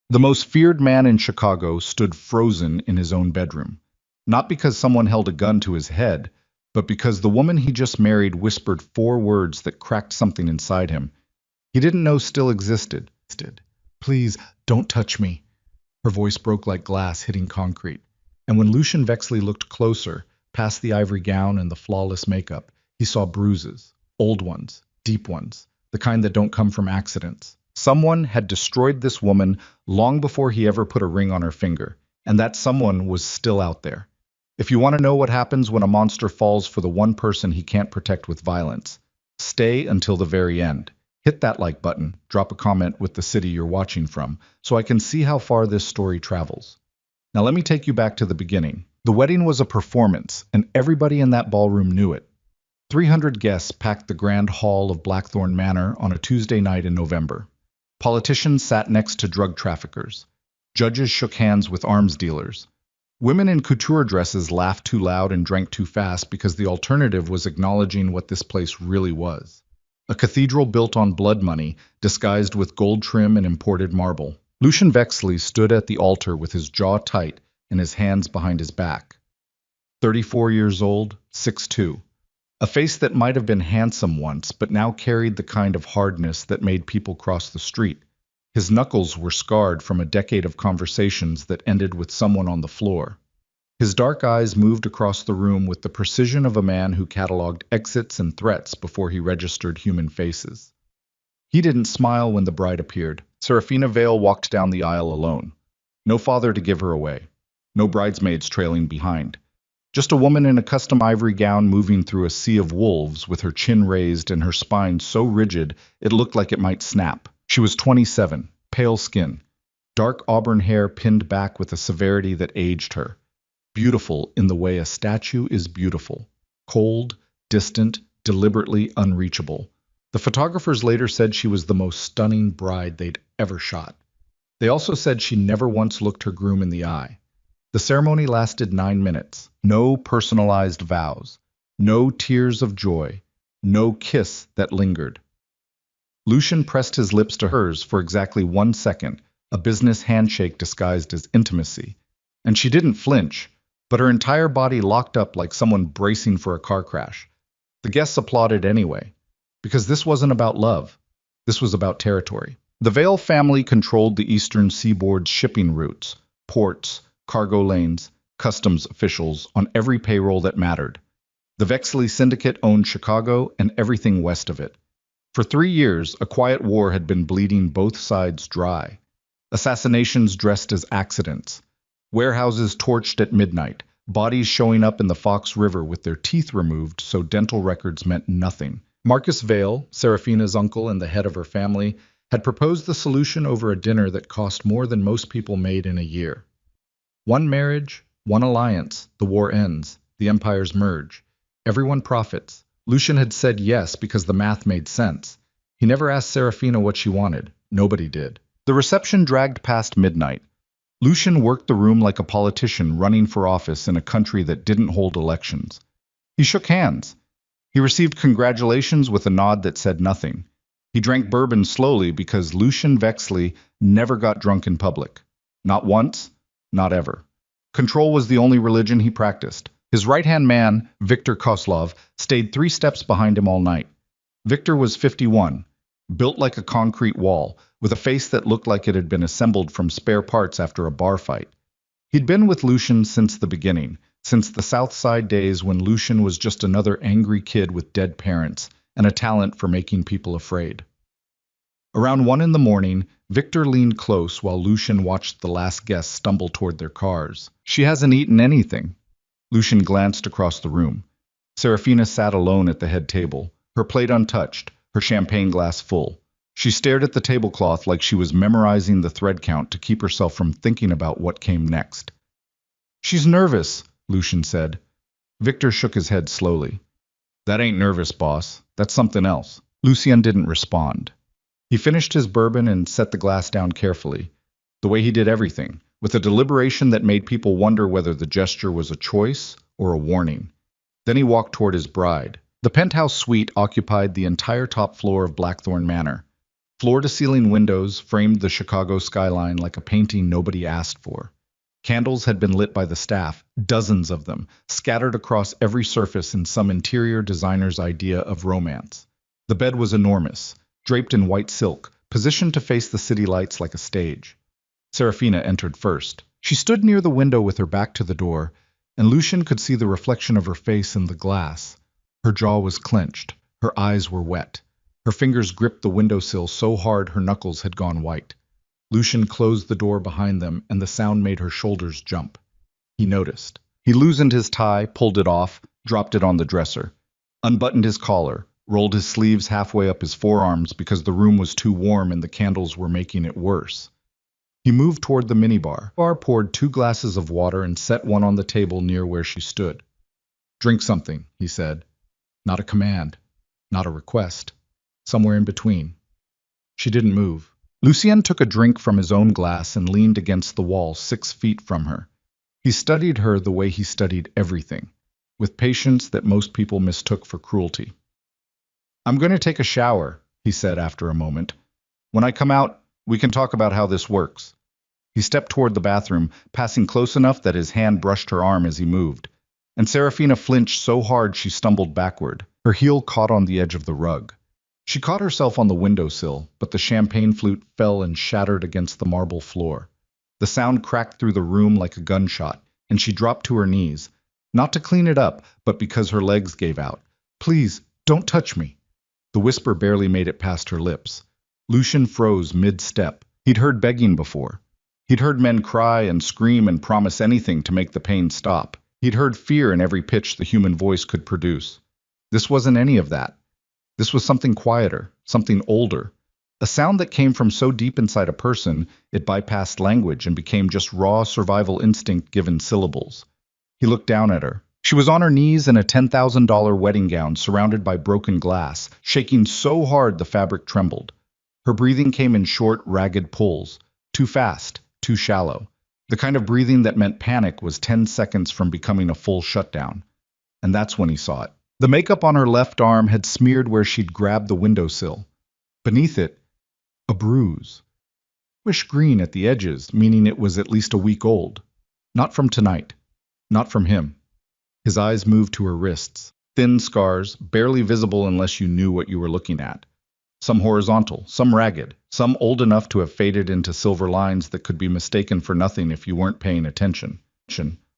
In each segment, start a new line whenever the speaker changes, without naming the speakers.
The most feared man in Chicago stood frozen in his own bedroom. Not because someone held a gun to his head, but because the woman he just married whispered four words that cracked something inside him he didn't know still existed. Please, don't touch me. Her voice broke like glass hitting concrete. And when Lucian Vexley looked closer, past the ivory gown and the flawless makeup, he saw bruises. Old ones, deep ones, the kind that don't come from accidents. Someone had destroyed this woman long before he ever put a ring on her finger, and that someone was still out there. If you want to know what happens when a monster falls for the one person he can't protect with violence, stay until the very end. Hit that like button, drop a comment with the city you're watching from, so I can see how far this story travels. Now let me take you back to the beginning. The wedding was a performance, and everybody in that ballroom knew it. 300 guests packed the grand hall of Blackthorn Manor on a Tuesday night in November. Politicians sat next to drug traffickers. Judges shook hands with arms dealers. Women in couture dresses laughed too loud and drank too fast because the alternative was acknowledging what this place really was. A cathedral built on blood money, disguised with gold trim and imported marble. Lucian Vexley stood at the altar with his jaw tight and his hands behind his back. 34 years old, 6'2". A face that might have been handsome once, but now carried the kind of hardness that made people cross the street. His knuckles were scarred from a decade of conversations that ended with someone on the floor. His dark eyes moved across the room with the precision of a man who cataloged exits and threats before he registered human faces. He didn't smile when the bride appeared. Serafina Vale walked down the aisle alone. No father to give her away. No bridesmaids trailing behind. Just a woman in a custom ivory gown moving through a sea of wolves with her chin raised and her spine so rigid it looked like it might snap. She was 27, pale skin, dark auburn hair pinned back with a severity that aged her. Beautiful in the way a statue is beautiful. Cold, distant, deliberately unreachable. The photographers later said she was the most stunning bride they'd ever shot. They also said she never once looked her groom in the eye. The ceremony lasted 9 minutes. No personalized vows. No tears of joy. No kiss that lingered. Lucian pressed his lips to hers for exactly 1 second, a business handshake disguised as intimacy. And she didn't flinch, but her entire body locked up like someone bracing for a car crash. The guests applauded anyway, because this wasn't about love. This was about territory. The Vale family controlled the eastern seaboard's shipping routes, ports, cargo lanes, customs officials on every payroll that mattered. The Vexley Syndicate owned Chicago and everything west of it. For 3 years, a quiet war had been bleeding both sides dry. Assassinations dressed as accidents. Warehouses torched at midnight, bodies showing up in the Fox River with their teeth removed so dental records meant nothing. Marcus Vale, Serafina's uncle and the head of her family, had proposed the solution over a dinner that cost more than most people made in a year. One marriage, one alliance, the war ends, the empires merge. Everyone profits. Lucian had said yes because the math made sense. He never asked Serafina what she wanted. Nobody did. The reception dragged past midnight. Lucian worked the room like a politician running for office in a country that didn't hold elections. He shook hands. He received congratulations with a nod that said nothing. He drank bourbon slowly because Lucian Vexley never got drunk in public. Not once, not ever. Control was the only religion he practiced. His right-hand man, Victor Koslov, stayed 3 steps behind him all night. Victor was 51, built like a concrete wall, with a face that looked like it had been assembled from spare parts after a bar fight. He'd been with Lucian since the beginning, since the South Side days when Lucian was just another angry kid with dead parents and a talent for making people afraid. Around 1 in the morning, Victor leaned close while Lucian watched the last guests stumble toward their cars. She hasn't eaten anything. Lucian glanced across the room. Serafina sat alone at the head table, her plate untouched, her champagne glass full. She stared at the tablecloth like she was memorizing the thread count to keep herself from thinking about what came next. "She's nervous," Lucian said. Victor shook his head slowly. "That ain't nervous, boss. That's something else." Lucien didn't respond. He finished his bourbon and set the glass down carefully, the way he did everything, with a deliberation that made people wonder whether the gesture was a choice or a warning. Then he walked toward his bride. The penthouse suite occupied the entire top floor of Blackthorn Manor. Floor-to-ceiling windows framed the Chicago skyline like a painting nobody asked for. Candles had been lit by the staff, dozens of them, scattered across every surface in some interior designer's idea of romance. The bed was enormous, draped in white silk, positioned to face the city lights like a stage. Serafina entered first. She stood near the window with her back to the door, and Lucian could see the reflection of her face in the glass. Her jaw was clenched, her eyes were wet. Her fingers gripped the windowsill so hard her knuckles had gone white. Lucian closed the door behind them, and the sound made her shoulders jump. He noticed. He loosened his tie, pulled it off, dropped it on the dresser, unbuttoned his collar, rolled his sleeves halfway up his forearms because the room was too warm and the candles were making it worse. He moved toward the minibar, poured 2 glasses of water and set one on the table near where she stood. "Drink something," he said. Not a command, not a request. Somewhere in between. She didn't move. Lucien took a drink from his own glass and leaned against the wall 6 feet from her. He studied her the way he studied everything, with patience that most people mistook for cruelty. "I'm going to take a shower," he said after a moment. "When I come out, we can talk about how this works." He stepped toward the bathroom, passing close enough that his hand brushed her arm as he moved. And Serafina flinched so hard she stumbled backward. Her heel caught on the edge of the rug. She caught herself on the windowsill, but the champagne flute fell and shattered against the marble floor. The sound cracked through the room like a gunshot, and she dropped to her knees, not to clean it up, but because her legs gave out. "Please, don't touch me." The whisper barely made it past her lips. Lucian froze mid-step. He'd heard begging before. He'd heard men cry and scream and promise anything to make the pain stop. He'd heard fear in every pitch the human voice could produce. This wasn't any of that. This was something quieter, something older. A sound that came from so deep inside a person, it bypassed language and became just raw survival instinct given syllables. He looked down at her. She was on her knees in a $10,000 wedding gown surrounded by broken glass, shaking so hard the fabric trembled. Her breathing came in short, ragged pulls. Too fast, too shallow. The kind of breathing that meant panic was 10 seconds from becoming a full shutdown. And that's when he saw it. The makeup on her left arm had smeared where she'd grabbed the windowsill. Beneath it, a bruise. Bluish green at the edges, meaning it was at least a week old. Not from tonight. Not from him. His eyes moved to her wrists. Thin scars, barely visible unless you knew what you were looking at. Some horizontal, some ragged, some old enough to have faded into silver lines that could be mistaken for nothing if you weren't paying attention.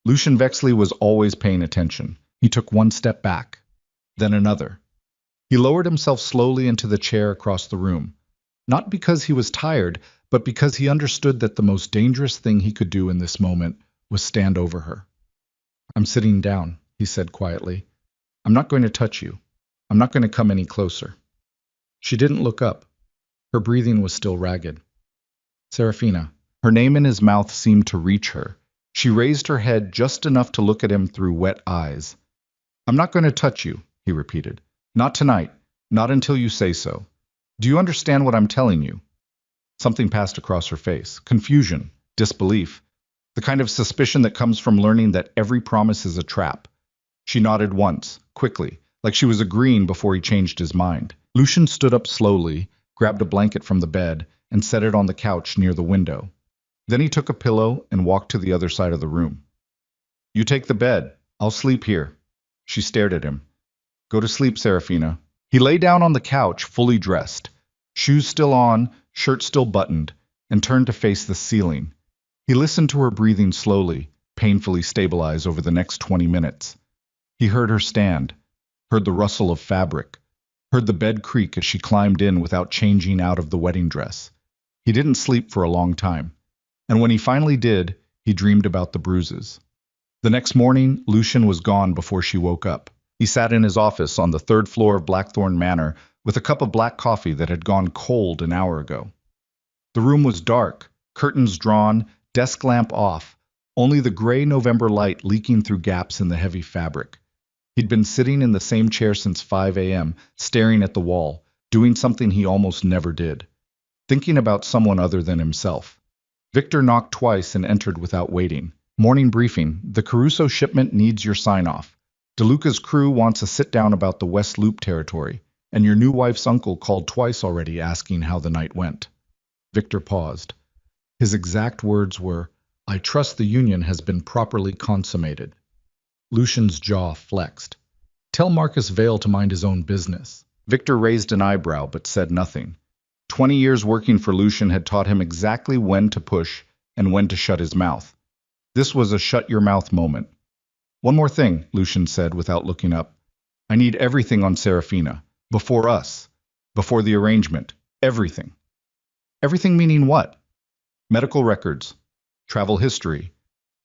Lucian Vexley was always paying attention. He took one step back. Then another. He lowered himself slowly into the chair across the room, not because he was tired, but because he understood that the most dangerous thing he could do in this moment was stand over her. "I'm sitting down," he said quietly. "I'm not going to touch you. I'm not going to come any closer." She didn't look up. Her breathing was still ragged. "Serafina." Her name in his mouth seemed to reach her. She raised her head just enough to look at him through wet eyes. "I'm not going to touch you," he repeated. "Not tonight. Not until you say so. Do you understand what I'm telling you?" Something passed across her face. Confusion. Disbelief. The kind of suspicion that comes from learning that every promise is a trap. She nodded once, quickly, like she was agreeing before he changed his mind. Lucian stood up slowly, grabbed a blanket from the bed, and set it on the couch near the window. Then he took a pillow and walked to the other side of the room. "You take the bed. I'll sleep here." She stared at him. "Go to sleep, Serafina." He lay down on the couch, fully dressed, shoes still on, shirt still buttoned, and turned to face the ceiling. He listened to her breathing slowly, painfully stabilize over the next 20 minutes. He heard her stand, heard the rustle of fabric, heard the bed creak as she climbed in without changing out of the wedding dress. He didn't sleep for a long time, and when he finally did, he dreamed about the bruises. The next morning, Lucian was gone before she woke up. He sat in his office on the 3rd floor of Blackthorn Manor with a cup of black coffee that had gone cold an hour ago. The room was dark, curtains drawn, desk lamp off, only the gray November light leaking through gaps in the heavy fabric. He'd been sitting in the same chair since 5 a.m., staring at the wall, doing something he almost never did, thinking about someone other than himself. Victor knocked twice and entered without waiting. "Morning briefing. The Caruso shipment needs your sign-off. DeLuca's crew wants a sit-down about the West Loop territory. And your new wife's uncle called twice already asking how the night went. Victor paused. His exact words were, I trust the union has been properly consummated. Lucian's jaw flexed. Tell Marcus Vale to mind his own business. Victor raised an eyebrow but said nothing. 20 years working for Lucian had taught him exactly when to push and when to shut his mouth. This was a shut-your-mouth moment. One more thing, Lucian said without looking up. I need everything on Serafina. Before us. Before the arrangement. Everything. Everything meaning what? Medical records. Travel history.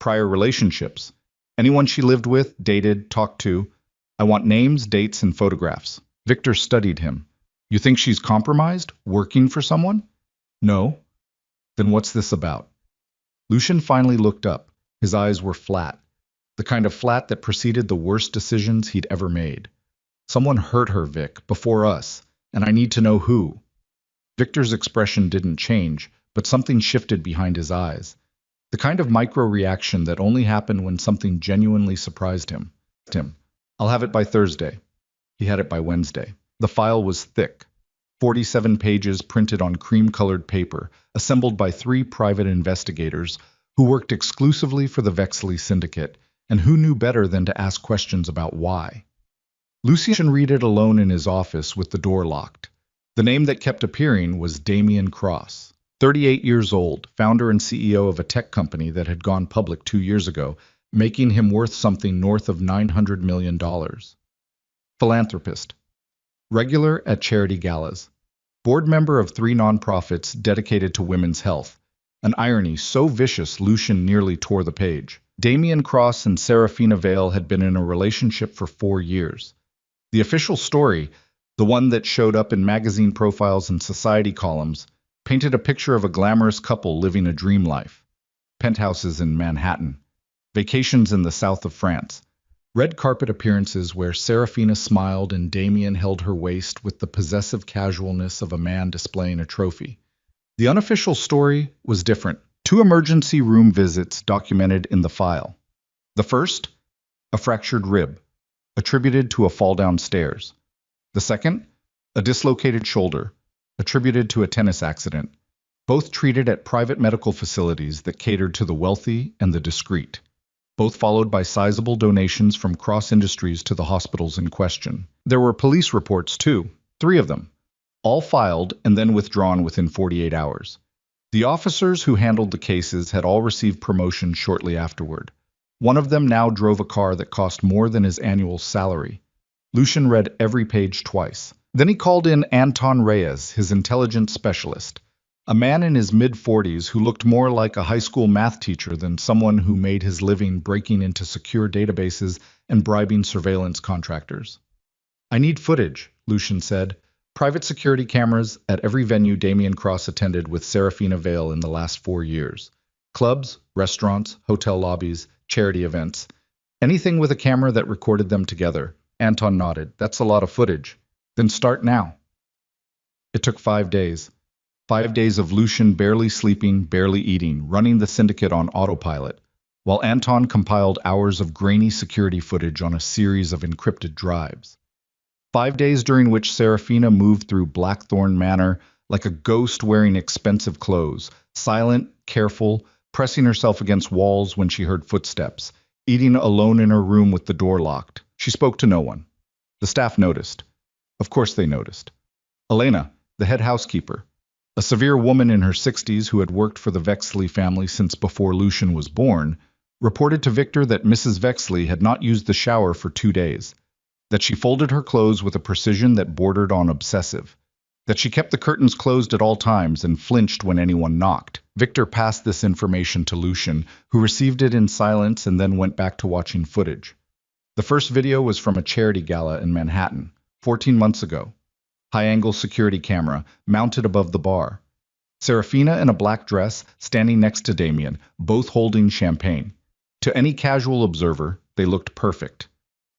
Prior relationships. Anyone she lived with, dated, talked to. I want names, dates, and photographs. Victor studied him. You think she's compromised? Working for someone? No. Then what's this about? Lucian finally looked up. His eyes were flat. The kind of flat that preceded the worst decisions he'd ever made. Someone hurt her, Vic, before us, and I need to know who. Victor's expression didn't change, but something shifted behind his eyes. The kind of micro-reaction that only happened when something genuinely surprised him. I'll have it by Thursday. He had it by Wednesday. The file was thick. 47 pages printed on cream-colored paper, assembled by 3 private investigators who worked exclusively for the Vexley Syndicate, and who knew better than to ask questions about why. Lucian read it alone in his office with the door locked. The name that kept appearing was Damien Cross, 38 years old, founder and CEO of a tech company that had gone public 2 years ago, making him worth something north of $900 million. Philanthropist. Regular at charity galas. Board member of 3 nonprofits dedicated to women's health. An irony so vicious Lucian nearly tore the page. Damien Cross and Serafina Vale had been in a relationship for 4 years. The official story, the one that showed up in magazine profiles and society columns, painted a picture of a glamorous couple living a dream life. Penthouses in Manhattan. Vacations in the south of France. Red carpet appearances where Serafina smiled and Damien held her waist with the possessive casualness of a man displaying a trophy. The unofficial story was different. 2 emergency room visits documented in the file. The first, a fractured rib, attributed to a fall downstairs. The second, a dislocated shoulder, attributed to a tennis accident, both treated at private medical facilities that catered to the wealthy and the discreet, both followed by sizable donations from Cross Industries to the hospitals in question. There were police reports too, 3 of them, all filed and then withdrawn within 48 hours. The officers who handled the cases had all received promotion shortly afterward. One of them now drove a car that cost more than his annual salary. Lucian read every page twice. Then he called in Anton Reyes, his intelligence specialist, a man in his mid-40s who looked more like a high school math teacher than someone who made his living breaking into secure databases and bribing surveillance contractors. I need footage, Lucian said. Private security cameras at every venue Damien Cross attended with Serafina Vale in the last 4 years. Clubs, restaurants, hotel lobbies, charity events. Anything with a camera that recorded them together. Anton nodded. That's a lot of footage. Then start now. It took 5 days. 5 days of Lucian barely sleeping, barely eating, running the syndicate on autopilot, while Anton compiled hours of grainy security footage on a series of encrypted drives. 5 days during which Serafina moved through Blackthorn Manor like a ghost wearing expensive clothes, silent, careful, pressing herself against walls when she heard footsteps, eating alone in her room with the door locked. She spoke to no one. The staff noticed. Of course they noticed. Elena, the head housekeeper, a severe woman in her 60s who had worked for the Vexley family since before Lucian was born, reported to Victor that Mrs. Vexley had not used the shower for 2 days, that she folded her clothes with a precision that bordered on obsessive, that she kept the curtains closed at all times and flinched when anyone knocked. Victor passed this information to Lucian, who received it in silence and then went back to watching footage. The first video was from a charity gala in Manhattan, 14 months ago. High-angle security camera, mounted above the bar. Serafina in a black dress, standing next to Damien, both holding champagne. To any casual observer, they looked perfect.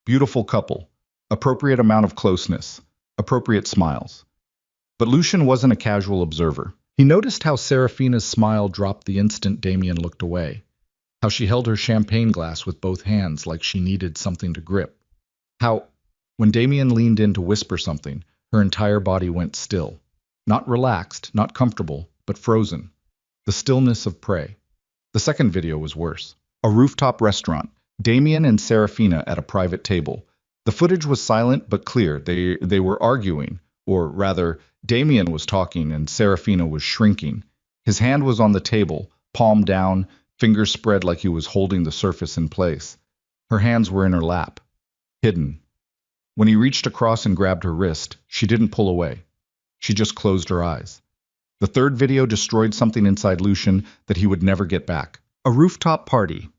Beautiful couple. Appropriate amount of closeness. Appropriate smiles. But Lucian wasn't a casual observer. He noticed how Serafina's smile dropped the instant Damien looked away. How she held her champagne glass with both hands like she needed something to grip. How, when Damien leaned in to whisper something, Her entire body went still. Not relaxed, not comfortable, but frozen. The stillness of prey. The second video was worse. A rooftop restaurant. Damien and Serafina at a private table. The footage was silent but clear. They were arguing, or rather, Damien was talking and Serafina was shrinking. His hand was on the table, palm down, fingers spread like he was holding the surface in place. Her hands were in her lap, hidden. When he reached across and grabbed her wrist, she didn't pull away. She just closed her eyes. The third video destroyed something inside Lucian that he would never get back. A rooftop party.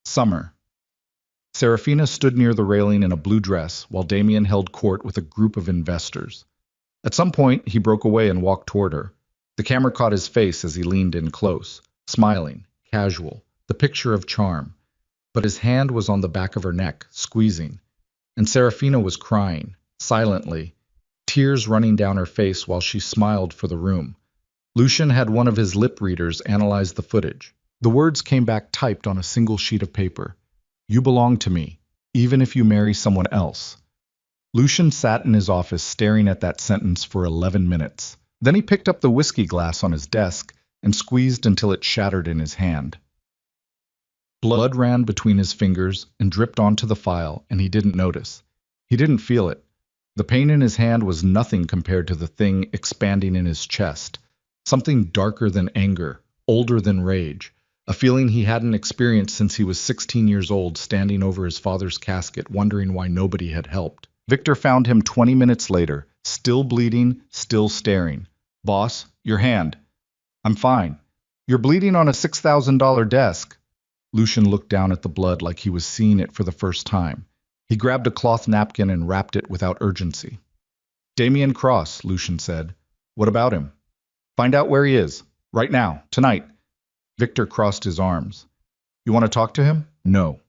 Summer. Serafina stood near the railing in a blue dress while Damien held court with a group of investors. At some point, he broke away and walked toward her. The camera caught his face as he leaned in close, smiling, casual, the picture of charm. But his hand was on the back of her neck, squeezing. And Serafina was crying, silently, tears running down her face while she smiled for the room. Lucian had one of his lip readers analyze the footage. The words came back typed on a single sheet of paper. You belong to me, even if you marry someone else. Lucian sat in his office staring at that sentence for 11 minutes. Then he picked up the whiskey glass on his desk and squeezed until it shattered in his hand. Blood ran between his fingers and dripped onto the file, and he didn't notice. He didn't feel it. The pain in his hand was nothing compared to the thing expanding in his chest. Something darker than anger, older than rage. A feeling he hadn't experienced since he was 16 years old, standing over his father's casket, wondering why nobody had helped. Victor found him 20 minutes later, still bleeding, still staring. Boss, your hand. I'm fine. You're bleeding on a $6,000 desk. Lucian looked down at the blood like he was seeing it for the first time. He grabbed a cloth napkin and wrapped it without urgency. Damien Cross, Lucian said. What about him? Find out where he is. Right now. Tonight. Victor crossed his arms. You want to talk to him? No.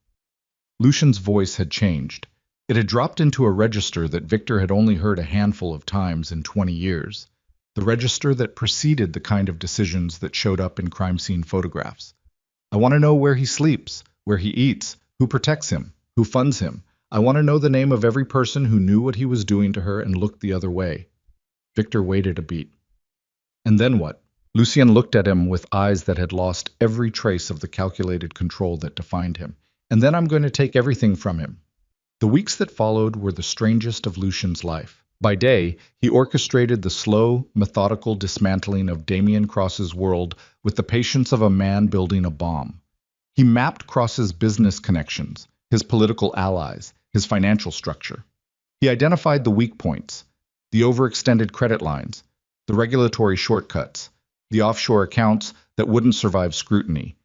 Lucian's voice had changed. It had dropped into a register that Victor had only heard a handful of times in 20 years. The register that preceded the kind of decisions that showed up in crime scene photographs. I want to know where he sleeps, where he eats, who protects him, who funds him. I want to know the name of every person who knew what he was doing to her and looked the other way. Victor waited a beat. And then what? Lucien looked at him with eyes that had lost every trace of the calculated control that defined him. And then I'm going to take everything from him. The weeks that followed were the strangest of Lucian's life. By day, he orchestrated the slow, methodical dismantling of Damien Cross's world with the patience of a man building a bomb. He mapped Cross's business connections, his political allies, his financial structure. He identified the weak points, the overextended credit lines, the regulatory shortcuts, the offshore accounts that wouldn't survive scrutiny.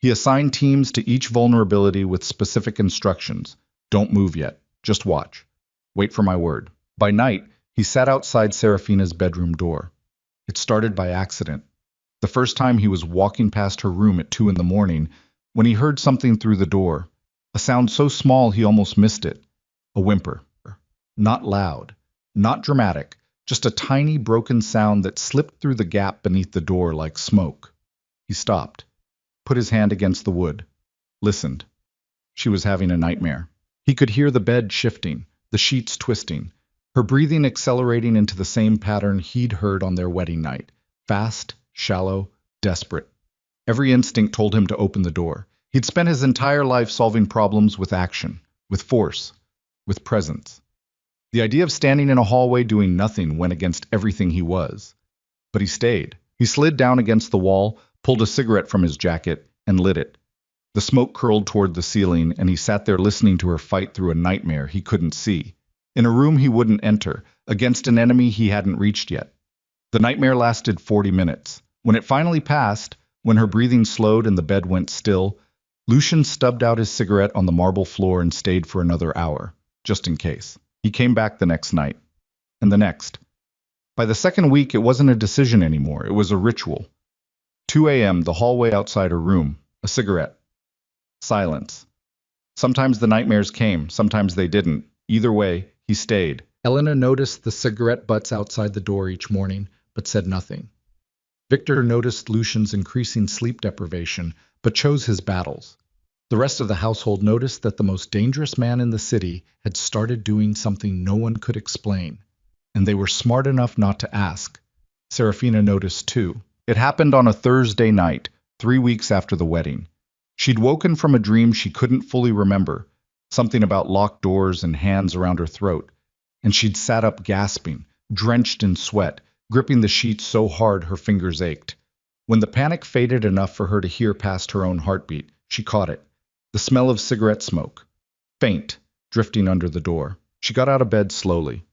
He assigned teams to each vulnerability with specific instructions. Don't move yet. Just watch. Wait for my word. By night, he sat outside Serafina's bedroom door. It started by accident. The first time he was walking past her room at 2 a.m, when he heard something through the door, a sound so small he almost missed it. A whimper. Not loud, not dramatic, just a tiny broken sound that slipped through the gap beneath the door like smoke. He stopped, put his hand against the wood, listened. She was having a nightmare. He could hear the bed shifting, the sheets twisting, her breathing accelerating into the same pattern he'd heard on their wedding night. Fast, shallow, desperate. Every instinct told him to open the door. He'd spent his entire life solving problems with action, with force, with presence. The idea of standing in a hallway doing nothing went against everything he was. But he stayed. He slid down against the wall, pulled a cigarette from his jacket, and lit it. The smoke curled toward the ceiling, and he sat there listening to her fight through a nightmare he couldn't see. In a room he wouldn't enter, against an enemy he hadn't reached yet. The nightmare lasted 40 minutes. When it finally passed, when her breathing slowed and the bed went still, Lucian stubbed out his cigarette on the marble floor and stayed for another hour, just in case. He came back the next night, and the next. By the second week, it wasn't a decision anymore. It was a ritual. 2 a.m., the hallway outside her room, a cigarette. Silence. Sometimes the nightmares came, sometimes they didn't. Either way, he stayed. Elena noticed the cigarette butts outside the door each morning, but said nothing. Victor noticed Lucian's increasing sleep deprivation, but chose his battles. The rest of the household noticed that the most dangerous man in the city had started doing something no one could explain. and they were smart enough not to ask. Serafina noticed too. It happened on a Thursday night, 3 weeks after the wedding. She'd woken from a dream she couldn't fully remember, something about locked doors and hands around her throat, and she'd sat up gasping, drenched in sweat, gripping the sheets so hard her fingers ached. When the panic faded enough for her to hear past her own heartbeat, she caught it. The smell of cigarette smoke. Faint, drifting under the door. She got out of bed slowly.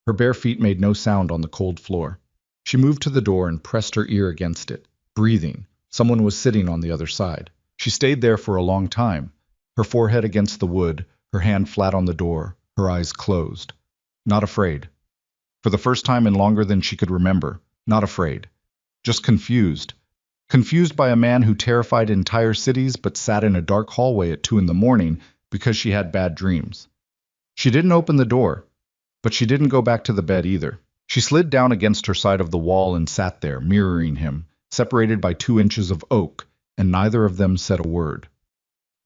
Her bare feet made no sound on the cold floor. She moved to the door and pressed her ear against it, breathing. Someone was sitting on the other side. She stayed there for a long time, her forehead against the wood, her hand flat on the door, her eyes closed. Not afraid. For the first time in longer than she could remember, not afraid. Just confused. Confused by a man who terrified entire cities but sat in a dark hallway at 2 a.m. because she had bad dreams. She didn't open the door, but she didn't go back to the bed either. She slid down against her side of the wall and sat there, mirroring him, separated by 2 inches of oak, and neither of them said a word.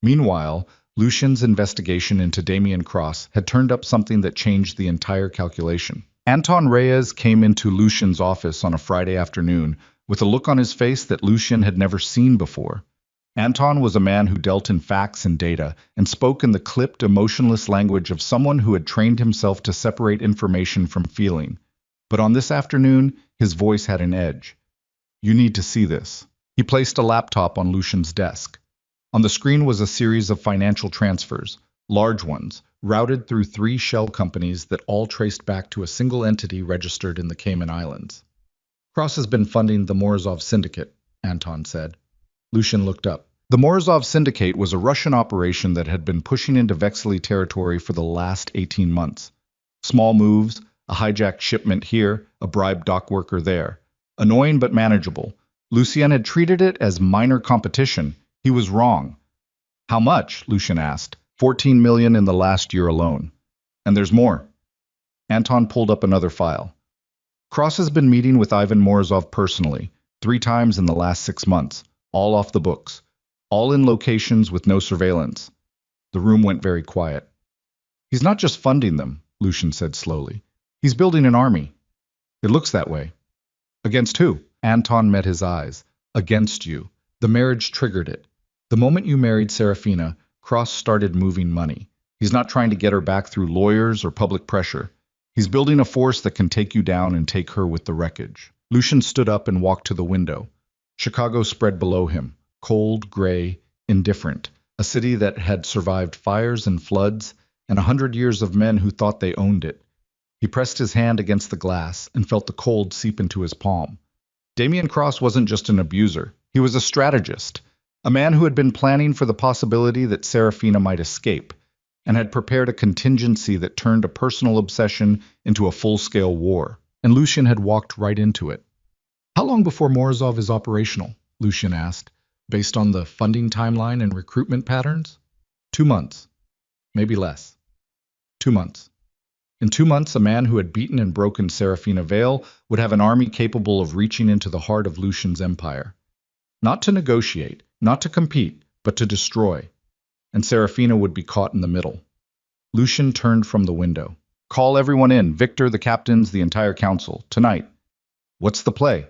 Meanwhile, Lucian's investigation into Damien Cross had turned up something that changed the entire calculation. Anton Reyes came into Lucian's office on a Friday afternoon with a look on his face that Lucian had never seen before. Anton was a man who dealt in facts and data and spoke in the clipped, emotionless language of someone who had trained himself to separate information from feeling. But on this afternoon, his voice had an edge. "You need to see this." He placed a laptop on Lucian's desk. On the screen was a series of financial transfers, large ones, routed through 3 shell companies that all traced back to a single entity registered in the Cayman Islands. "Cross has been funding the Morozov Syndicate," Anton said. Lucian looked up. The Morozov Syndicate was a Russian operation that had been pushing into Vexily territory for the last 18 months. Small moves, a hijacked shipment here, a bribed dock worker there. Annoying but manageable. Lucien had treated it as minor competition. He was wrong. "How much?" Lucian asked. 14 million in the last year alone. "And there's more." Anton pulled up another file. "Cross has been meeting with Ivan Morozov personally, 3 times in the last 6 months, all off the books, all in locations with no surveillance." The room went very quiet. "He's not just funding them," Lucian said slowly. "He's building an army." "It looks that way." "Against who?" Anton met his eyes. "Against you. The marriage triggered it. The moment you married Serafina, Cross started moving money. He's not trying to get her back through lawyers or public pressure. He's building a force that can take you down and take her with the wreckage." Lucian stood up and walked to the window. Chicago spread below him, cold, gray, indifferent, a city that had survived fires and floods, and 100 years of men who thought they owned it. He pressed his hand against the glass and felt the cold seep into his palm. Damien Cross wasn't just an abuser. He was a strategist, a man who had been planning for the possibility that Serafina might escape, and had prepared a contingency that turned a personal obsession into a full-scale war. And Lucian had walked right into it. "How long before Morozov is operational?" Lucian asked, based on the funding timeline and recruitment patterns. 2 months. Maybe less. 2 months. In 2 months, a man who had beaten and broken Serafina Vale would have an army capable of reaching into the heart of Lucian's empire. Not to negotiate, not to compete, but to destroy. And Serafina would be caught in the middle. Lucian turned from the window. "Call everyone in, Victor, the captains, the entire council, tonight." "What's the play?"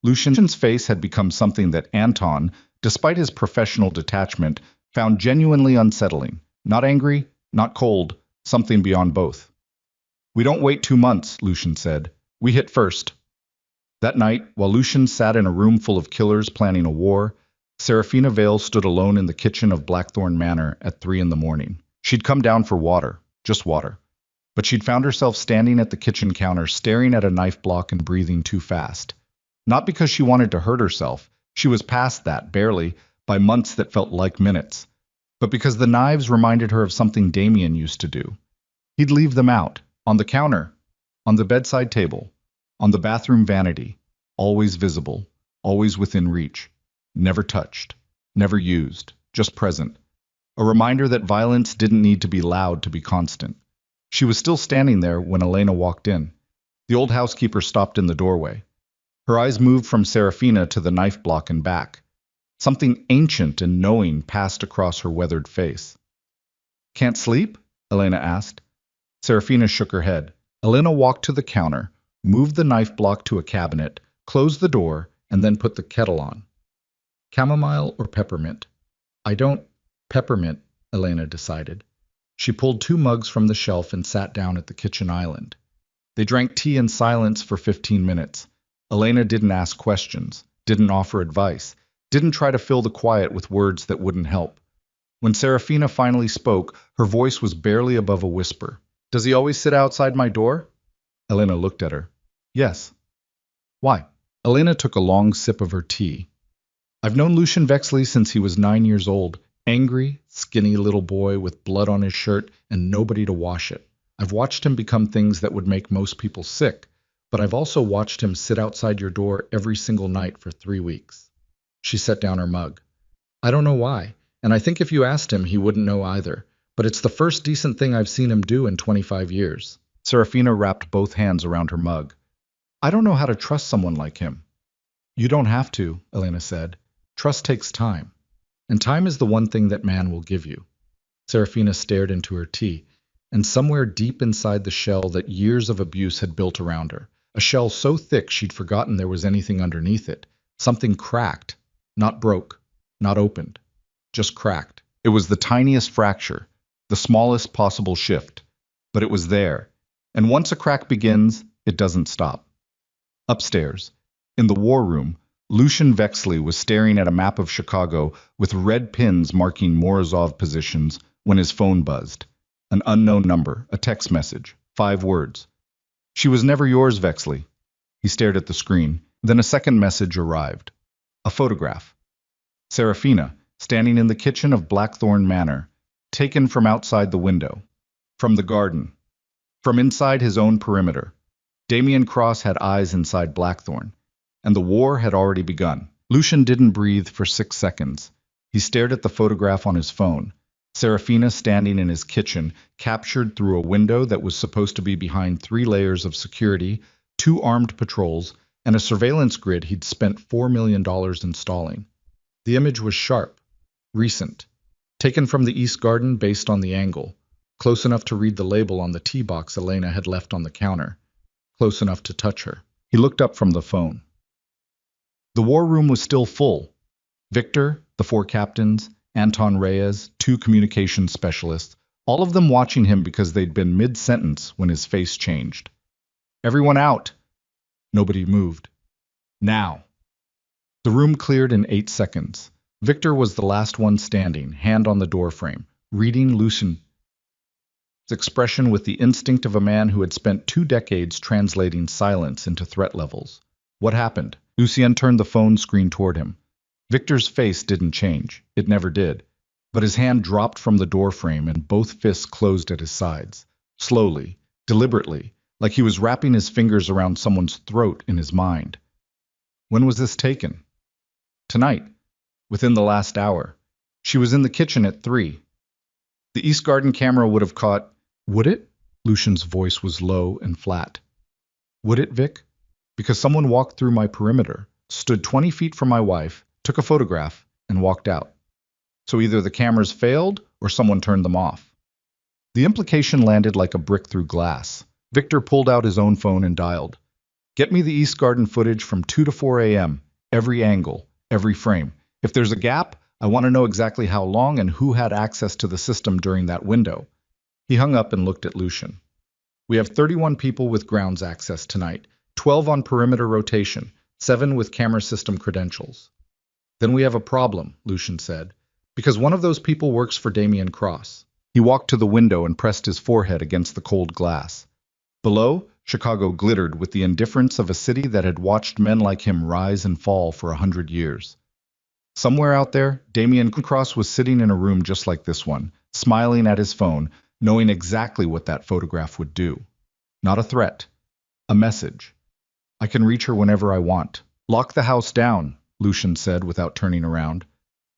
Lucian's face had become something that Anton, despite his professional detachment, found genuinely unsettling. Not angry, not cold, something beyond both. "We don't wait 2 months," Lucian said. "We hit first." That night, while Lucian sat in a room full of killers planning a war, Serafina Vale stood alone in the kitchen of Blackthorn Manor at 3 a.m. She'd come down for water, just water. But she'd found herself standing at the kitchen counter, staring at a knife block and breathing too fast. Not because she wanted to hurt herself, she was past that, barely, by months that felt like minutes, but because the knives reminded her of something Damien used to do. He'd leave them out, on the counter, on the bedside table, on the bathroom vanity, always visible, always within reach, never touched, never used, just present. A reminder that violence didn't need to be loud to be constant. She was still standing there when Elena walked in. The old housekeeper stopped in the doorway. Her eyes moved from Serafina to the knife block and back. Something ancient and knowing passed across her weathered face. "Can't sleep?" Elena asked. Serafina shook her head. Elena walked to the counter, moved the knife block to a cabinet, closed the door, and then put the kettle on. Chamomile or peppermint? I don't... Peppermint, Elena decided. She pulled 2 mugs from the shelf and sat down at the kitchen island. They drank tea in silence for 15 minutes. Elena didn't ask questions, didn't offer advice, didn't try to fill the quiet with words that wouldn't help. When Serafina finally spoke, her voice was barely above a whisper. Does he always sit outside my door? Elena looked at her. Yes. Why? Elena took a long sip of her tea. I've known Lucian Vexley since he was 9 years old. Angry, skinny little boy with blood on his shirt and nobody to wash it. I've watched him become things that would make most people sick, but I've also watched him sit outside your door every single night for 3 weeks. She set down her mug. I don't know why, and I think if you asked him, he wouldn't know either, but it's the first decent thing I've seen him do in 25 years. Serafina wrapped both hands around her mug. I don't know how to trust someone like him. You don't have to, Elena said. Trust takes time. And time is the one thing that man will give you. Serafina stared into her tea, and somewhere deep inside the shell that years of abuse had built around her, a shell so thick she'd forgotten there was anything underneath it, something cracked, not broke, not opened, just cracked. It was the tiniest fracture, the smallest possible shift, but it was there, and once a crack begins, it doesn't stop. Upstairs, in the war room, Lucian Vexley was staring at a map of Chicago with red pins marking Morozov positions when his phone buzzed. An unknown number, a text message, 5 words. She was never yours, Vexley. He stared at the screen. Then a second message arrived. A photograph. Serafina, standing in the kitchen of Blackthorn Manor, taken from outside the window. From the garden. From inside his own perimeter. Damien Cross had eyes inside Blackthorn. And the war had already begun. Lucian didn't breathe for 6 seconds. He stared at the photograph on his phone. Serafina standing in his kitchen, captured through a window that was supposed to be behind 3 layers of security, 2 armed patrols, and a surveillance grid he'd spent $4 million installing. The image was sharp, recent, taken from the East Garden based on the angle, close enough to read the label on the tea box Elena had left on the counter, close enough to touch her. He looked up from the phone. The war room was still full. Victor, the 4 captains, Anton Reyes, 2 communications specialists, all of them watching him because they'd been mid-sentence when his face changed. Everyone out. Nobody moved. Now. The room cleared in 8 seconds. Victor was the last one standing, hand on the doorframe, reading Lucian's expression with the instinct of a man who had spent 2 decades translating silence into threat levels. What happened? Lucien turned the phone screen toward him. Victor's face didn't change. It never did. But his hand dropped from the doorframe and both fists closed at his sides. Slowly, deliberately, like he was wrapping his fingers around someone's throat in his mind. When was this taken? Tonight. Within the last hour. She was in the kitchen at 3. The East Garden camera would have caught... Would it? Lucian's voice was low and flat. Would it, Vic? Because someone walked through my perimeter, stood 20 feet from my wife, took a photograph, and walked out. So either the cameras failed or someone turned them off. The implication landed like a brick through glass. Victor pulled out his own phone and dialed. Get me the East Garden footage from 2 to 4 a.m., every angle, every frame. If there's a gap, I want to know exactly how long and who had access to the system during that window. He hung up and looked at Lucian. We have 31 people with grounds access tonight. 12 on perimeter rotation, 7 with camera system credentials. Then we have a problem, Lucian said, because one of those people works for Damien Cross. He walked to the window and pressed his forehead against the cold glass. Below, Chicago glittered with the indifference of a city that had watched men like him rise and fall for 100 years. Somewhere out there, Damien Cross was sitting in a room just like this one, smiling at his phone, knowing exactly what that photograph would do. Not a threat, a message. I can reach her whenever I want. Lock the house down, Lucian said without turning around.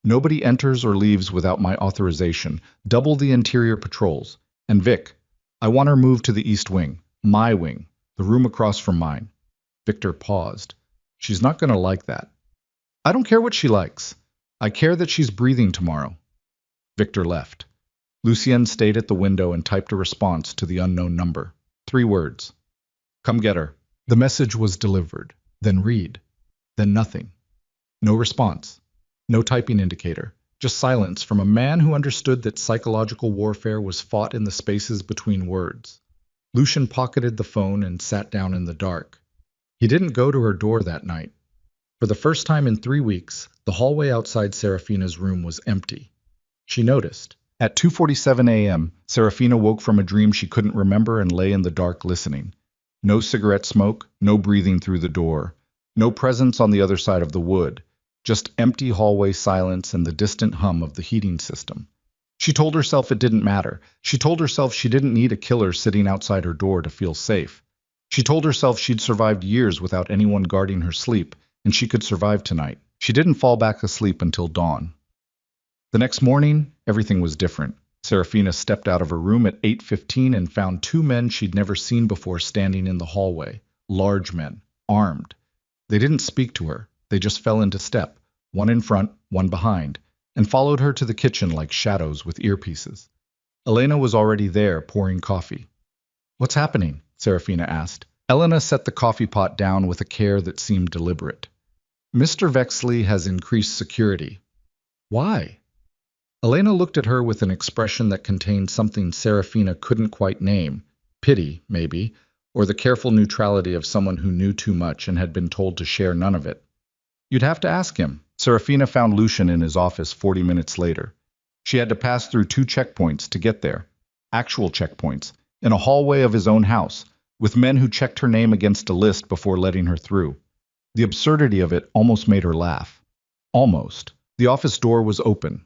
Nobody enters or leaves without my authorization. Double the interior patrols. And Vic, I want her moved to the East Wing, my wing, the room across from mine. Victor paused. She's not going to like that. I don't care what she likes. I care that she's breathing tomorrow. Victor left. Lucien stayed at the window and typed a response to the unknown number. 3 words. Come get her. The message was delivered. Then read. Then nothing. No response. No typing indicator. Just silence from a man who understood that psychological warfare was fought in the spaces between words. Lucian pocketed the phone and sat down in the dark. He didn't go to her door that night. For the first time in 3 weeks, the hallway outside Serafina's room was empty. She noticed. At 2:47 a.m., Serafina woke from a dream she couldn't remember and lay in the dark listening. No cigarette smoke, no breathing through the door, no presence on the other side of the wood, just empty hallway silence and the distant hum of the heating system. She told herself it didn't matter. She told herself she didn't need a killer sitting outside her door to feel safe. She told herself she'd survived years without anyone guarding her sleep, and she could survive tonight. She didn't fall back asleep until dawn. The next morning, everything was different. Serafina stepped out of her room at 8:15 and found 2 men she'd never seen before standing in the hallway. Large men, armed. They didn't speak to her. They just fell into step, one in front, one behind, and followed her to the kitchen like shadows with earpieces. Elena was already there, pouring coffee. "What's happening?" Serafina asked. Elena set the coffee pot down with a care that seemed deliberate. "Mr. Vexley has increased security." "Why?" Elena looked at her with an expression that contained something Serafina couldn't quite name. Pity, maybe, or the careful neutrality of someone who knew too much and had been told to share none of it. "You'd have to ask him." Serafina found Lucian in his office 40 minutes later. She had to pass through 2 checkpoints to get there. Actual checkpoints, in a hallway of his own house, with men who checked her name against a list before letting her through. The absurdity of it almost made her laugh. Almost. The office door was open.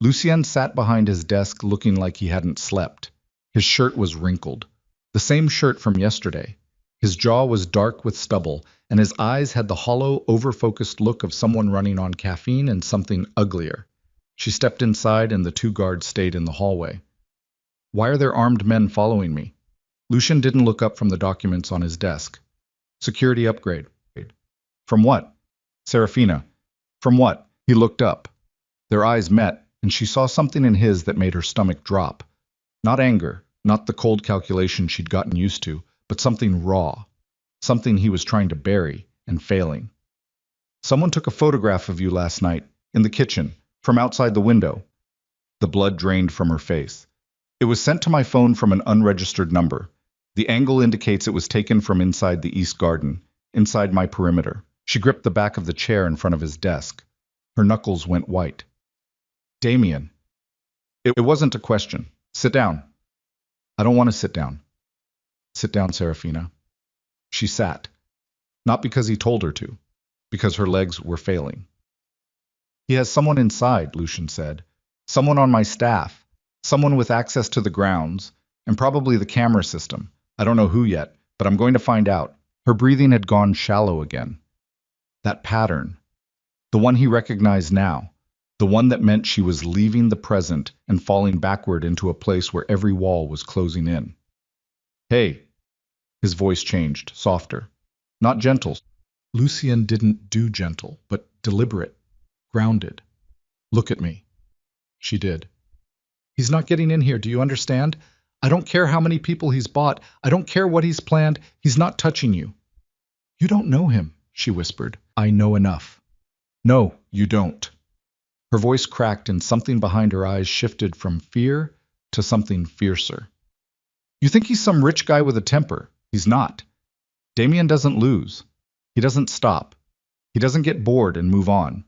Lucien sat behind his desk looking like he hadn't slept. His shirt was wrinkled. The same shirt from yesterday. His jaw was dark with stubble, and his eyes had the hollow, over-focused look of someone running on caffeine and something uglier. She stepped inside and the 2 guards stayed in the hallway. "Why are there armed men following me?" Lucian didn't look up from the documents on his desk. "Security upgrade." "From what?" "Serafina." "From what?" He looked up. Their eyes met, and she saw something in his that made her stomach drop. Not anger, not the cold calculation she'd gotten used to, but something raw. Something he was trying to bury, and failing. "Someone took a photograph of you last night, in the kitchen, from outside the window." The blood drained from her face. "It was sent to my phone from an unregistered number. The angle indicates it was taken from inside the East Garden, inside my perimeter." She gripped the back of the chair in front of his desk. Her knuckles went white. "Damien." It wasn't a question. "Sit down." "I don't want to sit down." "Sit down, Serafina." She sat. Not because he told her to, because her legs were failing. "He has someone inside," Lucian said. "Someone on my staff. Someone with access to the grounds, and probably the camera system. I don't know who yet, but I'm going to find out." Her breathing had gone shallow again. That pattern. The one he recognized now. The one that meant she was leaving the present and falling backward into a place where every wall was closing in. "Hey." His voice changed, softer. Not gentle. Lucien didn't do gentle, but deliberate, grounded. "Look at me." She did. "He's not getting in here, do you understand? I don't care how many people he's bought. I don't care what he's planned. He's not touching you." "You don't know him," she whispered. "I know enough." "No, you don't." Her voice cracked and something behind her eyes shifted from fear to something fiercer. "You think he's some rich guy with a temper. He's not. Damien doesn't lose. He doesn't stop. He doesn't get bored and move on.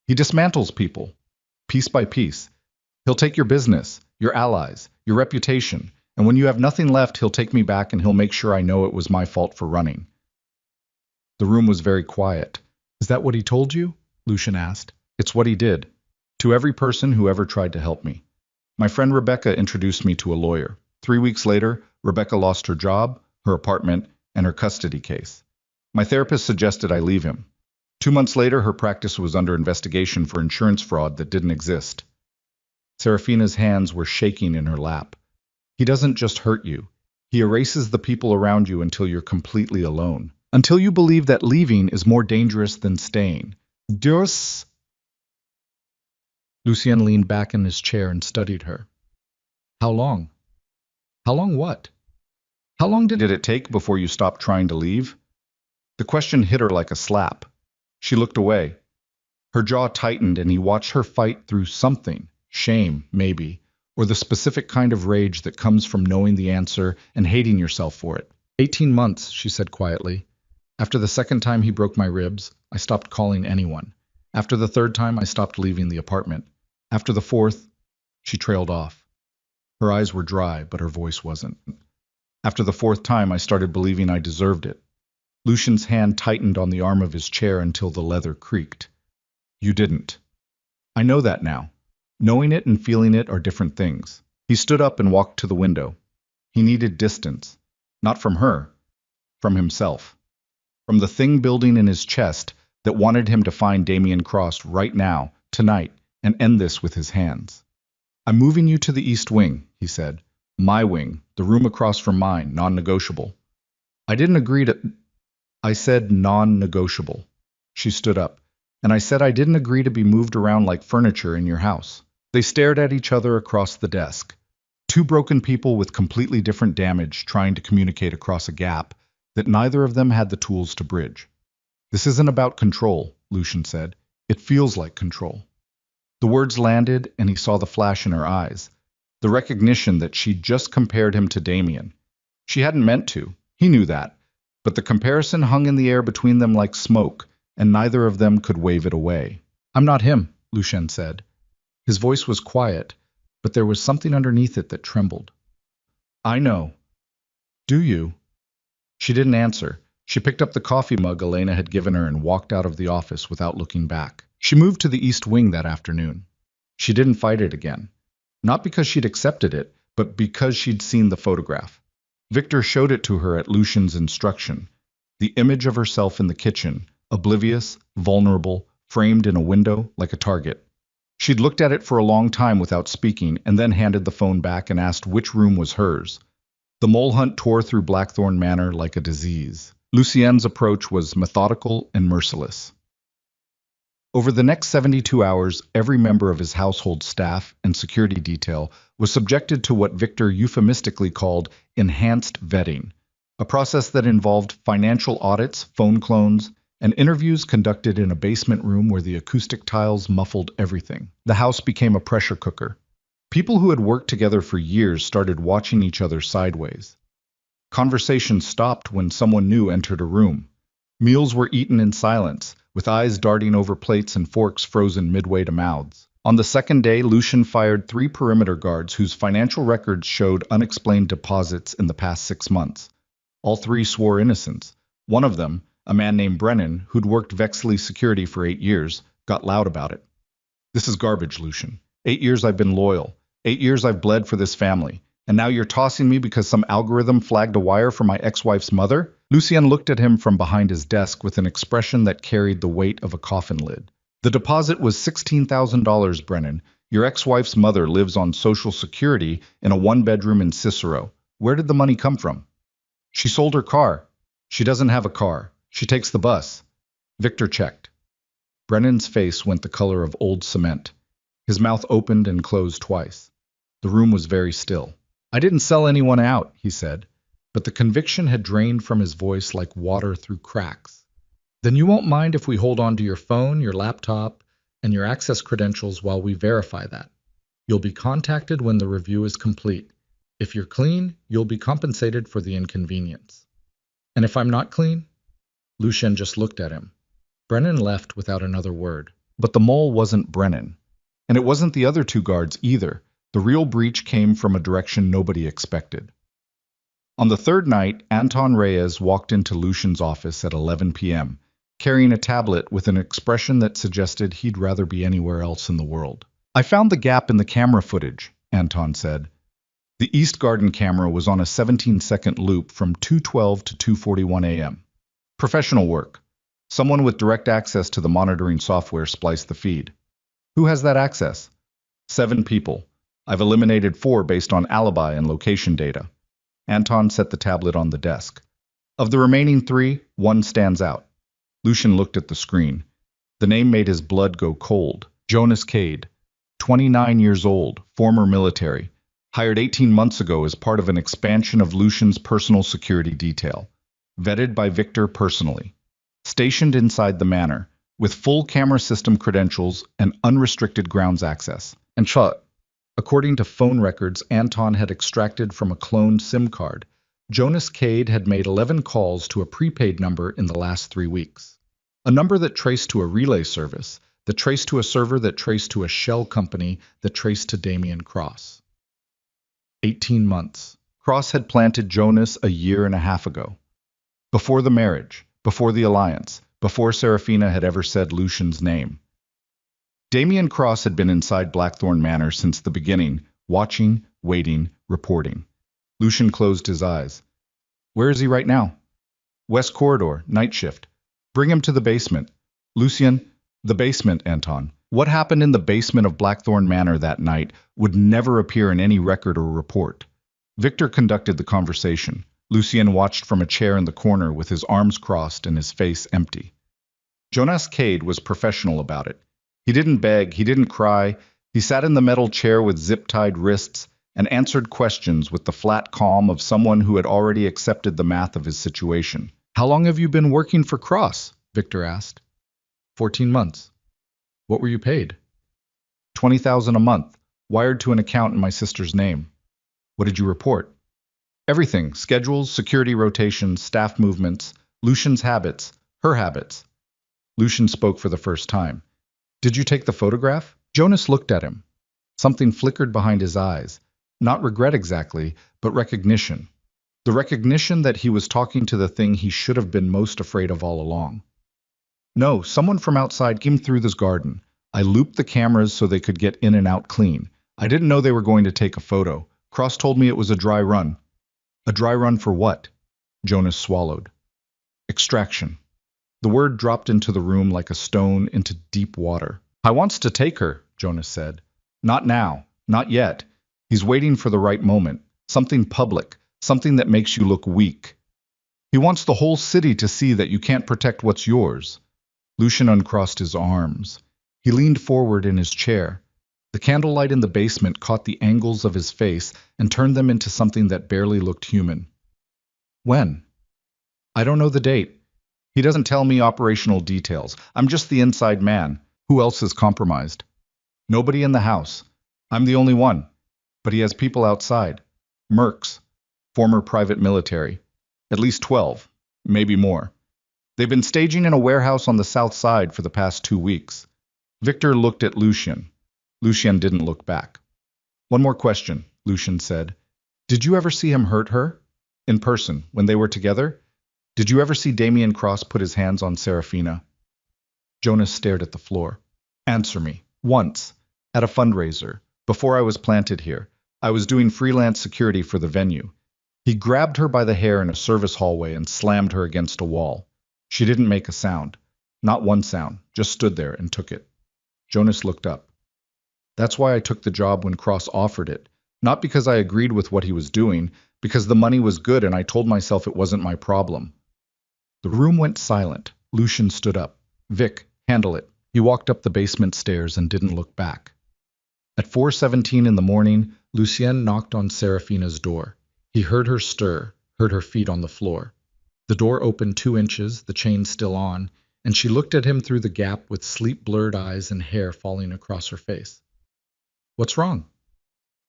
He dismantles people, piece by piece. He'll take your business, your allies, your reputation, and when you have nothing left, he'll take me back and he'll make sure I know it was my fault for running." The room was very quiet. "Is that what he told you?" Lucian asked. "It's what he did. To every person who ever tried to help me. My friend Rebecca introduced me to a lawyer. 3 weeks later, Rebecca lost her job, her apartment, and her custody case. My therapist suggested I leave him. 2 months later, her practice was under investigation for insurance fraud that didn't exist." Serafina's hands were shaking in her lap. "He doesn't just hurt you. He erases the people around you until you're completely alone. Until you believe that leaving is more dangerous than staying." "Dios." Lucien leaned back in his chair and studied her. "How long?" "How long what?" How long did it take before you stopped trying to leave? The question hit her like a slap. She looked away. Her jaw tightened and he watched her fight through something, shame, maybe, or the specific kind of rage that comes from knowing the answer and hating yourself for it. 18 months, she said quietly. After the second time he broke my ribs, I stopped calling anyone. After the third time, I stopped leaving the apartment. After the fourth, she trailed off. Her eyes were dry, but her voice wasn't. After the fourth time, I started believing I deserved it. Lucian's hand tightened on the arm of his chair until the leather creaked. You didn't. I know that now. Knowing it and feeling it are different things. He stood up and walked to the window. He needed distance. Not from her. From himself. From the thing building in his chest that wanted him to find Damien Cross right now, tonight, and end this with his hands. I'm moving you to the East Wing, he said. My wing, the room across from mine, non-negotiable. I said non-negotiable. She stood up. And I said I didn't agree to be moved around like furniture in your house. They stared at each other across the desk. Two broken people with completely different damage trying to communicate across a gap that neither of them had the tools to bridge. This isn't about control, Lucian said. It feels like control. The words landed and he saw the flash in her eyes. The recognition that she'd just compared him to Damien. She hadn't meant to. He knew that. But the comparison hung in the air between them like smoke, and neither of them could wave it away. I'm not him, Lucian said. His voice was quiet, but there was something underneath it that trembled. I know. Do you? She didn't answer. She picked up the coffee mug Elena had given her and walked out of the office without looking back. She moved to the East Wing that afternoon. She didn't fight it again. Not because she'd accepted it, but because she'd seen the photograph. Victor showed it to her at Lucian's instruction. The image of herself in the kitchen, oblivious, vulnerable, framed in a window like a target. She'd looked at it for a long time without speaking and then handed the phone back and asked which room was hers. The mole hunt tore through Blackthorn Manor like a disease. Lucien's approach was methodical and merciless. Over the next 72 hours, every member of his household staff and security detail was subjected to what Victor euphemistically called enhanced vetting, a process that involved financial audits, phone clones, and interviews conducted in a basement room where the acoustic tiles muffled everything. The house became a pressure cooker. People who had worked together for years started watching each other sideways. Conversations stopped when someone new entered a room. Meals were eaten in silence, with eyes darting over plates and forks frozen midway to mouths. On the second day, Lucian fired 3 perimeter guards whose financial records showed unexplained deposits in the past 6 months. All 3 swore innocence. One of them, a man named Brennan, who'd worked Vexley Security for 8 years, got loud about it. This is garbage, Lucian. 8 years I've been loyal. 8 years I've bled for this family. And now you're tossing me because some algorithm flagged a wire for my ex-wife's mother? Lucien looked at him from behind his desk with an expression that carried the weight of a coffin lid. The deposit was $16,000, Brennan. Your ex-wife's mother lives on Social Security in a 1-bedroom in Cicero. Where did the money come from? She sold her car. She doesn't have a car. She takes the bus. Victor checked. Brennan's face went the color of old cement. His mouth opened and closed twice. The room was very still. I didn't sell anyone out, he said, but the conviction had drained from his voice like water through cracks. Then you won't mind if we hold on to your phone, your laptop, and your access credentials while we verify that. You'll be contacted when the review is complete. If you're clean, you'll be compensated for the inconvenience. And if I'm not clean? Lucien just looked at him. Brennan left without another word. But the mole wasn't Brennan. And it wasn't the other 2 guards either. The real breach came from a direction nobody expected. On the third night, Anton Reyes walked into Lucian's office at 11 p.m., carrying a tablet with an expression that suggested he'd rather be anywhere else in the world. I found the gap in the camera footage, Anton said. The East Garden camera was on a 17-second loop from 2:12 to 2:41 a.m. Professional work. Someone with direct access to the monitoring software spliced the feed. Who has that access? 7 people. I've eliminated 4 based on alibi and location data. Anton set the tablet on the desk. Of the remaining 3, 1 stands out. Lucian looked at the screen. The name made his blood go cold. Jonas Cade. 29 years old, former military. Hired 18 months ago as part of an expansion of Lucian's personal security detail. Vetted by Victor personally. Stationed inside the manor, with full camera system credentials and unrestricted grounds access. And according to phone records Anton had extracted from a cloned SIM card, Jonas Cade had made 11 calls to a prepaid number in the last 3 weeks. A number that traced to a relay service, that traced to a server that traced to a shell company that traced to Damien Cross. 18 months. Cross had planted Jonas a year and a half ago. Before the marriage, before the alliance, before Serafina had ever said Lucian's name. Damien Cross had been inside Blackthorn Manor since the beginning, watching, waiting, reporting. Lucian closed his eyes. Where is he right now? West Corridor, night shift. Bring him to the basement. Lucian, the basement, Anton. What happened in the basement of Blackthorn Manor that night would never appear in any record or report. Victor conducted the conversation. Lucien watched from a chair in the corner with his arms crossed and his face empty. Jonas Cade was professional about it. He didn't beg, he didn't cry. He sat in the metal chair with zip-tied wrists and answered questions with the flat calm of someone who had already accepted the math of his situation. How long have you been working for Cross? Victor asked. 14 months. What were you paid? 20,000 a month, wired to an account in my sister's name. What did you report? Everything, schedules, security rotations, staff movements, Lucian's habits, her habits. Lucian spoke for the first time. Did you take the photograph? Jonas looked at him. Something flickered behind his eyes. Not regret exactly, but recognition. The recognition that he was talking to the thing he should have been most afraid of all along. No, someone from outside came through this garden. I looped the cameras so they could get in and out clean. I didn't know they were going to take a photo. Cross told me it was a dry run. A dry run for what? Jonas swallowed. Extraction. The word dropped into the room like a stone into deep water. I wants to take her, Jonas said. Not now. Not yet. He's waiting for the right moment. Something public. Something that makes you look weak. He wants the whole city to see that you can't protect what's yours. Lucian uncrossed his arms. He leaned forward in his chair. The candlelight in the basement caught the angles of his face and turned them into something that barely looked human. When? I don't know the date. He doesn't tell me operational details. I'm just the inside man. Who else is compromised? Nobody in the house. I'm the only one. But he has people outside. Mercs. Former private military. At least 12. Maybe more. They've been staging in a warehouse on the south side for the past 2 weeks. Victor looked at Lucien. Lucien didn't look back. One more question, Lucien said. Did you ever see him hurt her? In person, when they were together? Did you ever see Damien Cross put his hands on Serafina? Jonas stared at the floor. Answer me. Once. At a fundraiser. Before I was planted here. I was doing freelance security for the venue. He grabbed her by the hair in a service hallway and slammed her against a wall. She didn't make a sound. Not one sound. Just stood there and took it. Jonas looked up. That's why I took the job when Cross offered it. Not because I agreed with what he was doing, because the money was good and I told myself it wasn't my problem. The room went silent. Lucien stood up. Vic, handle it. He walked up the basement stairs and didn't look back. At 4:17 in the morning, Lucien knocked on Serafina's door. He heard her stir, heard her feet on the floor. The door opened 2 inches, the chain still on, and she looked at him through the gap with sleep-blurred eyes and hair falling across her face. What's wrong?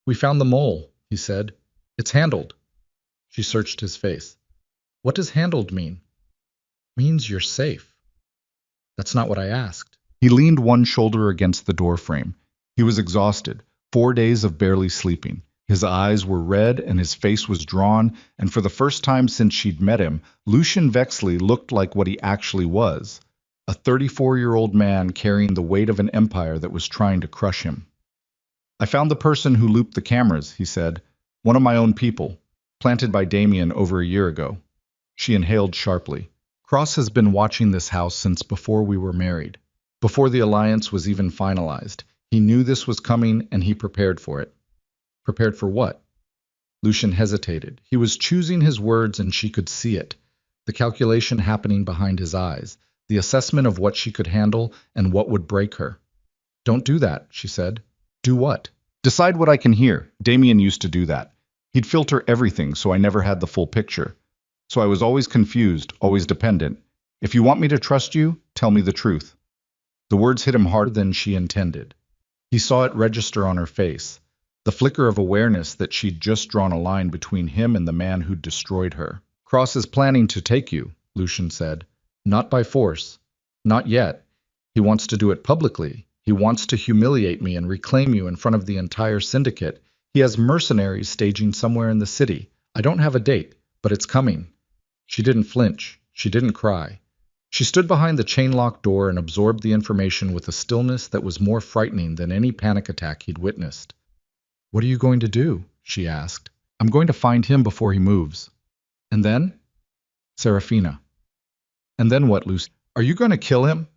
We found the mole, he said. It's handled. She searched his face. What does handled mean? Means you're safe. That's not what I asked. He leaned one shoulder against the doorframe. He was exhausted, 4 days of barely sleeping. His eyes were red and his face was drawn, and for the first time since she'd met him, Lucien Vexley looked like what he actually was, a 34-year-old man carrying the weight of an empire that was trying to crush him. I found the person who looped the cameras, he said. One of my own people, planted by Damien over a year ago. She inhaled sharply. Cross has been watching this house since before we were married. Before the alliance was even finalized. He knew this was coming and he prepared for it. Prepared for what? Lucien hesitated. He was choosing his words and she could see it. The calculation happening behind his eyes. The assessment of what she could handle and what would break her. Don't do that, she said. Do what? Decide what I can hear. Damien used to do that. He'd filter everything, so I never had the full picture. So I was always confused, always dependent. If you want me to trust you, tell me the truth. The words hit him harder than she intended. He saw it register on her face, the flicker of awareness that she'd just drawn a line between him and the man who'd destroyed her. Cross is planning to take you, Lucian said. Not by force. Not yet. He wants to do it publicly. He wants to humiliate me and reclaim you in front of the entire syndicate. He has mercenaries staging somewhere in the city. I don't have a date, but it's coming. She didn't flinch. She didn't cry. She stood behind the chain-locked door and absorbed the information with a stillness that was more frightening than any panic attack he'd witnessed. What are you going to do? She asked. I'm going to find him before he moves. And then? Serafina. And then what, Lucy? Are you going to kill him?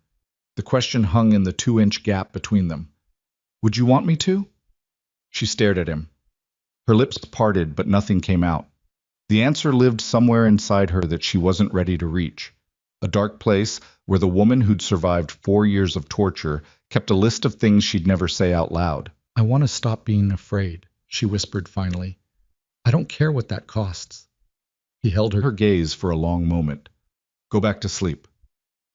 The question hung in the 2-inch gap between them. Would you want me to? She stared at him. Her lips parted, but nothing came out. The answer lived somewhere inside her that she wasn't ready to reach. A dark place where the woman who'd survived 4 years of torture kept a list of things she'd never say out loud. I want to stop being afraid, she whispered finally. I don't care what that costs. He held her gaze for a long moment. Go back to sleep.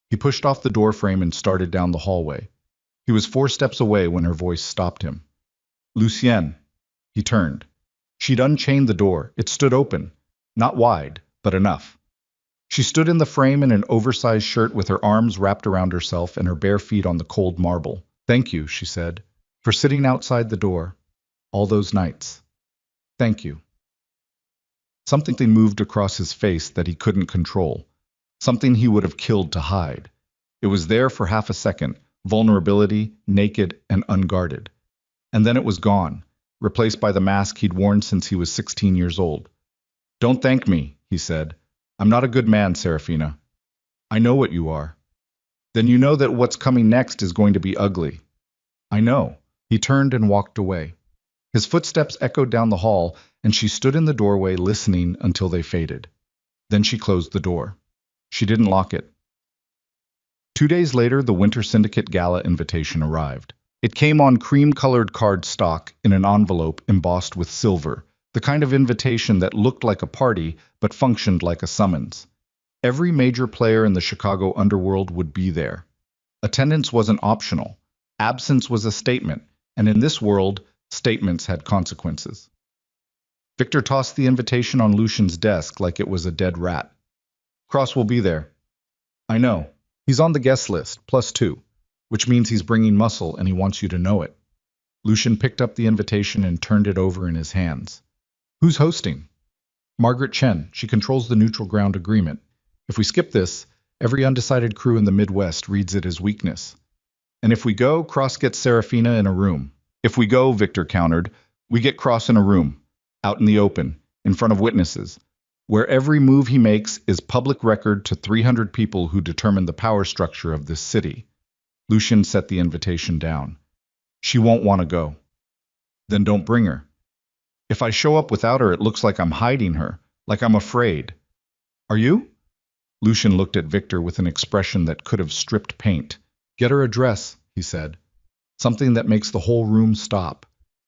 He pushed off the doorframe and started down the hallway. He was 4 steps away when her voice stopped him. Lucienne. He turned. She'd unchained the door. It stood open. Not wide, but enough. She stood in the frame in an oversized shirt with her arms wrapped around herself and her bare feet on the cold marble. Thank you, she said, for sitting outside the door. All those nights. Thank you. Something moved across his face that he couldn't control. Something he would have killed to hide. It was there for half a second, vulnerability, naked and unguarded. And then it was gone, replaced by the mask he'd worn since he was 16 years old. Don't thank me, he said. I'm not a good man, Serafina. I know what you are. Then you know that what's coming next is going to be ugly. I know. He turned and walked away. His footsteps echoed down the hall, and she stood in the doorway listening until they faded. Then she closed the door. She didn't lock it. 2 days later, the Winter Syndicate Gala invitation arrived. It came on cream-colored cardstock in an envelope embossed with silver, the kind of invitation that looked like a party but functioned like a summons. Every major player in the Chicago underworld would be there. Attendance wasn't optional. Absence was a statement, and in this world, statements had consequences. Victor tossed the invitation on Lucian's desk like it was a dead rat. Cross will be there. I know. He's on the guest list, +2, which means he's bringing muscle and he wants you to know it. Lucian picked up the invitation and turned it over in his hands. Who's hosting? Margaret Chen. She controls the neutral ground agreement. If we skip this, every undecided crew in the Midwest reads it as weakness. And if we go, Cross gets Serafina in a room. If we go, Victor countered, we get Cross in a room, out in the open, in front of witnesses, where every move he makes is public record to 300 people who determine the power structure of this city. Lucian set the invitation down. She won't want to go. Then don't bring her. If I show up without her, it looks like I'm hiding her, like I'm afraid. Are you? Lucian looked at Victor with an expression that could have stripped paint. Get her a dress, he said. Something that makes the whole room stop,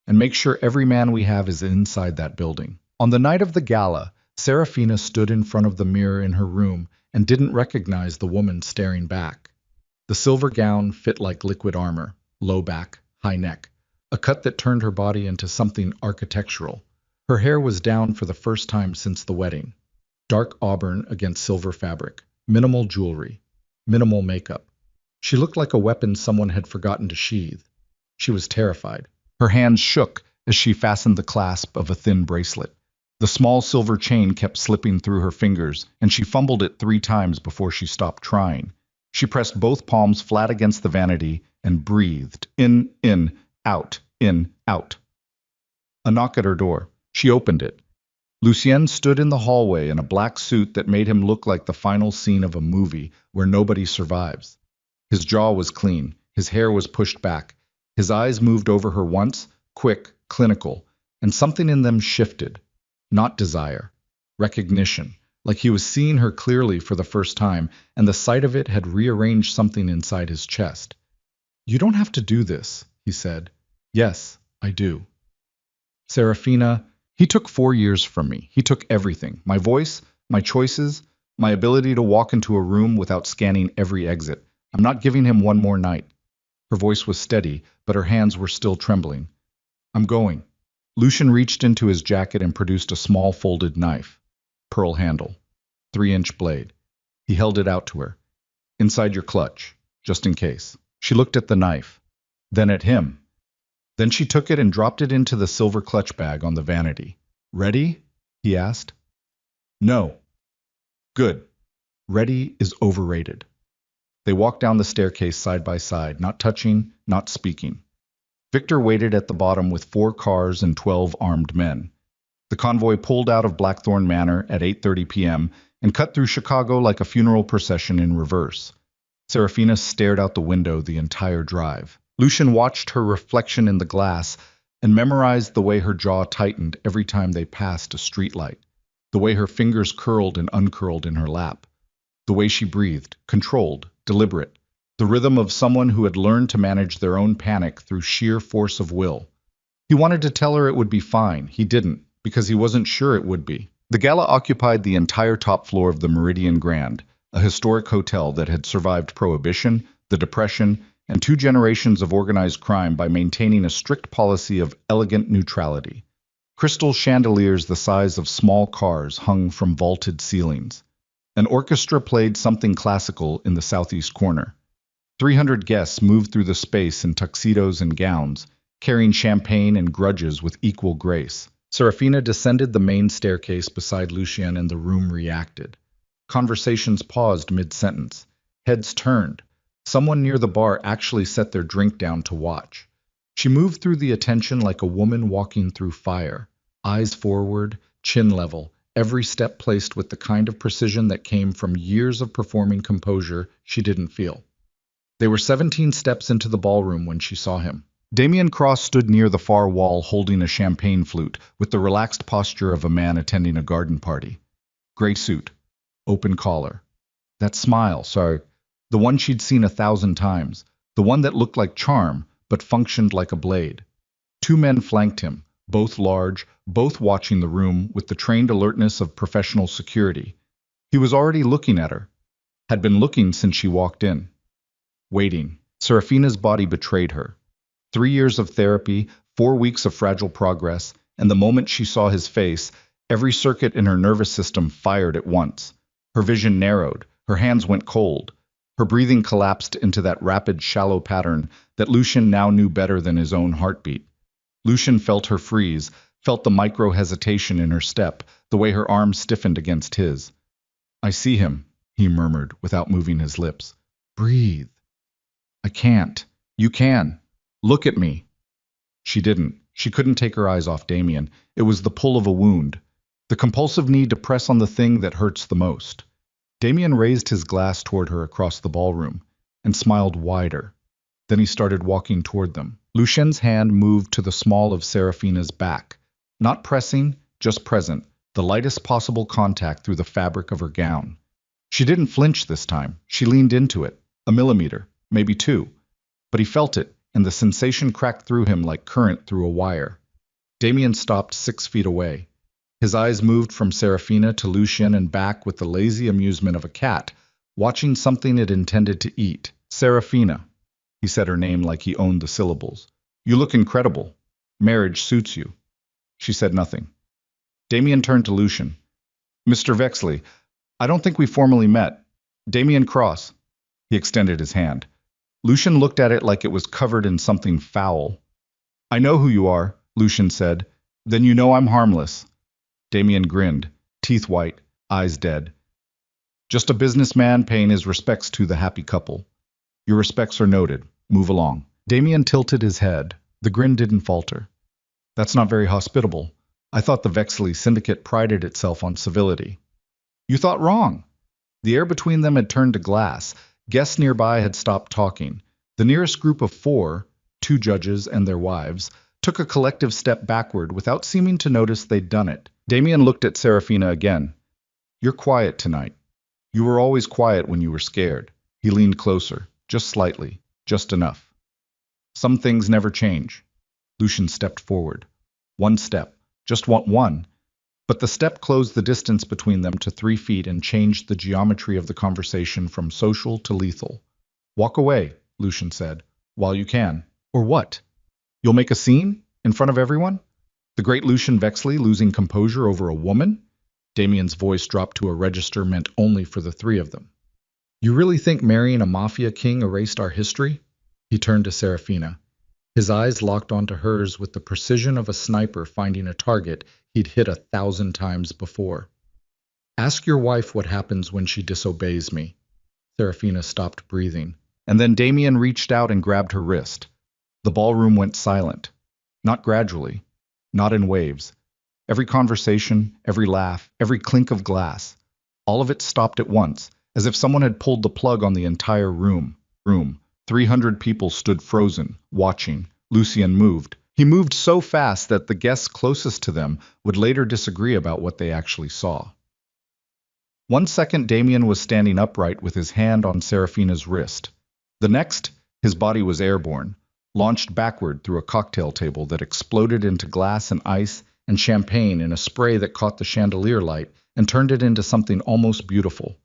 and make sure every man we have is inside that building. On the night of the gala, Serafina stood in front of the mirror in her room and didn't recognize the woman staring back. The silver gown fit like liquid armor, low back, high neck, a cut that turned her body into something architectural. Her hair was down for the first time since the wedding. Dark auburn against silver fabric, minimal jewelry, minimal makeup. She looked like a weapon someone had forgotten to sheathe. She was terrified. Her hands shook as she fastened the clasp of a thin bracelet. The small silver chain kept slipping through her fingers, and she fumbled it 3 times before she stopped trying. She pressed both palms flat against the vanity and breathed. In, out, in, out. A knock at her door. She opened it. Lucien stood in the hallway in a black suit that made him look like the final scene of a movie where nobody survives. His jaw was clean. His hair was pushed back. His eyes moved over her once, quick, clinical, and something in them shifted. Not desire, recognition, like he was seeing her clearly for the first time, and the sight of it had rearranged something inside his chest. You don't have to do this, he said. Yes, I do. Serafina, he took 4 years from me. He took everything. My voice, my choices, my ability to walk into a room without scanning every exit. I'm not giving him one more night. Her voice was steady, but her hands were still trembling. I'm going. Lucian reached into his jacket and produced a small folded knife. Pearl handle. 3-inch blade. He held it out to her. Inside your clutch, just in case. She looked at the knife, then at him. Then she took it and dropped it into the silver clutch bag on the vanity. Ready? He asked. No. Good. Ready is overrated. They walked down the staircase side by side, not touching, not speaking. Victor waited at the bottom with 4 cars and 12 armed men. The convoy pulled out of Blackthorn Manor at 8:30 p.m. and cut through Chicago like a funeral procession in reverse. Serafina stared out the window the entire drive. Lucian watched her reflection in the glass and memorized the way her jaw tightened every time they passed a streetlight, the way her fingers curled and uncurled in her lap, the way she breathed, controlled, deliberate, the rhythm of someone who had learned to manage their own panic through sheer force of will. He wanted to tell her it would be fine. He didn't, because he wasn't sure it would be. The gala occupied the entire top floor of the Meridian Grand, a historic hotel that had survived Prohibition, the Depression, and 2 generations of organized crime by maintaining a strict policy of elegant neutrality. Crystal chandeliers the size of small cars hung from vaulted ceilings. An orchestra played something classical in the southeast corner. 300 guests moved through the space in tuxedos and gowns, carrying champagne and grudges with equal grace. Serafina descended the main staircase beside Lucien and the room reacted. Conversations paused mid-sentence. Heads turned. Someone near the bar actually set their drink down to watch. She moved through the attention like a woman walking through fire. Eyes forward, chin level, every step placed with the kind of precision that came from years of performing composure she didn't feel. They were 17 steps into the ballroom when she saw him. Damien Cross stood near the far wall holding a champagne flute with the relaxed posture of a man attending a garden party. Gray suit, open collar. That smile, the one she'd seen 1,000 times, the one that looked like charm but functioned like a blade. 2 men flanked him, both large, both watching the room with the trained alertness of professional security. He was already looking at her, had been looking since she walked in. Waiting. Serafina's body betrayed her. 3 years of therapy, 4 weeks of fragile progress, and the moment she saw his face, every circuit in her nervous system fired at once. Her vision narrowed, her hands went cold. Her breathing collapsed into that rapid, shallow pattern that Lucian now knew better than his own heartbeat. Lucian felt her freeze, felt the micro-hesitation in her step, the way her arm stiffened against his. I see him, he murmured without moving his lips. Breathe. I can't. You can. Look at me. She didn't. She couldn't take her eyes off Damien. It was the pull of a wound, the compulsive need to press on the thing that hurts the most. Damien raised his glass toward her across the ballroom and smiled wider. Then he started walking toward them. Lucien's hand moved to the small of Serafina's back, not pressing, just present, the lightest possible contact through the fabric of her gown. She didn't flinch this time. She leaned into it, a millimeter, maybe 2. But he felt it, and the sensation cracked through him like current through a wire. Damien stopped 6 feet away. His eyes moved from Serafina to Lucien and back with the lazy amusement of a cat, watching something it intended to eat. Serafina. He said her name like he owned the syllables. You look incredible. Marriage suits you. She said nothing. Damien turned to Lucien. Mr. Vexley, I don't think we formally met. Damien Cross. He extended his hand. Lucien looked at it like it was covered in something foul. I know who you are, Lucien said. Then you know I'm harmless. Damien grinned, teeth white, eyes dead. Just a businessman paying his respects to the happy couple. Your respects are noted. Move along. Damien tilted his head. The grin didn't falter. That's not very hospitable. I thought the Vexley Syndicate prided itself on civility. You thought wrong. The air between them had turned to glass. Guests nearby had stopped talking. The nearest group of 4, 2 judges and their wives, took a collective step backward without seeming to notice they'd done it. Damien looked at Serafina again. You're quiet tonight. You were always quiet when you were scared. He leaned closer, just slightly, just enough. Some things never change. Lucien stepped forward. One step. Just want one. But the step closed the distance between them to 3 feet and changed the geometry of the conversation from social to lethal. Walk away, Lucian said, while you can. Or what? You'll make a scene? In front of everyone? The great Lucian Vexley losing composure over a woman? Damien's voice dropped to a register meant only for the three of them. You really think marrying a Mafia king erased our history? He turned to Serafina. His eyes locked onto hers with the precision of a sniper finding a target he'd hit 1,000 times before. Ask your wife what happens when she disobeys me. Serafina stopped breathing, and then Damien reached out and grabbed her wrist. The ballroom went silent. Not gradually, not in waves. Every conversation, every laugh, every clink of glass, all of it stopped at once, as if someone had pulled the plug on the entire room. 300 people stood frozen, watching. Lucien moved. He moved so fast that the guests closest to them would later disagree about what they actually saw. 1 second, Damien was standing upright with his hand on Serafina's wrist. The next, his body was airborne, launched backward through a cocktail table that exploded into glass and ice and champagne in a spray that caught the chandelier light and turned it into something almost beautiful.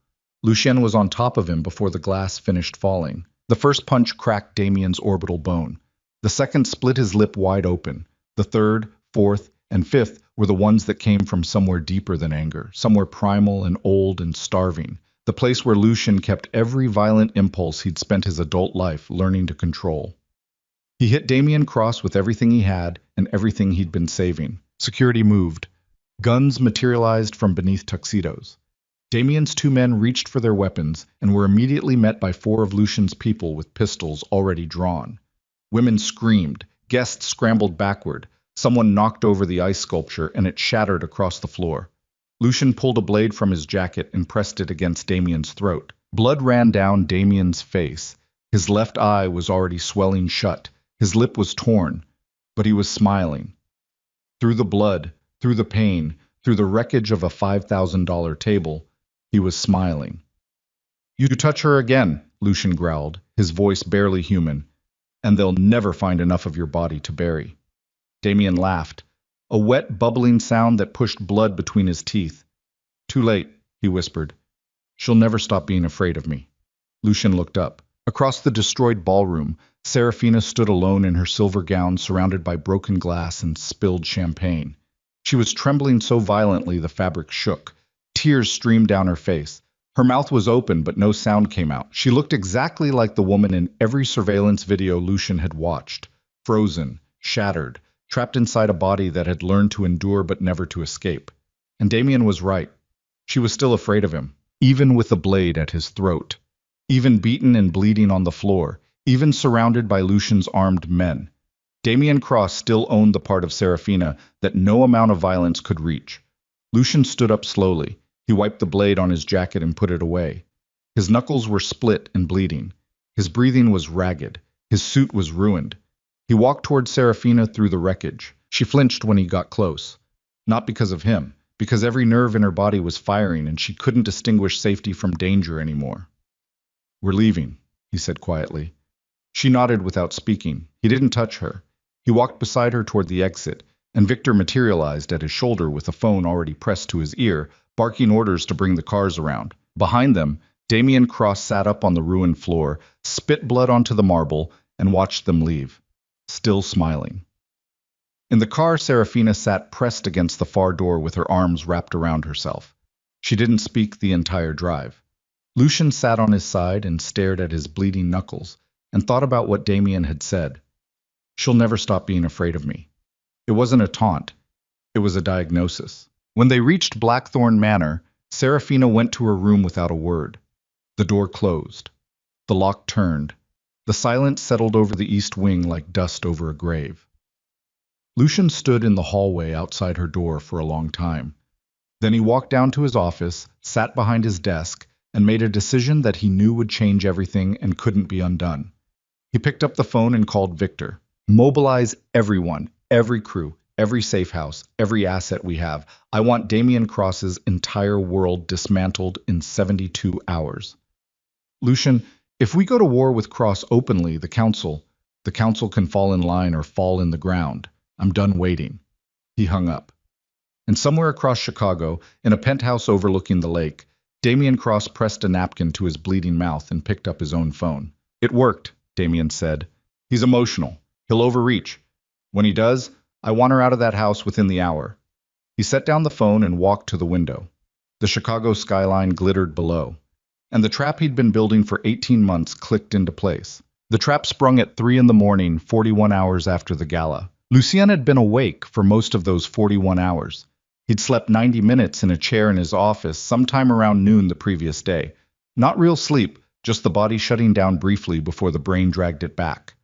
Lucien was on top of him before the glass finished falling. The first punch cracked Damien's orbital bone. The second split his lip wide open. The third, fourth, and fifth were the ones that came from somewhere deeper than anger, somewhere primal and old and starving, the place where Lucien kept every violent impulse he'd spent his adult life learning to control. He hit Damien Cross with everything he had and everything he'd been saving. Security moved. Guns materialized from beneath tuxedos. Damien's 2 men reached for their weapons and were immediately met by 4 of Lucian's people with pistols already drawn. Women screamed. Guests scrambled backward. Someone knocked over the ice sculpture and it shattered across the floor. Lucian pulled a blade from his jacket and pressed it against Damien's throat. Blood ran down Damien's face. His left eye was already swelling shut. His lip was torn, but he was smiling. Through the blood, through the pain, through the wreckage of a $5,000 table, he was smiling. You touch her again, Lucian growled, his voice barely human, and they'll never find enough of your body to bury. Damien laughed, a wet, bubbling sound that pushed blood between his teeth. Too late, he whispered. She'll never stop being afraid of me. Lucian looked up. Across the destroyed ballroom, Serafina stood alone in her silver gown surrounded by broken glass and spilled champagne. She was trembling so violently the fabric shook. Tears streamed down her face. Her mouth was open, but no sound came out. She looked exactly like the woman in every surveillance video Lucian had watched. Frozen, shattered, trapped inside a body that had learned to endure but never to escape. And Damien was right. She was still afraid of him, even with the blade at his throat. Even beaten and bleeding on the floor, even surrounded by Lucian's armed men. Damien Cross still owned the part of Serafina that no amount of violence could reach. Lucian stood up slowly. He wiped the blade on his jacket and put it away. His knuckles were split and bleeding. His breathing was ragged. His suit was ruined. He walked toward Serafina through the wreckage. She flinched when he got close. Not because of him, because every nerve in her body was firing and she couldn't distinguish safety from danger anymore. We're leaving, he said quietly. She nodded without speaking. He didn't touch her. He walked beside her toward the exit, and Victor materialized at his shoulder with a phone already pressed to his ear, barking orders to bring the cars around. Behind them, Damien Cross sat up on the ruined floor, spit blood onto the marble, and watched them leave, still smiling. In the car, Serafina sat pressed against the far door with her arms wrapped around herself. She didn't speak the entire drive. Lucian sat on his side and stared at his bleeding knuckles and thought about what Damien had said. She'll never stop being afraid of me. It wasn't a taunt. It was a diagnosis. When they reached Blackthorn Manor, Serafina went to her room without a word. The door closed. The lock turned. The silence settled over the east wing like dust over a grave. Lucian stood in the hallway outside her door for a long time. Then he walked down to his office, sat behind his desk, and made a decision that he knew would change everything and couldn't be undone. He picked up the phone and called Victor. Mobilize everyone, every crew, every safe house, every asset we have. I want Damien Cross's entire world dismantled in 72 hours. Lucian, if we go to war with Cross openly, the council can fall in line or fall in the ground. I'm done waiting. He hung up. And somewhere across Chicago, in a penthouse overlooking the lake, Damian Cross pressed a napkin to his bleeding mouth and picked up his own phone. It worked, Damian said. He's emotional. He'll overreach. When he does, I want her out of that house within the hour. He set down the phone and walked to the window. The Chicago skyline glittered below, and the trap he'd been building for 18 months clicked into place. The trap sprung at 3 in the morning, 41 hours after the gala. Lucien had been awake for most of those 41 hours. He'd slept 90 minutes in a chair in his office sometime around noon the previous day. Not real sleep, just the body shutting down briefly before the brain dragged it back.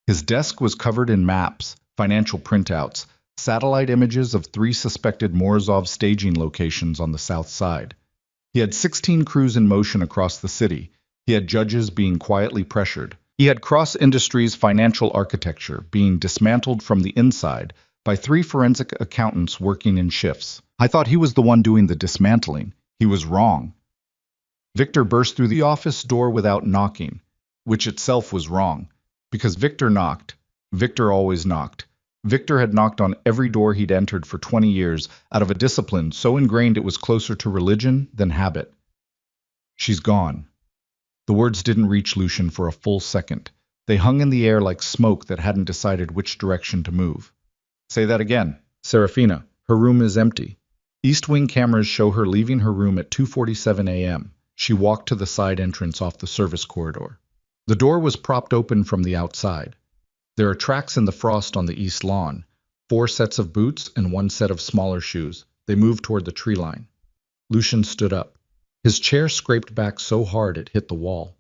His desk was covered in maps, financial printouts, satellite images of 3 suspected Morozov staging locations on the south side. He had 16 crews in motion across the city. He had judges being quietly pressured. He had cross-industries financial architecture being dismantled from the inside by 3 forensic accountants working in shifts. I thought he was the one doing the dismantling. He was wrong. Victor burst through the office door without knocking, which itself was wrong, because Victor knocked. Victor always knocked. Victor had knocked on every door he'd entered for 20 years out of a discipline so ingrained it was closer to religion than habit. She's gone. The words didn't reach Lucien for a full second. They hung in the air like smoke that hadn't decided which direction to move. Say that again. Serafina. Her room is empty. East Wing cameras show her leaving her room at 2:47 a.m. She walked to the side entrance off the service corridor. The door was propped open from the outside. There are tracks in the frost on the east lawn, 4 sets of boots and 1 set of smaller shoes. They moved toward the tree line. Lucien stood up. His chair scraped back so hard it hit the wall.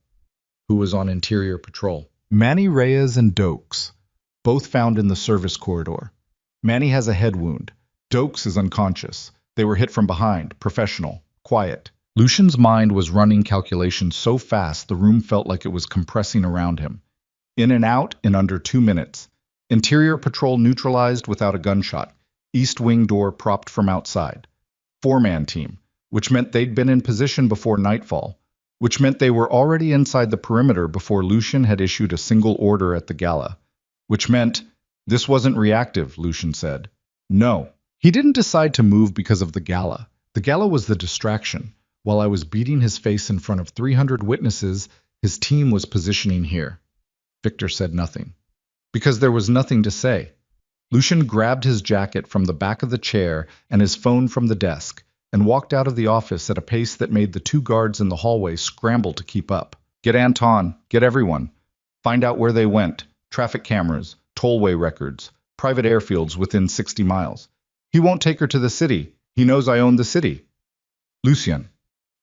Who was on interior patrol? Manny Reyes and Dokes, both found in the service corridor. Manny has a head wound. Dokes is unconscious. They were hit from behind, professional, quiet. Lucien's mind was running calculations so fast the room felt like it was compressing around him. In and out in under 2 minutes. Interior patrol neutralized without a gunshot. East wing door propped from outside. 4-man team, which meant they'd been in position before nightfall, which meant they were already inside the perimeter before Lucien had issued a single order at the gala, which meant this wasn't reactive, Lucien said. No. He didn't decide to move because of the gala. The gala was the distraction. While I was beating his face in front of 300 witnesses, his team was positioning here. Victor said nothing. Because there was nothing to say. Lucien grabbed his jacket from the back of the chair and his phone from the desk, and walked out of the office at a pace that made the 2 guards in the hallway scramble to keep up. Get Anton, get everyone. Find out where they went, traffic cameras, tollway records, private airfields within 60 miles. He won't take her to the city. He knows I own the city. Lucien.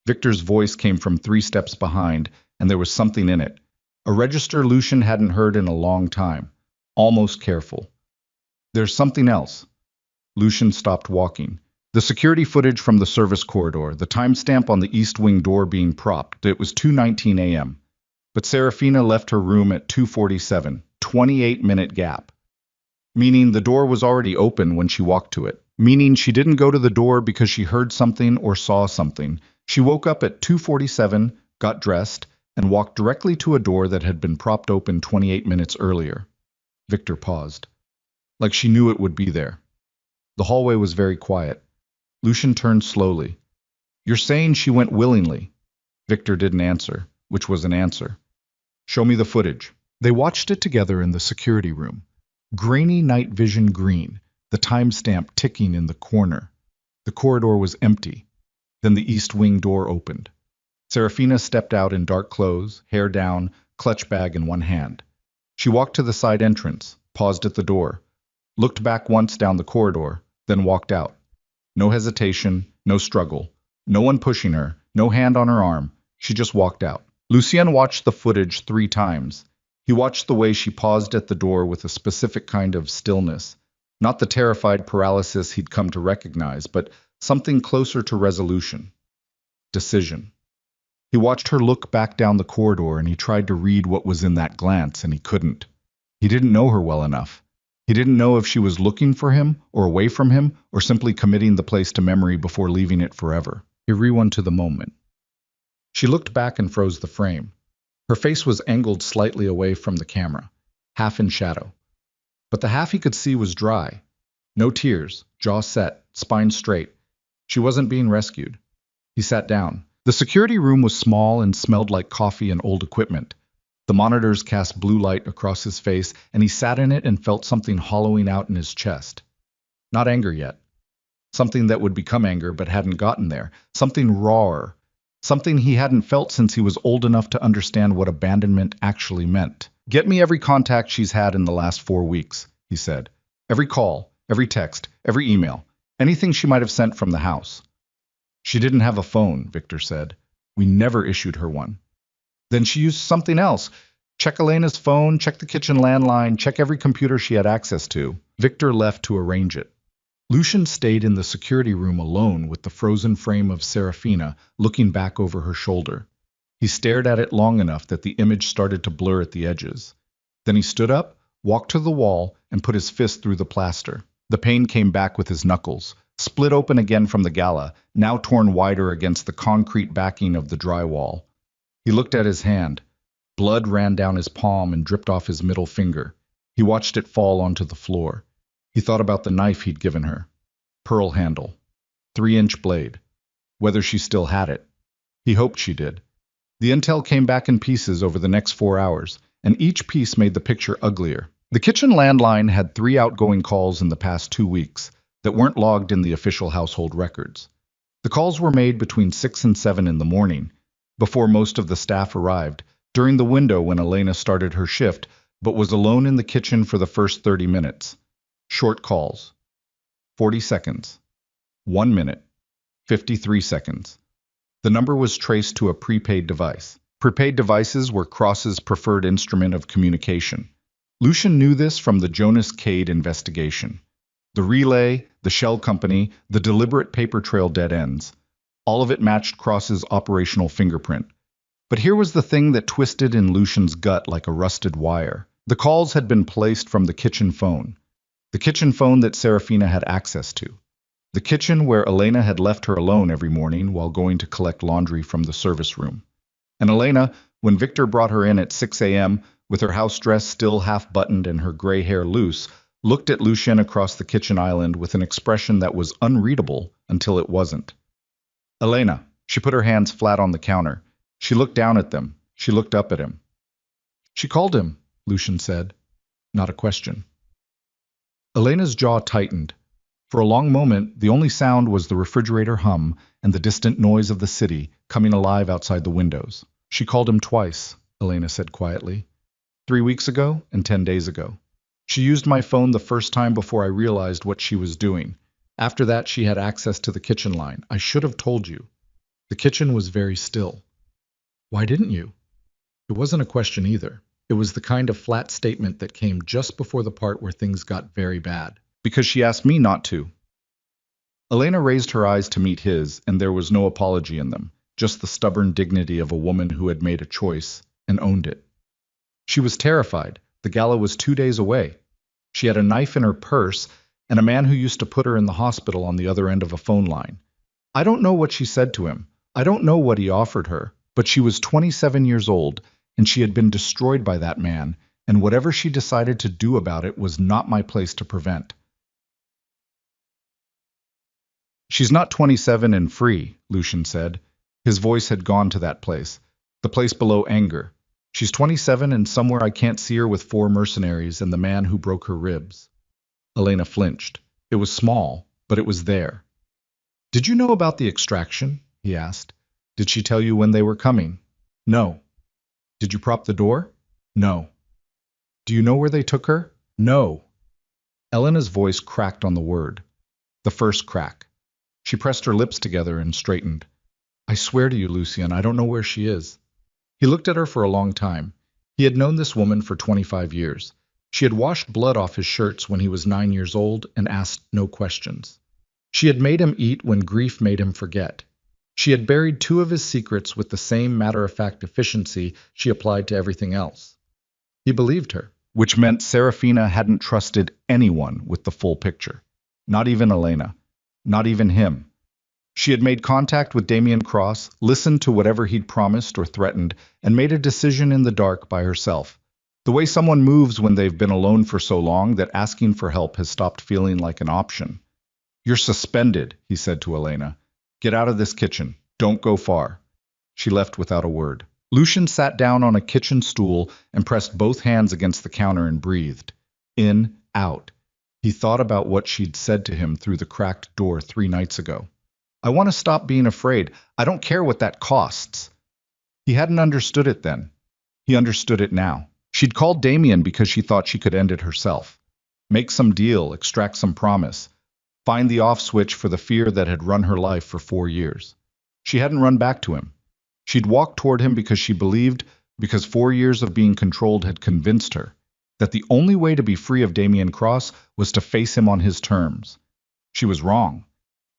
Victor's voice came from 3 steps behind, and there was something in it. A register Lucien hadn't heard in a long time. Almost careful. There's something else. Lucien stopped walking. The security footage from the service corridor, the timestamp on the east wing door being propped, it was 2:19 a.m. But Serafina left her room at 2:47, 28-minute gap. Meaning the door was already open when she walked to it. Meaning she didn't go to the door because she heard something or saw something. She woke up at 2:47, got dressed, and walked directly to a door that had been propped open 28 minutes earlier. Victor paused. Like she knew it would be there. The hallway was very quiet. Lucien turned slowly. You're saying she went willingly? Victor didn't answer, which was an answer. Show me the footage. They watched it together in the security room. Grainy night vision green, the timestamp ticking in the corner. The corridor was empty. Then the east wing door opened. Serafina stepped out in dark clothes, hair down, clutch bag in one hand. She walked to the side entrance, paused at the door, looked back once down the corridor, then walked out. No hesitation, no struggle, no one pushing her, no hand on her arm. She just walked out. Lucien watched the footage 3 times. He watched the way she paused at the door with a specific kind of stillness. Not the terrified paralysis he'd come to recognize, but something closer to resolution. Decision. He watched her look back down the corridor and he tried to read what was in that glance, and he couldn't. He didn't know her well enough. He didn't know if she was looking for him or away from him or simply committing the place to memory before leaving it forever. He rewound to the moment. She looked back and froze the frame. Her face was angled slightly away from the camera, half in shadow. But the half he could see was dry. No tears, jaw set, spine straight. She wasn't being rescued. He sat down. The security room was small and smelled like coffee and old equipment. The monitors cast blue light across his face, and he sat in it and felt something hollowing out in his chest. Not anger yet. Something that would become anger but hadn't gotten there. Something rawer. Something he hadn't felt since he was old enough to understand what abandonment actually meant. Get me every contact she's had in the last 4 weeks, he said. Every call, every text, every email, anything she might have sent from the house. She didn't have a phone, Victor said. We never issued her one. Then she used something else. Check Elena's phone, check the kitchen landline, check every computer she had access to. Victor left to arrange it. Lucian stayed in the security room alone with the frozen frame of Serafina looking back over her shoulder. He stared at it long enough that the image started to blur at the edges. Then he stood up, walked to the wall, and put his fist through the plaster. The pain came back with his knuckles, split open again from the gala, now torn wider against the concrete backing of the drywall. He looked at his hand. Blood ran down his palm and dripped off his middle finger. He watched it fall onto the floor. He thought about the knife he'd given her. Pearl handle. 3-inch blade. Whether she still had it. He hoped she did. The intel came back in pieces over the next 4 hours, and each piece made the picture uglier. The kitchen landline had 3 outgoing calls in the past 2 weeks that weren't logged in the official household records. The calls were made between 6 and 7 in the morning, before most of the staff arrived, during the window when Elena started her shift, but was alone in the kitchen for the first 30 minutes. Short calls. 40 seconds. 1 minute. 53 seconds. The number was traced to a prepaid device. Prepaid devices were Cross's preferred instrument of communication. Lucian knew this from the Jonas Cade investigation. The relay, the shell company, the deliberate paper trail dead ends. All of it matched Cross's operational fingerprint. But here was the thing that twisted in Lucian's gut like a rusted wire. The calls had been placed from the kitchen phone. The kitchen phone that Serafina had access to. The kitchen where Elena had left her alone every morning while going to collect laundry from the service room. And Elena, when Victor brought her in at 6 a.m., with her house dress still half-buttoned and her gray hair loose, looked at Lucien across the kitchen island with an expression that was unreadable until it wasn't. Elena, she put her hands flat on the counter. She looked down at them. She looked up at him. She called him, Lucien said. Not a question. Elena's jaw tightened. For a long moment, the only sound was the refrigerator hum and the distant noise of the city coming alive outside the windows. She called him twice, Elena said quietly. 3 weeks ago and 10 days ago. She used my phone the first time before I realized what she was doing. After that, she had access to the kitchen line. I should have told you. The kitchen was very still. Why didn't you? It wasn't a question either. It was the kind of flat statement that came just before the part where things got very bad. Because she asked me not to. Elena raised her eyes to meet his, and there was no apology in them, just the stubborn dignity of a woman who had made a choice and owned it. She was terrified. The gala was 2 days away. She had a knife in her purse and a man who used to put her in the hospital on the other end of a phone line. I don't know what she said to him. I don't know what he offered her, but she was 27 years old, and she had been destroyed by that man, and whatever she decided to do about it was not my place to prevent. She's not 27 and free, Lucien said. His voice had gone to that place, the place below anger. She's 27 and somewhere I can't see her with 4 mercenaries and the man who broke her ribs. Elena flinched. It was small, but it was there. Did you know about the extraction? He asked. Did she tell you when they were coming? No. Did you prop the door? No. Do you know where they took her? No. Elena's voice cracked on the word. The first crack. She pressed her lips together and straightened. I swear to you, Lucien, I don't know where she is. He looked at her for a long time. He had known this woman for 25 years. She had washed blood off his shirts when he was 9 years old and asked no questions. She had made him eat when grief made him forget. She had buried 2 of his secrets with the same matter-of-fact efficiency she applied to everything else. He believed her, which meant Serafina hadn't trusted anyone with the full picture. Not even Elena. Not even him. She had made contact with Damien Cross, listened to whatever he'd promised or threatened, and made a decision in the dark by herself. The way someone moves when they've been alone for so long that asking for help has stopped feeling like an option. You're suspended, he said to Elena. Get out of this kitchen. Don't go far. She left without a word. Lucian sat down on a kitchen stool and pressed both hands against the counter and breathed. In, out. He thought about what she'd said to him through the cracked door 3 nights ago. I want to stop being afraid. I don't care what that costs. He hadn't understood it then. He understood it now. She'd called Damien because she thought she could end it herself. Make some deal, extract some promise. Find the off switch for the fear that had run her life for 4 years. She hadn't run back to him. She'd walked toward him because she believed, because 4 years of being controlled had convinced her, that the only way to be free of Damien Cross was to face him on his terms. She was wrong,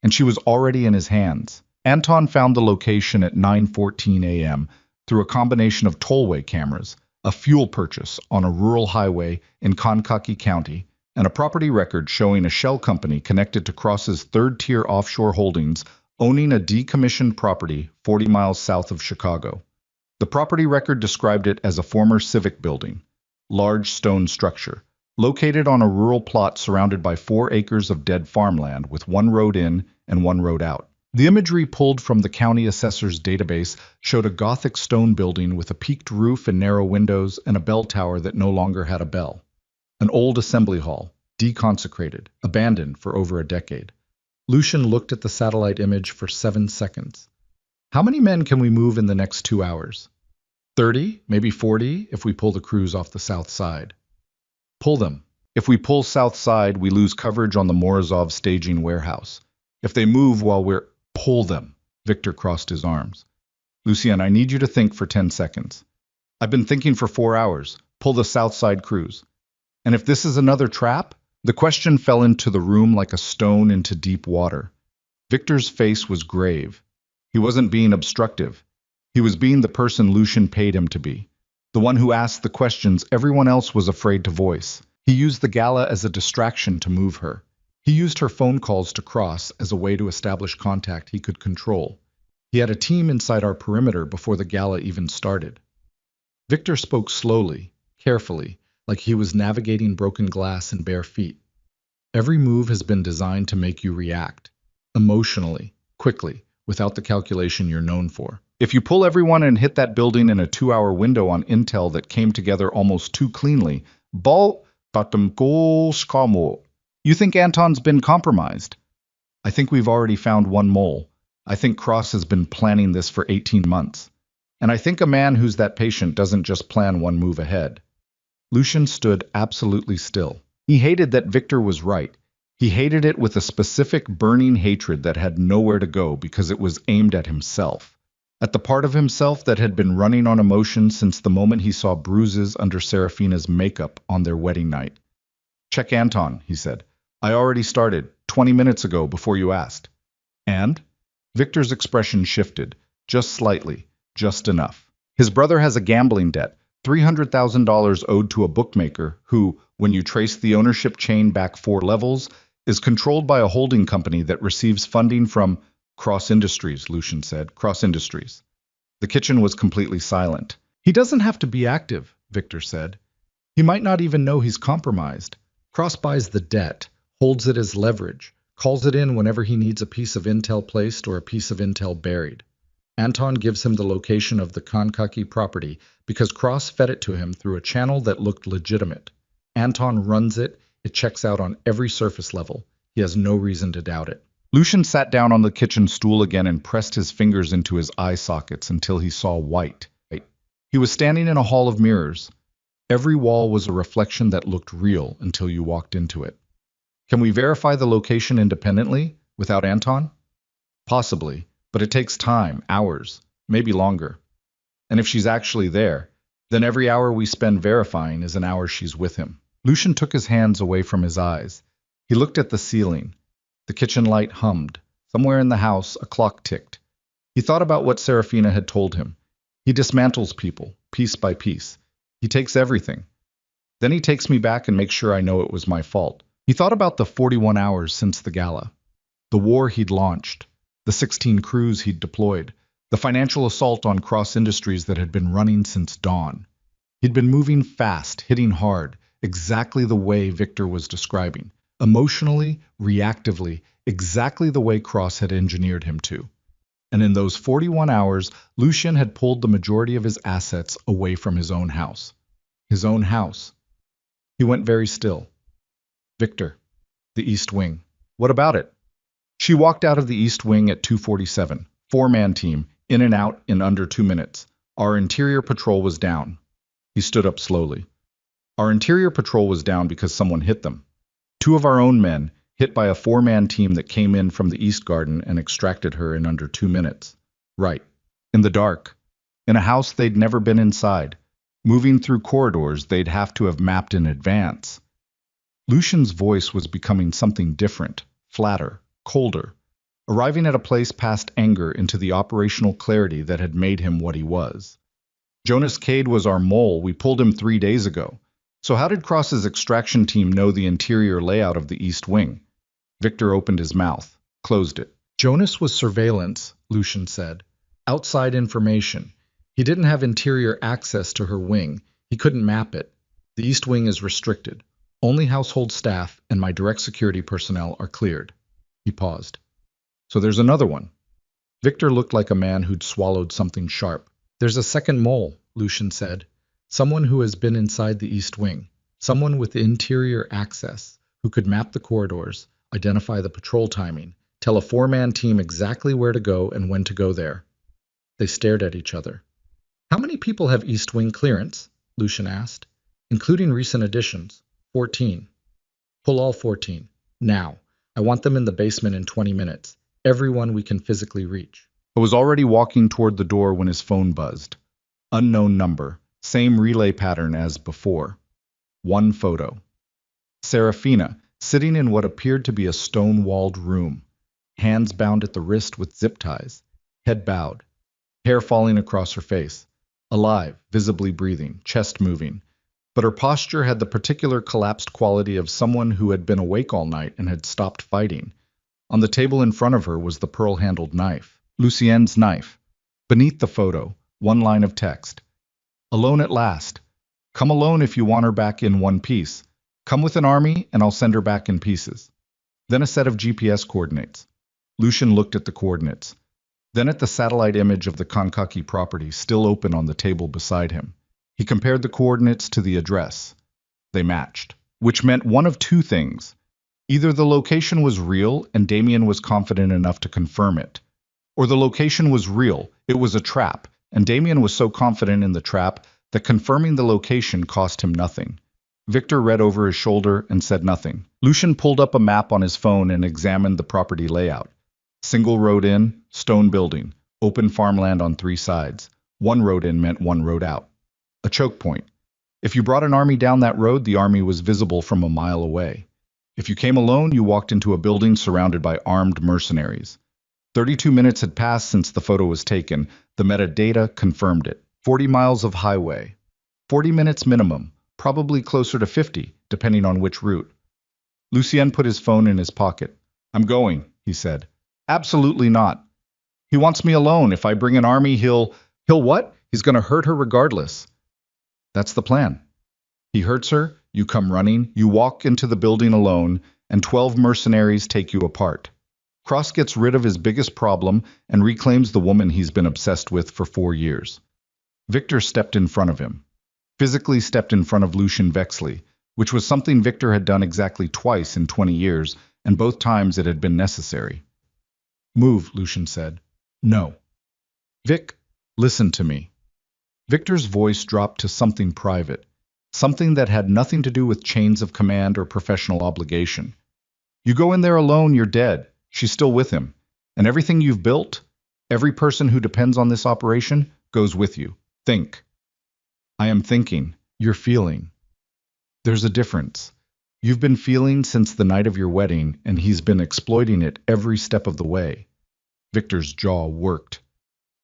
and she was already in his hands. Anton found the location at 9:14 a.m. through a combination of tollway cameras, a fuel purchase on a rural highway in Kankakee County, and a property record showing a shell company connected to Cross's third-tier offshore holdings owning a decommissioned property 40 miles south of Chicago. The property record described it as a former civic building, large stone structure, located on a rural plot surrounded by 4 acres of dead farmland with 1 road in and 1 road out. The imagery pulled from the county assessor's database showed a Gothic stone building with a peaked roof and narrow windows and a bell tower that no longer had a bell. An old assembly hall, deconsecrated, abandoned for over a decade. Lucian looked at the satellite image for 7 seconds. How many men can we move in the next 2 hours? 30, maybe 40 if we pull the crews off the south side. Pull them. If we pull south side, we lose coverage on the Morozov staging warehouse. If they move while we're... Pull them. Victor crossed his arms. Lucien, I need you to think for 10 seconds. I've been thinking for 4 hours. Pull the south side crews. And if this is another trap? The question fell into the room like a stone into deep water. Victor's face was grave. He wasn't being obstructive. He was being the person Lucian paid him to be. The one who asked the questions everyone else was afraid to voice. He used the gala as a distraction to move her. He used her phone calls to Cross as a way to establish contact he could control. He had a team inside our perimeter before the gala even started. Victor spoke slowly, carefully, like he was navigating broken glass in bare feet. Every move has been designed to make you react, emotionally, quickly, without the calculation you're known for. If you pull everyone and hit that building in a 2-hour window on intel that came together almost too cleanly, you think Anton's been compromised? I think we've already found one mole. I think Cross has been planning this for 18 months. And I think a man who's that patient doesn't just plan one move ahead. Lucian stood absolutely still. He hated that Victor was right. He hated it with a specific burning hatred that had nowhere to go because it was aimed at himself. At the part of himself that had been running on emotion since the moment he saw bruises under Serafina's makeup on their wedding night. Check Anton, he said. I already started, 20 minutes ago before you asked. And? Victor's expression shifted, just slightly, just enough. His brother has a gambling debt, $300,000 owed to a bookmaker who, when you trace the ownership chain back 4 levels, is controlled by a holding company that receives funding from Cross Industries, Lucian said. Cross Industries. The kitchen was completely silent. He doesn't have to be active, Victor said. He might not even know he's compromised. Cross buys the debt, holds it as leverage, calls it in whenever he needs a piece of intel placed or a piece of intel buried. Anton gives him the location of the Kankakee property because Cross fed it to him through a channel that looked legitimate. Anton runs it, it checks out on every surface level. He has no reason to doubt it. Lucian sat down on the kitchen stool again and pressed his fingers into his eye sockets until he saw white. He was standing in a hall of mirrors. Every wall was a reflection that looked real until you walked into it. Can we verify the location independently, without Anton? Possibly, but it takes time, hours, maybe longer. And if she's actually there, then every hour we spend verifying is an hour she's with him. Lucian took his hands away from his eyes. He looked at the ceiling. The kitchen light hummed. Somewhere in the house, a clock ticked. He thought about what Serafina had told him. He dismantles people, piece by piece. He takes everything. Then he takes me back and makes sure I know it was my fault. He thought about the 41 hours since the gala, the war he'd launched, the 16 crews he'd deployed, the financial assault on Cross Industries that had been running since dawn. He'd been moving fast, hitting hard, exactly the way Victor was describing. Emotionally, reactively, exactly the way Cross had engineered him to. And in those 41 hours, Lucien had pulled the majority of his assets away from his own house. His own house. He went very still. Victor, the East Wing. What about it? She walked out of the East Wing at 2:47. Four-man team, in and out in under 2 minutes. Our interior patrol was down. He stood up slowly. Our interior patrol was down because someone hit them. Two of our own men, hit by a four-man team that came in from the East Garden and extracted her in under 2 minutes. Right. In the dark. In a house they'd never been inside. Moving through corridors they'd have to have mapped in advance. Lucien's voice was becoming something different, flatter, colder, arriving at a place past anger into the operational clarity that had made him what he was. Jonas Cade was our mole. We pulled him 3 days ago. So how did Cross's extraction team know the interior layout of the East Wing? Victor opened his mouth, closed it. Jonas was surveillance, Lucien said. Outside information. He didn't have interior access to her wing. He couldn't map it. The East Wing is restricted. Only household staff and my direct security personnel are cleared. He paused. So there's another one. Victor looked like a man who'd swallowed something sharp. There's a second mole, Lucien said. Someone who has been inside the East Wing. Someone with interior access, who could map the corridors, identify the patrol timing, tell a four-man team exactly where to go and when to go there. They stared at each other. How many people have East Wing clearance? Lucien asked. Including recent additions. 14. Pull all 14. Now. I want them in the basement in 20 minutes. Everyone we can physically reach. I was already walking toward the door when his phone buzzed. Unknown number. Same relay pattern as before. One photo. Serafina, sitting in what appeared to be a stone-walled room. Hands bound at the wrist with zip ties. Head bowed. Hair falling across her face. Alive, visibly breathing, chest moving. But her posture had the particular collapsed quality of someone who had been awake all night and had stopped fighting. On the table in front of her was the pearl-handled knife. Lucien's knife. Beneath the photo, one line of text. Alone at last. Come alone if you want her back in one piece. Come with an army and I'll send her back in pieces. Then a set of GPS coordinates. Lucien looked at the coordinates. Then at the satellite image of the Kankaki property still open on the table beside him. He compared the coordinates to the address. They matched, which meant one of two things. Either the location was real and Damien was confident enough to confirm it, or the location was real, it was a trap, and Damien was so confident in the trap that confirming the location cost him nothing. Victor read over his shoulder and said nothing. Lucien pulled up a map on his phone and examined the property layout. Single road in, stone building, open farmland on 3 sides. One road in meant one road out. A choke point. If you brought an army down that road, the army was visible from a mile away. If you came alone, you walked into a building surrounded by armed mercenaries. 32 minutes had passed since the photo was taken. The metadata confirmed it. 40 miles of highway. 40 minutes minimum, probably closer to 50, depending on which route. Lucien put his phone in his pocket. I'm going, he said. Absolutely not. He wants me alone. If I bring an army, he'll what? He's going to hurt her regardless. That's the plan. He hurts her, you come running, you walk into the building alone, and 12 mercenaries take you apart. Cross gets rid of his biggest problem and reclaims the woman he's been obsessed with for 4 years. Victor stepped in front of him. Physically stepped in front of Lucien Vexley, which was something Victor had done exactly twice in 20 years, and both times it had been necessary. Move, Lucien said. No. Vic, listen to me. Victor's voice dropped to something private, something that had nothing to do with chains of command or professional obligation. You go in there alone, you're dead. She's still with him. And everything you've built, every person who depends on this operation, goes with you. Think. I am thinking. You're feeling. There's a difference. You've been feeling since the night of your wedding, and he's been exploiting it every step of the way. Victor's jaw worked.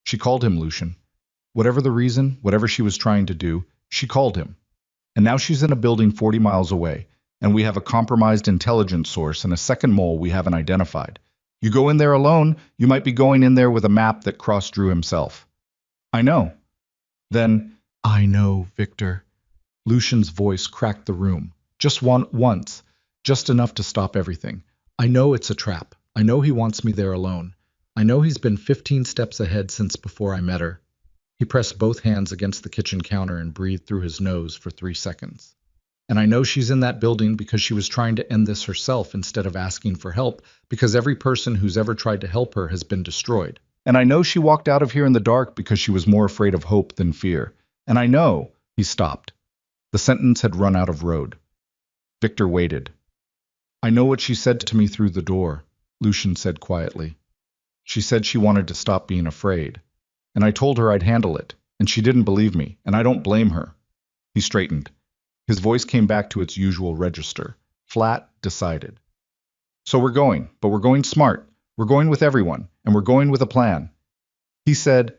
She called him, Lucien. Whatever the reason, whatever she was trying to do, she called him. And now she's in a building 40 miles away, and we have a compromised intelligence source and a second mole we haven't identified. You go in there alone, you might be going in there with a map that Cross drew himself. I know. Then I know, Victor. Lucian's voice cracked the room. Just once. Just enough to stop everything. I know it's a trap. I know he wants me there alone. I know he's been 15 steps ahead since before I met her. He pressed both hands against the kitchen counter and breathed through his nose for 3 seconds. And I know she's in that building because she was trying to end this herself instead of asking for help, because every person who's ever tried to help her has been destroyed. And I know she walked out of here in the dark because she was more afraid of hope than fear. And I know... He stopped. The sentence had run out of road. Victor waited. I know what she said to me through the door, Lucian said quietly. She said she wanted to stop being afraid. And I told her I'd handle it, and she didn't believe me, and I don't blame her. He straightened. His voice came back to its usual register, flat, decided. So we're going, but we're going smart. We're going with everyone, and we're going with a plan. He said,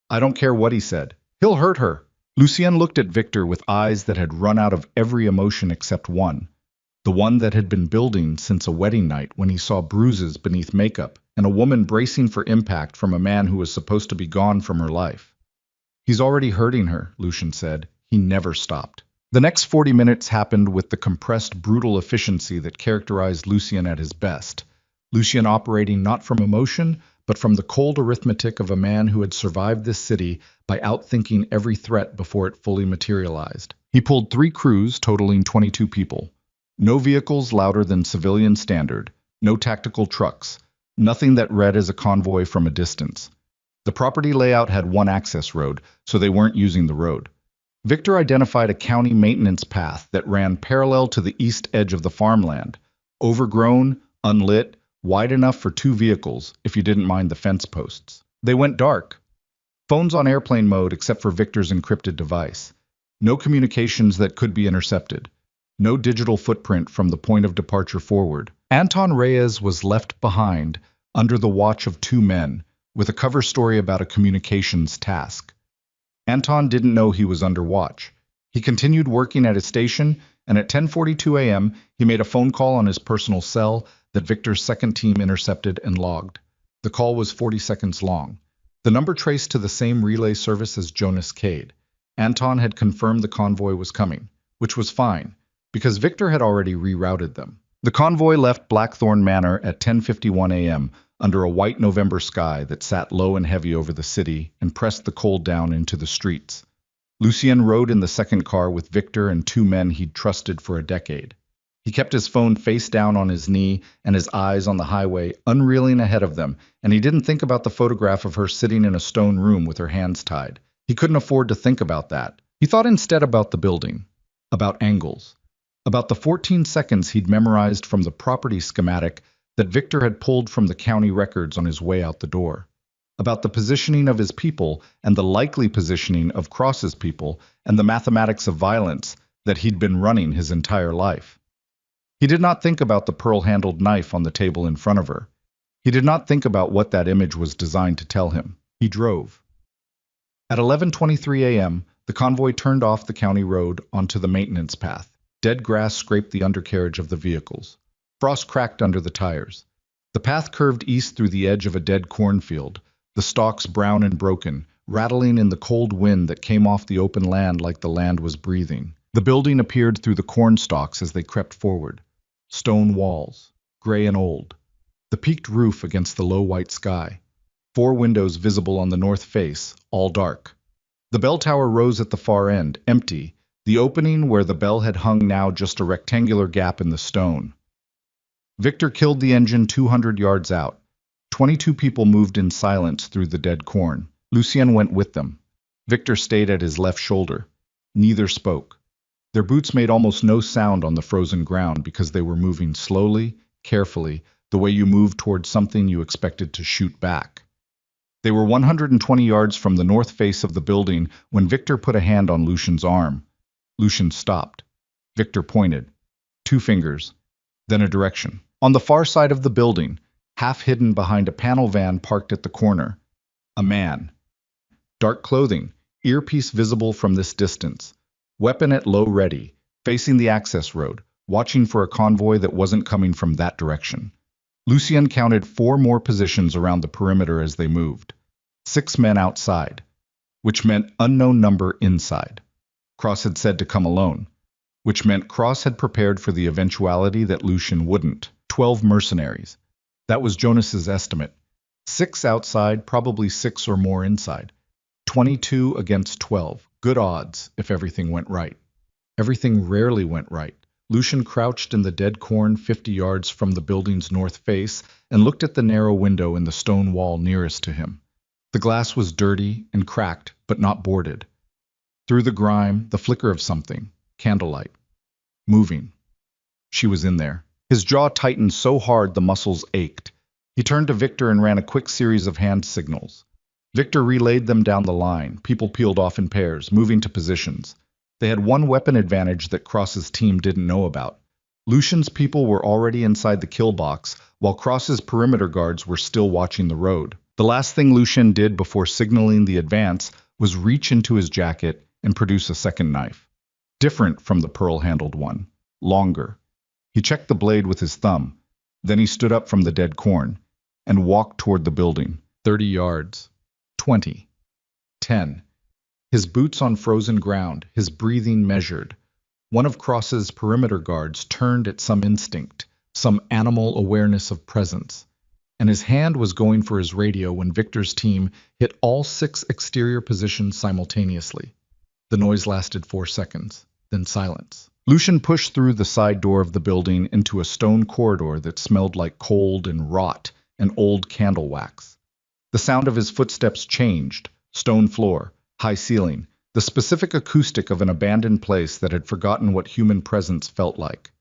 I don't care what he said. He'll hurt her. Lucien looked at Victor with eyes that had run out of every emotion except one, the one that had been building since a wedding night when he saw bruises beneath makeup and a woman bracing for impact from a man who was supposed to be gone from her life. He's already hurting her, Lucien said. He never stopped. The next 40 minutes happened with the compressed, brutal efficiency that characterized Lucien at his best. Lucien operating not from emotion, but from the cold arithmetic of a man who had survived this city by outthinking every threat before it fully materialized. He pulled 3 crews totaling 22 people. No vehicles louder than civilian standard, no tactical trucks, nothing that read as a convoy from a distance. The property layout had one access road, so they weren't using the road. Victor identified a county maintenance path that ran parallel to the east edge of the farmland, overgrown, unlit, wide enough for 2 vehicles, if you didn't mind the fence posts. They went dark. Phones on airplane mode except for Victor's encrypted device. No communications that could be intercepted. No digital footprint from the point of departure forward. Anton Reyes was left behind, under the watch of 2 men, with a cover story about a communications task. Anton didn't know he was under watch. He continued working at his station, and at 10:42 a.m., he made a phone call on his personal cell that Victor's second team intercepted and logged. The call was 40 seconds long. The number traced to the same relay service as Jonas Cade. Anton had confirmed the convoy was coming, which was fine, because Victor had already rerouted them. The convoy left Blackthorn Manor at 10:51 a.m., under a white November sky that sat low and heavy over the city and pressed the cold down into the streets. Lucien rode in the second car with Victor and 2 men he'd trusted for a decade. He kept his phone face down on his knee and his eyes on the highway, unreeling ahead of them, and he didn't think about the photograph of her sitting in a stone room with her hands tied. He couldn't afford to think about that. He thought instead about the building, about angles, about the 14 seconds he'd memorized from the property schematic that Victor had pulled from the county records on his way out the door, about the positioning of his people and the likely positioning of Cross's people and the mathematics of violence that he'd been running his entire life. He did not think about the pearl-handled knife on the table in front of her. He did not think about what that image was designed to tell him. He drove. At 11:23 a.m., the convoy turned off the county road onto the maintenance path. Dead grass scraped the undercarriage of the vehicles. Frost cracked under the tires. The path curved east through the edge of a dead cornfield, the stalks brown and broken, rattling in the cold wind that came off the open land like the land was breathing. The building appeared through the corn stalks as they crept forward. Stone walls, gray and old. The peaked roof against the low white sky. 4 windows visible on the north face, all dark. The bell tower rose at the far end, empty, the opening where the bell had hung now just a rectangular gap in the stone. Victor killed the engine 200 yards out. 22 people moved in silence through the dead corn. Lucien went with them. Victor stayed at his left shoulder. Neither spoke. Their boots made almost no sound on the frozen ground because they were moving slowly, carefully, the way you move towards something you expected to shoot back. They were 120 yards from the north face of the building when Victor put a hand on Lucien's arm. Lucien stopped. Victor pointed. 2 fingers. Then a direction. On the far side of the building, half hidden behind a panel van parked at the corner. A man. Dark clothing, earpiece visible from this distance. Weapon at low ready, facing the access road, watching for a convoy that wasn't coming from that direction. Lucien counted 4 more positions around the perimeter as they moved. 6 men outside. which meant unknown number inside. Cross had said to come alone, which meant Cross had prepared for the eventuality that Lucian wouldn't. 12 mercenaries. That was Jonas's estimate. 6 outside, probably 6 or more inside. 22 against 12. Good odds, if everything went right. Everything rarely went right. Lucian crouched in the dead corn 50 yards from the building's north face and looked at the narrow window in the stone wall nearest to him. The glass was dirty and cracked, but not boarded. Through the grime, the flicker of something. Candlelight. Moving. She was in there. His jaw tightened so hard the muscles ached. He turned to Victor and ran a quick series of hand signals. Victor relayed them down the line. People peeled off in pairs, moving to positions. They had one weapon advantage that Cross's team didn't know about. Lucian's people were already inside the kill box, while Cross's perimeter guards were still watching the road. The last thing Lucian did before signaling the advance was reach into his jacket and produce a second knife. Different from the pearl-handled one. Longer. He checked the blade with his thumb. Then he stood up from the dead corn and walked toward the building. 30 yards. 20. 10. His boots on frozen ground, his breathing measured. One of Cross's perimeter guards turned at some instinct, some animal awareness of presence, and his hand was going for his radio when Victor's team hit all 6 exterior positions simultaneously. The noise lasted 4 seconds, then silence. Lucian pushed through the side door of the building into a stone corridor that smelled like cold and rot and old candle wax. The sound of his footsteps changed. Stone floor, high ceiling, the specific acoustic of an abandoned place that had forgotten what human presence felt like.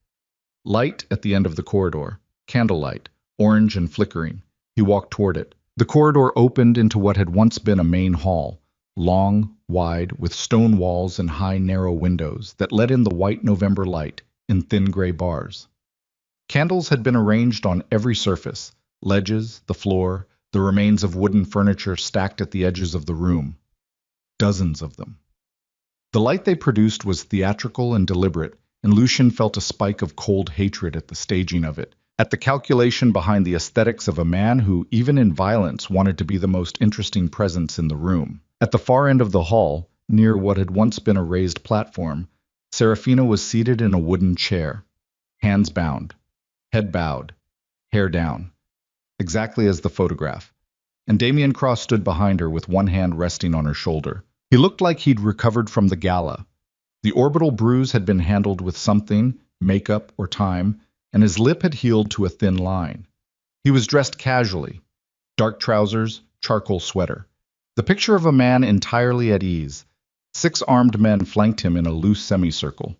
Light at the end of the corridor, candlelight, orange and flickering. He walked toward it. The corridor opened into what had once been a main hall, long, wide, with stone walls and high, narrow windows that let in the white November light in thin gray bars. Candles had been arranged on every surface, ledges, the floor, the remains of wooden furniture stacked at the edges of the room. Dozens of them. The light they produced was theatrical and deliberate, and Lucian felt a spike of cold hatred at the staging of it, at the calculation behind the aesthetics of a man who, even in violence, wanted to be the most interesting presence in the room. At the far end of the hall, near what had once been a raised platform, Serafina was seated in a wooden chair, hands bound, head bowed, hair down, exactly as the photograph, and Damien Cross stood behind her with one hand resting on her shoulder. He looked like he'd recovered from the gala. The orbital bruise had been handled with something, makeup or time, and his lip had healed to a thin line. He was dressed casually, dark trousers, charcoal sweater. The picture of a man entirely at ease. 6 armed men flanked him in a loose semicircle.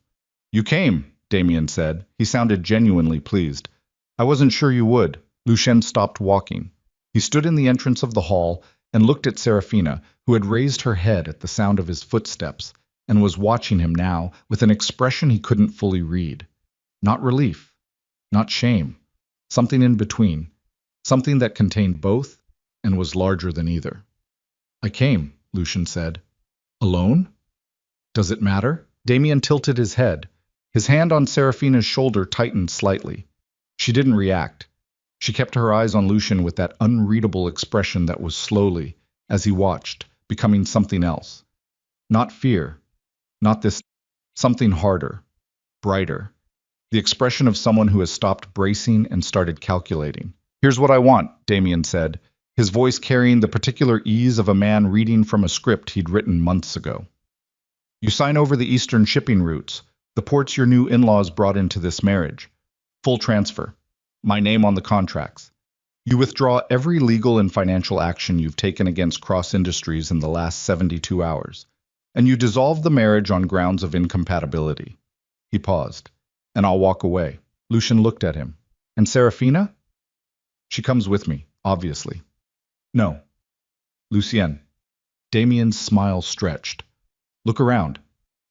"You came," Damien said. He sounded genuinely pleased. "I wasn't sure you would." Lucien stopped walking. He stood in the entrance of the hall and looked at Serafina, who had raised her head at the sound of his footsteps and was watching him now with an expression he couldn't fully read. Not relief, not shame, something in between, something that contained both and was larger than either. "I came," Lucian said. "Alone? Does it matter?" Damien tilted his head. His hand on Serafina's shoulder tightened slightly. She didn't react. She kept her eyes on Lucian with that unreadable expression that was slowly, as he watched, becoming something else. Not fear. Not this. Something harder. Brighter. The expression of someone who has stopped bracing and started calculating. "Here's what I want," Damien said, his voice carrying the particular ease of a man reading from a script he'd written months ago. "You sign over the eastern shipping routes, the ports your new in-laws brought into this marriage. Full transfer. My name on the contracts. You withdraw every legal and financial action you've taken against Cross Industries in the last 72 hours, and you dissolve the marriage on grounds of incompatibility." He paused. "And I'll walk away." Lucian looked at him. "And Serafina?" "She comes with me, obviously." "No." "Lucien." Damien's smile stretched. "Look around.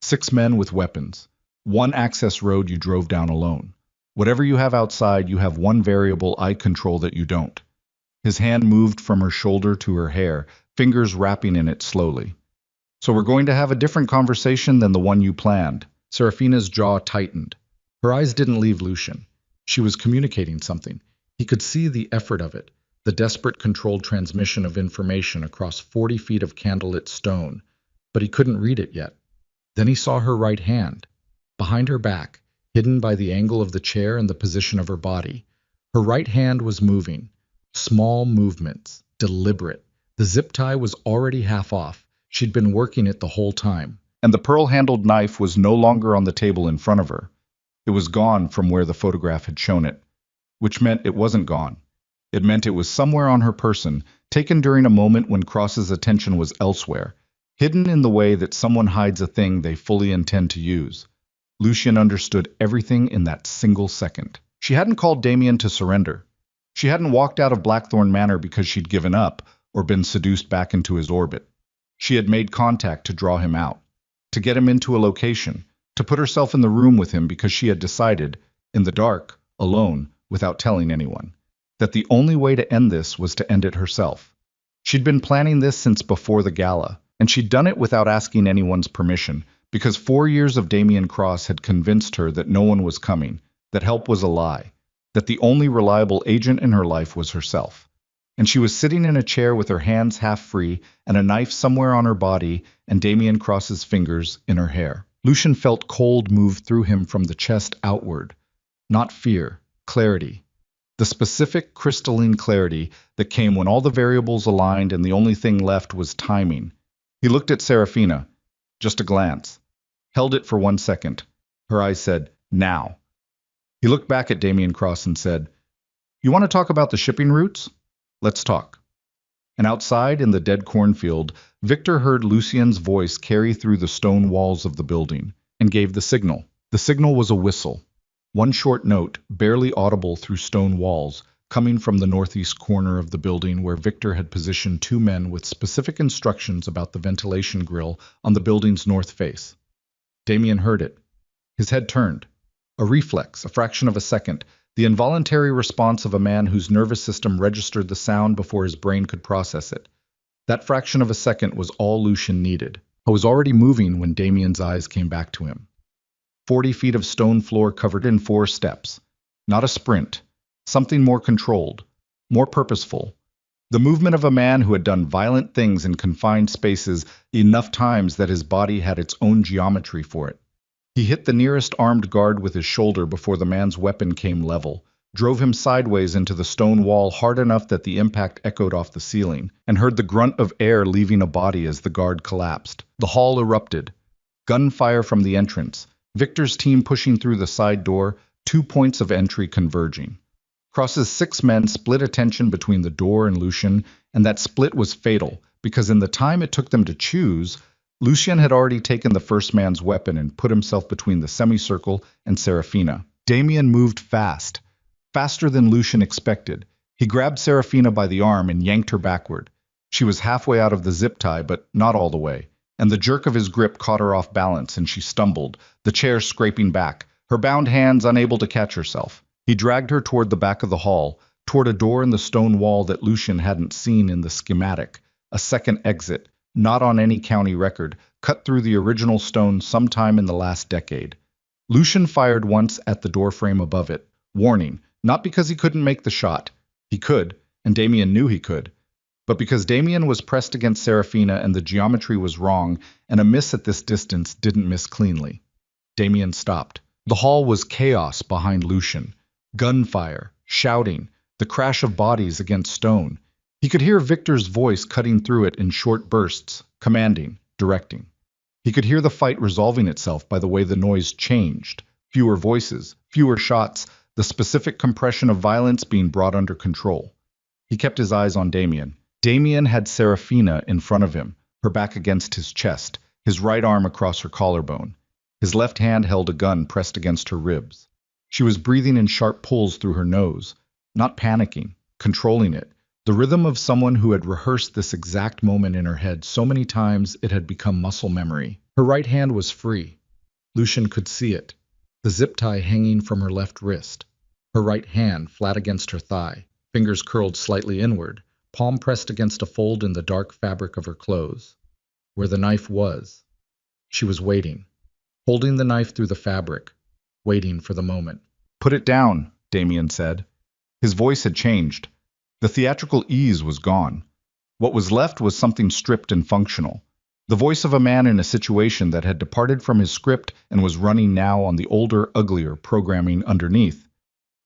6 men with weapons. 1 access road you drove down alone. Whatever you have outside, you have one variable I control that you don't." His hand moved from her shoulder to her hair, fingers wrapping in it slowly. "So we're going to have a different conversation than the one you planned." Serafina's jaw tightened. Her eyes didn't leave Lucian. She was communicating something. He could see the effort of it, the desperate controlled transmission of information across 40 feet of candlelit stone, but he couldn't read it yet. Then he saw her right hand, behind her back, hidden by the angle of the chair and the position of her body. Her right hand was moving, small movements, deliberate. The zip tie was already half off. She'd been working it the whole time. And the pearl-handled knife was no longer on the table in front of her. It was gone from where the photograph had shown it, which meant it wasn't gone. It meant it was somewhere on her person, taken during a moment when Cross's attention was elsewhere, hidden in the way that someone hides a thing they fully intend to use. Lucien understood everything in that single second. She hadn't called Damien to surrender. She hadn't walked out of Blackthorn Manor because she'd given up or been seduced back into his orbit. She had made contact to draw him out, to get him into a location, to put herself in the room with him because she had decided, in the dark, alone, without telling anyone, that the only way to end this was to end it herself. She'd been planning this since before the gala, and she'd done it without asking anyone's permission, because 4 years of Damien Cross had convinced her that no one was coming, that help was a lie, that the only reliable agent in her life was herself. And she was sitting in a chair with her hands half free and a knife somewhere on her body and Damien Cross's fingers in her hair. Lucien felt cold move through him from the chest outward. Not fear, clarity. The specific crystalline clarity that came when all the variables aligned and the only thing left was timing. He looked at Serafina. Just a glance. Held it for 1 second. Her eyes said, "Now." He looked back at Damien Cross and said, "You want to talk about the shipping routes? Let's talk." And outside, in the dead cornfield, Victor heard Lucien's voice carry through the stone walls of the building, and gave the signal. The signal was a whistle. One short note, barely audible through stone walls, coming from the northeast corner of the building where Victor had positioned 2 men with specific instructions about the ventilation grill on the building's north face. Damien heard it. His head turned. A reflex, a fraction of a second, the involuntary response of a man whose nervous system registered the sound before his brain could process it. That fraction of a second was all Lucien needed. I was already moving when Damien's eyes came back to him. 40 feet of stone floor covered in 4 steps. Not a sprint. Something more controlled, more purposeful. The movement of a man who had done violent things in confined spaces enough times that his body had its own geometry for it. He hit the nearest armed guard with his shoulder before the man's weapon came level, drove him sideways into the stone wall hard enough that the impact echoed off the ceiling, and heard the grunt of air leaving a body as the guard collapsed. The hall erupted. Gunfire from the entrance. Victor's team pushing through the side door, 2 points of entry converging. Cross's 6 men split attention between the door and Lucien, and that split was fatal, because in the time it took them to choose, Lucien had already taken the first man's weapon and put himself between the semicircle and Serafina. Damien moved fast, faster than Lucien expected. He grabbed Serafina by the arm and yanked her backward. She was halfway out of the zip tie, but not all the way, and the jerk of his grip caught her off balance and she stumbled, the chair scraping back, her bound hands unable to catch herself. He dragged her toward the back of the hall, toward a door in the stone wall that Lucien hadn't seen in the schematic, a second exit, not on any county record, cut through the original stone sometime in the last decade. Lucien fired once at the doorframe above it, warning, not because he couldn't make the shot. He could, and Damien knew he could, but because Damien was pressed against Serafina and the geometry was wrong, and a miss at this distance didn't miss cleanly. Damien stopped. The hall was chaos behind Lucien. Gunfire, shouting, the crash of bodies against stone. He could hear Victor's voice cutting through it in short bursts, commanding, directing. He could hear the fight resolving itself by the way the noise changed. Fewer voices, fewer shots, the specific compression of violence being brought under control. He kept his eyes on Damien. Damien had Serafina in front of him, her back against his chest, his right arm across her collarbone. His left hand held a gun pressed against her ribs. She was breathing in sharp pulls through her nose, not panicking, controlling it. The rhythm of someone who had rehearsed this exact moment in her head so many times it had become muscle memory. Her right hand was free. Lucien could see it, the zip tie hanging from her left wrist. Her right hand flat against her thigh, fingers curled slightly inward, palm pressed against a fold in the dark fabric of her clothes. Where the knife was. She was waiting, holding the knife through the fabric, waiting for the moment. "Put it down," Damien said. His voice had changed. The theatrical ease was gone. What was left was something stripped and functional. The voice of a man in a situation that had departed from his script and was running now on the older, uglier programming underneath.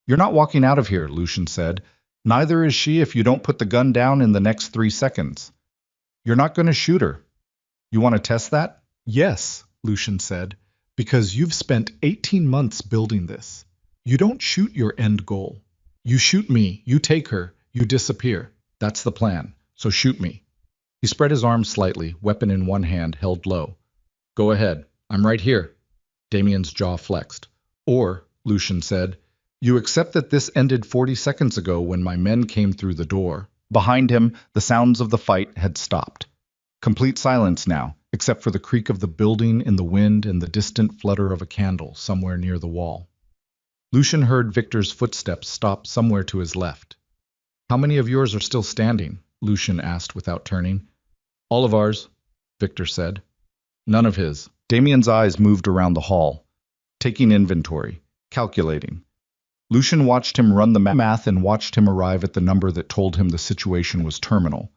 "You're not walking out of here," Lucian said. "Neither is she if you don't put the gun down in the next 3 seconds. You're not going to shoot her. You want to test that?" "Yes," Lucian said, "because you've spent 18 months building this. You don't shoot your end goal. You shoot me, you take her, you disappear. That's the plan. So shoot me." He spread his arms slightly, weapon in one hand, held low. "Go ahead. I'm right here." Damien's jaw flexed. "Or," Lucian said, "you accept that this ended 40 seconds ago when my men came through the door." Behind him, the sounds of the fight had stopped. Complete silence now, except for the creak of the building in the wind and the distant flutter of a candle somewhere near the wall. Lucian heard Victor's footsteps stop somewhere to his left. "How many of yours are still standing?" Lucian asked without turning. "All of ours," Victor said. "None of his." Damien's eyes moved around the hall, taking inventory, calculating. Lucian watched him run the math and watched him arrive at the number that told him the situation was terminal,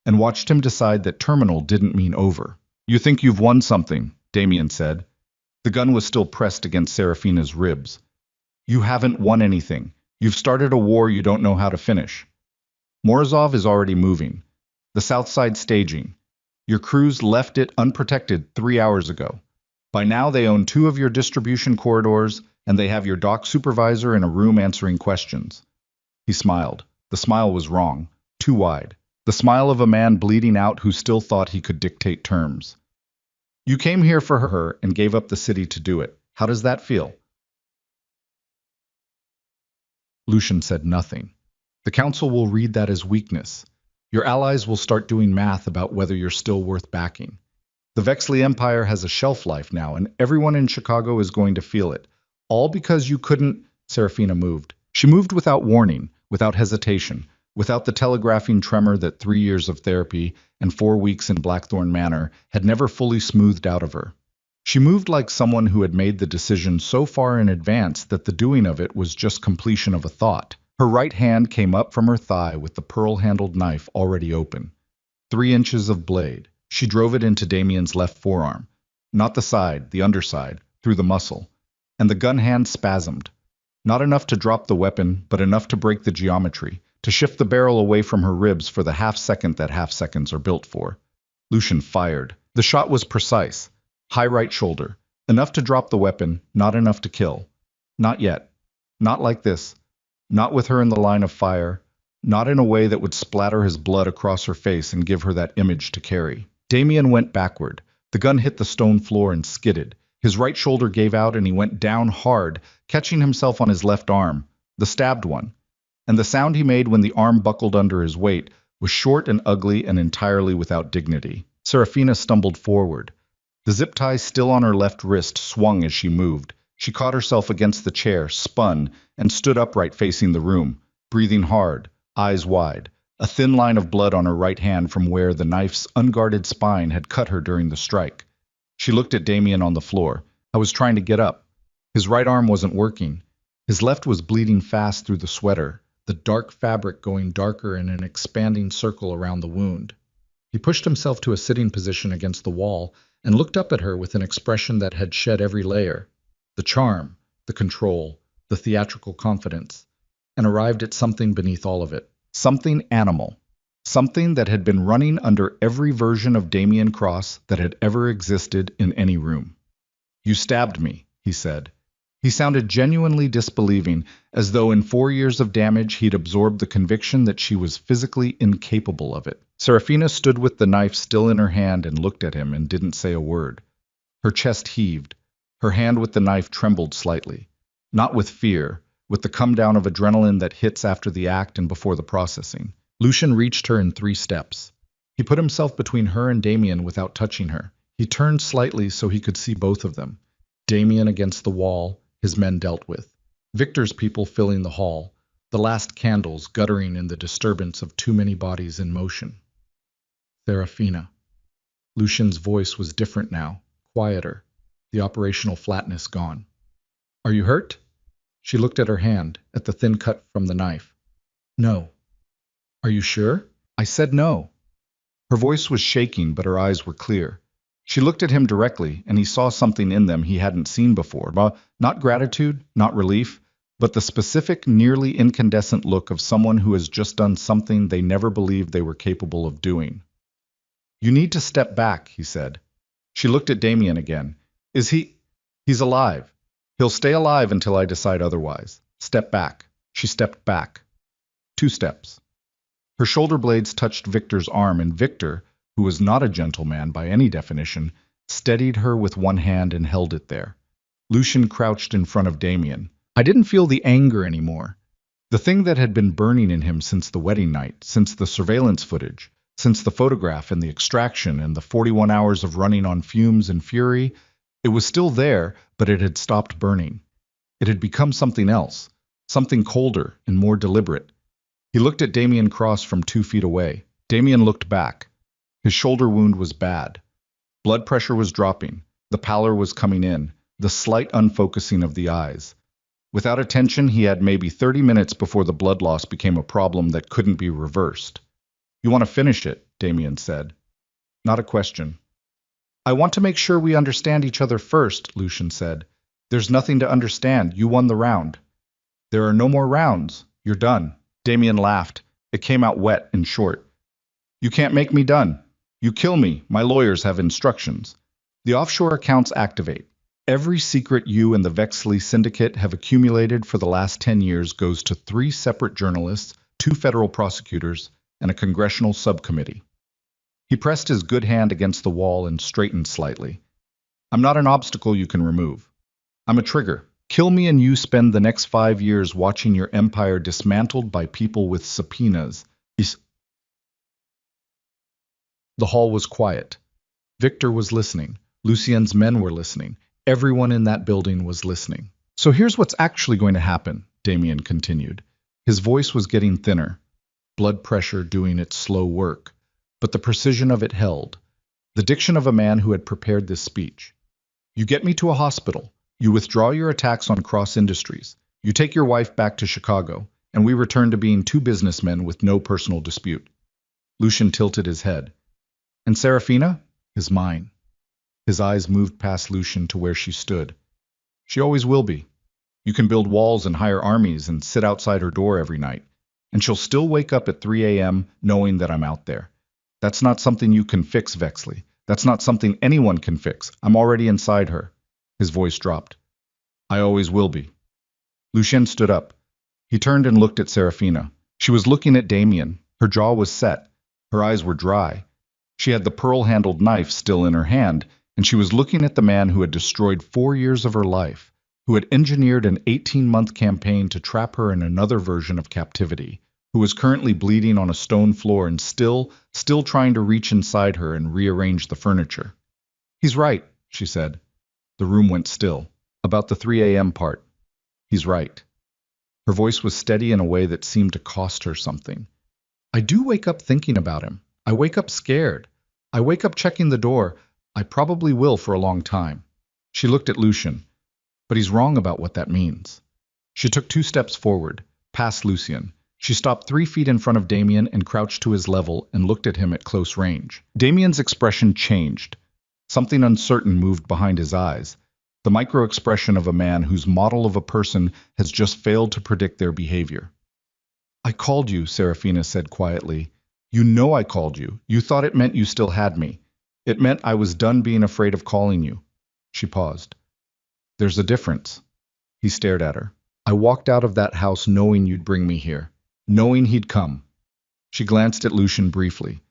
and watched him decide that terminal didn't mean over. "You think you've won something," Damien said. The gun was still pressed against Serafina's ribs. "You haven't won anything. You've started a war you don't know how to finish. Morozov is already moving. The South Side staging. Your crews left it unprotected 3 hours ago. By now they own 2 of your distribution corridors, and they have your dock supervisor in a room answering questions." He smiled. The smile was wrong, too wide. The smile of a man bleeding out who still thought he could dictate terms. "You came here for her and gave up the city to do it. How does that feel?" Lucian said nothing. "The Council will read that as weakness. Your allies will start doing math about whether you're still worth backing. The Vexley Empire has a shelf life now, and everyone in Chicago is going to feel it. All because you couldn't—" Serafina moved. She moved without warning, without hesitation, without the telegraphing tremor that 3 years of therapy and 4 weeks in Blackthorn Manor had never fully smoothed out of her. She moved like someone who had made the decision so far in advance that the doing of it was just completion of a thought. Her right hand came up from her thigh with the pearl-handled knife already open. 3 inches of blade. She drove it into Damien's left forearm. Not the side, the underside, through the muscle. And the gun hand spasmed. Not enough to drop the weapon, but enough to break the geometry, to shift the barrel away from her ribs for the half-second that half-seconds are built for. Lucian fired. The shot was precise. High right shoulder. Enough to drop the weapon, not enough to kill. Not yet. Not like this. Not with her in the line of fire. Not in a way that would splatter his blood across her face and give her that image to carry. Damien went backward. The gun hit the stone floor and skidded. His right shoulder gave out and he went down hard, catching himself on his left arm, the stabbed one. And the sound he made when the arm buckled under his weight was short and ugly and entirely without dignity. Serafina stumbled forward. The zip tie still on her left wrist swung as she moved. She caught herself against the chair, spun, and stood upright facing the room, breathing hard, eyes wide, a thin line of blood on her right hand from where the knife's unguarded spine had cut her during the strike. She looked at Damien on the floor. I was trying to get up. His right arm wasn't working. His left was bleeding fast through the sweater, the dark fabric going darker in an expanding circle around the wound. He pushed himself to a sitting position against the wall and looked up at her with an expression that had shed every layer. The charm, the control, the theatrical confidence, and arrived at something beneath all of it. Something animal. Something that had been running under every version of Damien Cross that had ever existed in any room. "You stabbed me," he said. He sounded genuinely disbelieving, as though in 4 years of damage he'd absorbed the conviction that she was physically incapable of it. Serafina stood with the knife still in her hand and looked at him and didn't say a word. Her chest heaved. Her hand with the knife trembled slightly. Not with fear, with the come-down of adrenaline that hits after the act and before the processing. Lucian reached her in 3 steps. He put himself between her and Damien without touching her. He turned slightly so he could see both of them. Damien against the wall, his men dealt with. Victor's people filling the hall, the last candles guttering in the disturbance of too many bodies in motion. Serafina. Lucian's voice was different now, quieter, the operational flatness gone. "Are you hurt?" She looked at her hand, at the thin cut from the knife. "No." Are you sure? I said no. Her voice was shaking, but her eyes were clear. She looked at him directly, and he saw something in them he hadn't seen before. Not gratitude, not relief, but the specific, nearly incandescent look of someone who has just done something they never believed they were capable of doing. You need to step back, he said. She looked at Damien again. Is he? He's alive. He'll stay alive until I decide otherwise. Step back. She stepped back. 2 steps. Her shoulder blades touched Victor's arm, and Victor, who was not a gentleman by any definition, steadied her with one hand and held it there. Lucien crouched in front of Damien. I didn't feel the anger anymore. The thing that had been burning in him since the wedding night, since the surveillance footage, since the photograph and the extraction and the 41 hours of running on fumes and fury, it was still there, but it had stopped burning. It had become something else, something colder and more deliberate. He looked at Damien Cross from 2 feet away. Damien looked back. His shoulder wound was bad. Blood pressure was dropping. The pallor was coming in, the slight unfocusing of the eyes. Without attention, he had maybe 30 minutes before the blood loss became a problem that couldn't be reversed. You want to finish it, Damien said. Not a question. I want to make sure we understand each other first, Lucien said. There's nothing to understand. You won the round. There are no more rounds. You're done. Damien laughed. It came out wet and short. You can't make me done. You kill me. My lawyers have instructions. The offshore accounts activate. Every secret you and the Vexley Syndicate have accumulated for the last 10 years goes to 3 separate journalists, 2 federal prosecutors, and a congressional subcommittee. He pressed his good hand against the wall and straightened slightly. I'm not an obstacle you can remove. I'm a trigger. Kill me and you spend the next 5 years watching your empire dismantled by people with subpoenas. The hall was quiet. Victor was listening. Lucien's men were listening. Everyone in that building was listening. So here's what's actually going to happen, Damien continued. His voice was getting thinner, blood pressure doing its slow work, but the precision of it held, the diction of a man who had prepared this speech. You get me to a hospital. You withdraw your attacks on Cross Industries. You take your wife back to Chicago, and we return to being 2 businessmen with no personal dispute. Lucien tilted his head. And Serafina is mine. His eyes moved past Lucien to where she stood. She always will be. You can build walls and hire armies and sit outside her door every night, and she'll still wake up at 3 a.m. knowing that I'm out there. That's not something you can fix, Vexley. That's not something anyone can fix. I'm already inside her. His voice dropped. I always will be. Lucien stood up. He turned and looked at Serafina. She was looking at Damien. Her jaw was set. Her eyes were dry. She had the pearl-handled knife still in her hand, and she was looking at the man who had destroyed 4 years of her life, who had engineered an 18-month campaign to trap her in another version of captivity, who was currently bleeding on a stone floor and still trying to reach inside her and rearrange the furniture. He's right, she said. The room went still. About the 3 a.m. part. He's right. Her voice was steady in a way that seemed to cost her something. I do wake up thinking about him. I wake up scared. I wake up checking the door. I probably will for a long time. She looked at Lucien. But he's wrong about what that means. She took 2 steps forward, past Lucien. She stopped 3 feet in front of Damien and crouched to his level and looked at him at close range. Damien's expression changed. Something uncertain moved behind his eyes. The micro-expression of a man whose model of a person has just failed to predict their behavior. I called you, Serafina said quietly. You know I called you. You thought it meant you still had me. It meant I was done being afraid of calling you. She paused. There's a difference. He stared at her. I walked out of that house knowing you'd bring me here, knowing he'd come. She glanced at Lucien briefly,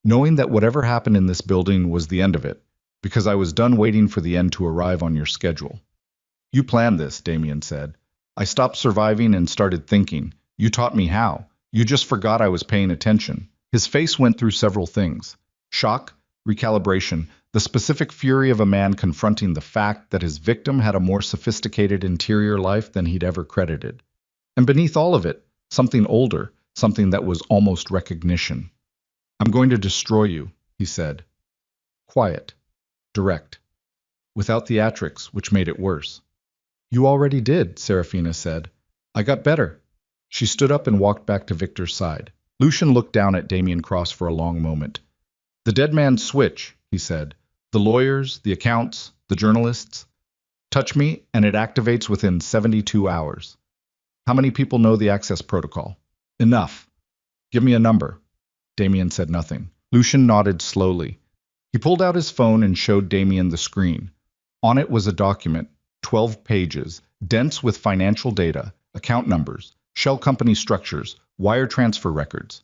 knowing that whatever happened in this building was the end of it, because I was done waiting for the end to arrive on your schedule. You planned this, Damien said. I stopped surviving and started thinking. You taught me how. You just forgot I was paying attention. His face went through several things. Shock, recalibration, the specific fury of a man confronting the fact that his victim had a more sophisticated interior life than he'd ever credited. And beneath all of it, something older, something that was almost recognition. I'm going to destroy you, he said. Quiet. Direct. Without theatrics, which made it worse. You already did, Serafina said. I got better. She stood up and walked back to Victor's side. Lucian looked down at Damien Cross for a long moment. The dead man's switch, he said. The lawyers, the accounts, the journalists. Touch me, and it activates within 72 hours. How many people know the access protocol? Enough. Give me a number. Damien said nothing. Lucian nodded slowly. He pulled out his phone and showed Damien the screen. On it was a document, 12 pages, dense with financial data, account numbers, shell company structures, wire transfer records.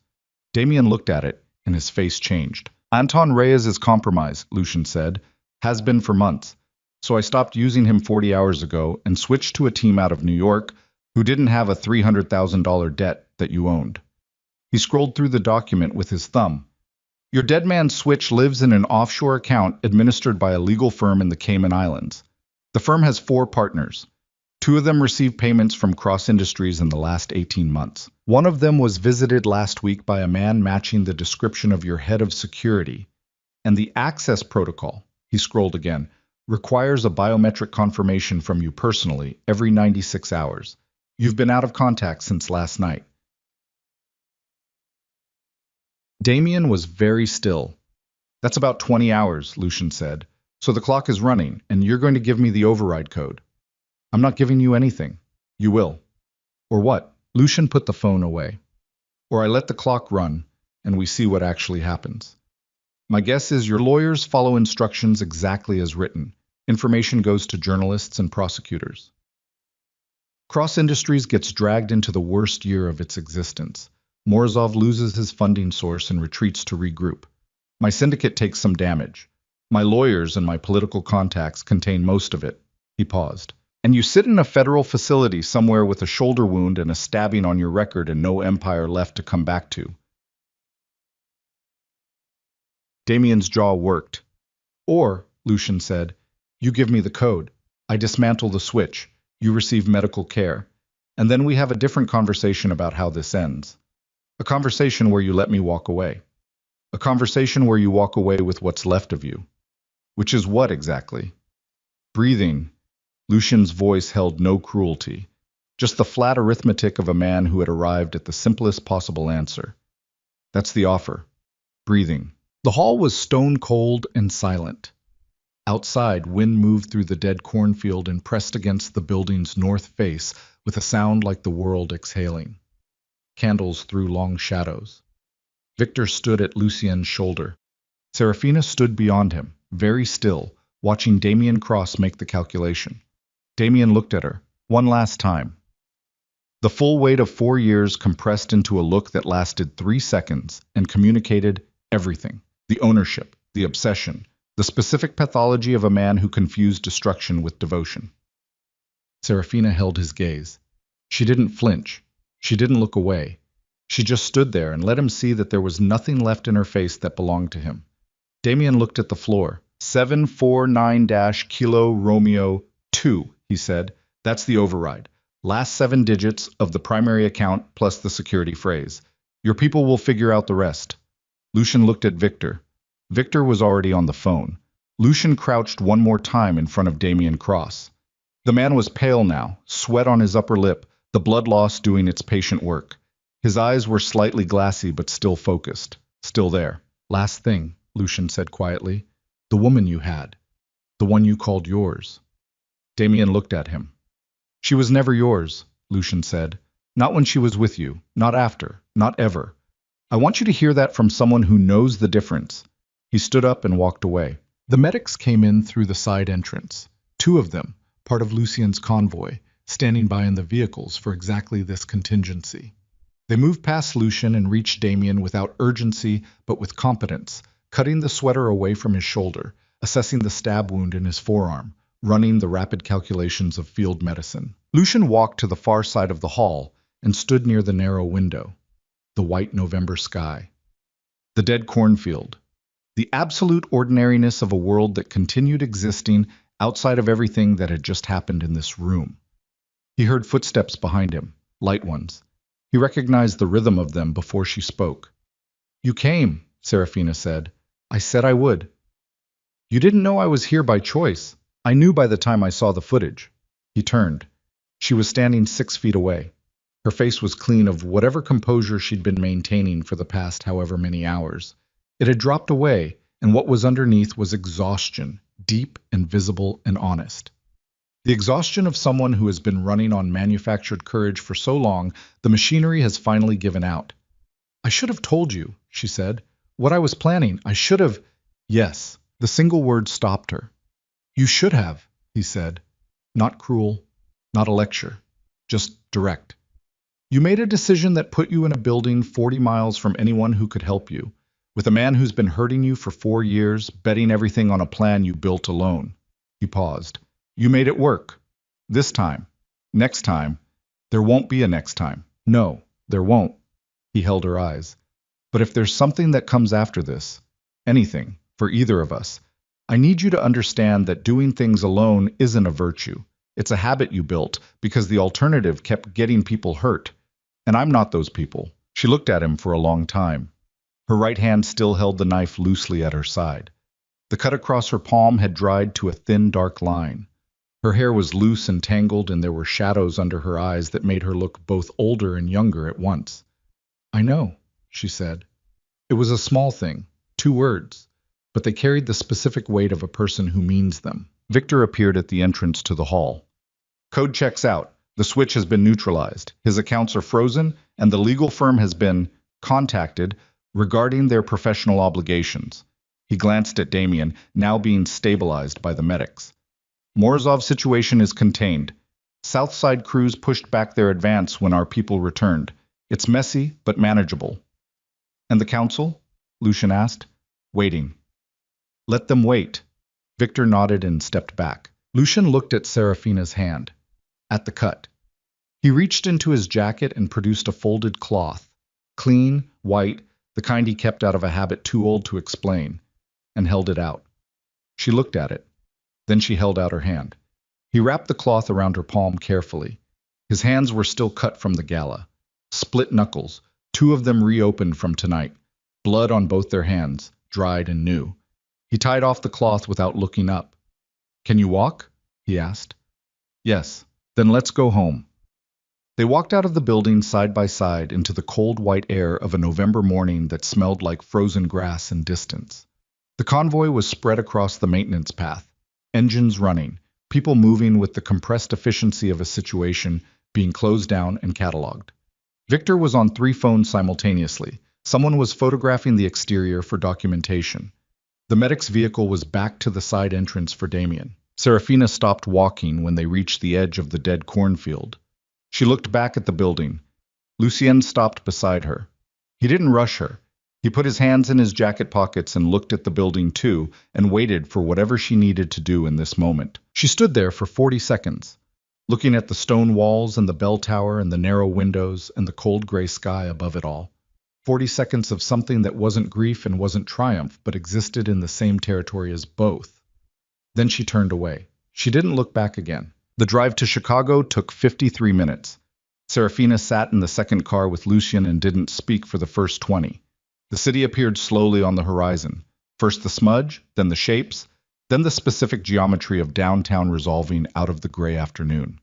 Damien looked at it, and his face changed. Anton Reyes is compromised, Lucian said. Has been for months. So I stopped using him 40 hours ago and switched to a team out of New York who didn't have a $300,000 debt that you owned. He scrolled through the document with his thumb. Your dead man's switch lives in an offshore account administered by a legal firm in the Cayman Islands. The firm has 4 partners. 2 of them received payments from Cross Industries in the last 18 months. One of them was visited last week by a man matching the description of your head of security. And the access protocol, he scrolled again, requires a biometric confirmation from you personally every 96 hours. You've been out of contact since last night. Damien was very still. That's about 20 hours, Lucian said. So the clock is running, and you're going to give me the override code. I'm not giving you anything. You will. Or what? Lucian put the phone away. Or I let the clock run, and we see what actually happens. My guess is your lawyers follow instructions exactly as written. Information goes to journalists and prosecutors. Cross Industries gets dragged into the worst year of its existence. Morozov loses his funding source and retreats to regroup. My syndicate takes some damage. My lawyers and my political contacts contain most of it. He paused. And you sit in a federal facility somewhere with a shoulder wound and a stabbing on your record and no empire left to come back to. Damien's jaw worked. Or, Lucian said, you give me the code. I dismantle the switch. You receive medical care. And then we have a different conversation about how this ends. A conversation where you let me walk away. A conversation where you walk away with what's left of you. Which is what exactly? Breathing. Lucian's voice held no cruelty. Just the flat arithmetic of a man who had arrived at the simplest possible answer. That's the offer. Breathing. The hall was stone cold and silent. Outside, wind moved through the dead cornfield and pressed against the building's north face with a sound like the world exhaling. Candles threw long shadows. Victor stood at Lucien's shoulder. Serafina stood beyond him, very still, watching Damien Cross make the calculation. Damien looked at her, one last time. The full weight of 4 years compressed into a look that lasted 3 seconds and communicated everything. The ownership, the obsession, the specific pathology of a man who confused destruction with devotion. Serafina held his gaze. She didn't flinch. She didn't look away. She just stood there and let him see that there was nothing left in her face that belonged to him. Damien looked at the floor. 749-Kilo Romeo 2, he said. That's the override. Last 7 digits of the primary account plus the security phrase. Your people will figure out the rest. Lucian looked at Victor. Victor was already on the phone. Lucian crouched one more time in front of Damien Cross. The man was pale now, sweat on his upper lip, the blood loss doing its patient work. His eyes were slightly glassy but still focused, still there. Last thing, Lucian said quietly. The woman you had. The one you called yours. Damien looked at him. She was never yours, Lucian said. Not when she was with you, not after, not ever. I want you to hear that from someone who knows the difference. He stood up and walked away. The medics came in through the side entrance. 2 of them, part of Lucien's convoy, standing by in the vehicles for exactly this contingency. They moved past Lucian and reached Damien without urgency but with competence, cutting the sweater away from his shoulder, assessing the stab wound in his forearm, running the rapid calculations of field medicine. Lucian walked to the far side of the hall and stood near the narrow window. The white November sky. The dead cornfield. The absolute ordinariness of a world that continued existing outside of everything that had just happened in this room. He heard footsteps behind him, light ones. He recognized the rhythm of them before she spoke. You came, Serafina said. I said I would. You didn't know I was here by choice. I knew by the time I saw the footage. He turned. She was standing 6 feet away. Her face was clean of whatever composure she'd been maintaining for the past however many hours. It had dropped away, and what was underneath was exhaustion, deep and visible and honest. The exhaustion of someone who has been running on manufactured courage for so long, the machinery has finally given out. "I should have told you," she said. "What I was planning, I should have—" Yes, the single word stopped her. "You should have," he said. Not cruel, not a lecture, just direct. "You made a decision that put you in a building 40 miles from anyone who could help you, with a man who's been hurting you for 4 years, betting everything on a plan you built alone." He paused. "You made it work. This time. Next time. There won't be a next time. No, there won't." He held her eyes. "But if there's something that comes after this, anything, for either of us, I need you to understand that doing things alone isn't a virtue. It's a habit you built because the alternative kept getting people hurt. And I'm not those people." She looked at him for a long time. Her right hand still held the knife loosely at her side. The cut across her palm had dried to a thin, dark line. Her hair was loose and tangled, and there were shadows under her eyes that made her look both older and younger at once. "I know," she said. It was a small thing, 2 words, but they carried the specific weight of a person who means them. Victor appeared at the entrance to the hall. "Code checks out. The switch has been neutralized. His accounts are frozen, and the legal firm has been contacted regarding their professional obligations." He glanced at Damien, now being stabilized by the medics. "Morozov's situation is contained. Southside crews pushed back their advance when our people returned. It's messy, but manageable." "And the council?" Lucian asked. "Waiting." "Let them wait." Victor nodded and stepped back. Lucian looked at Serafina's hand, at the cut. He reached into his jacket and produced a folded cloth, clean, white, the kind he kept out of a habit too old to explain, and held it out. She looked at it. Then she held out her hand. He wrapped the cloth around her palm carefully. His hands were still cut from the gala. Split knuckles, 2 of them reopened from tonight. Blood on both their hands, dried and new. He tied off the cloth without looking up. "Can you walk?" he asked. "Yes. Then let's go home." They walked out of the building side by side into the cold white air of a November morning that smelled like frozen grass and distance. The convoy was spread across the maintenance path, engines running, people moving with the compressed efficiency of a situation being closed down and cataloged. Victor was on 3 phones simultaneously. Someone was photographing the exterior for documentation. The medic's vehicle was back to the side entrance for Damien. Serafina stopped walking when they reached the edge of the dead cornfield. She looked back at the building. Lucien stopped beside her. He didn't rush her. He put his hands in his jacket pockets and looked at the building too, and waited for whatever she needed to do in this moment. She stood there for 40 seconds, looking at the stone walls and the bell tower and the narrow windows and the cold gray sky above it all. 40 seconds of something that wasn't grief and wasn't triumph, but existed in the same territory as both. Then she turned away. She didn't look back again. The drive to Chicago took 53 minutes. Serafina sat in the second car with Lucien and didn't speak for the first 20. The city appeared slowly on the horizon. First the smudge, then the shapes, then the specific geometry of downtown resolving out of the gray afternoon.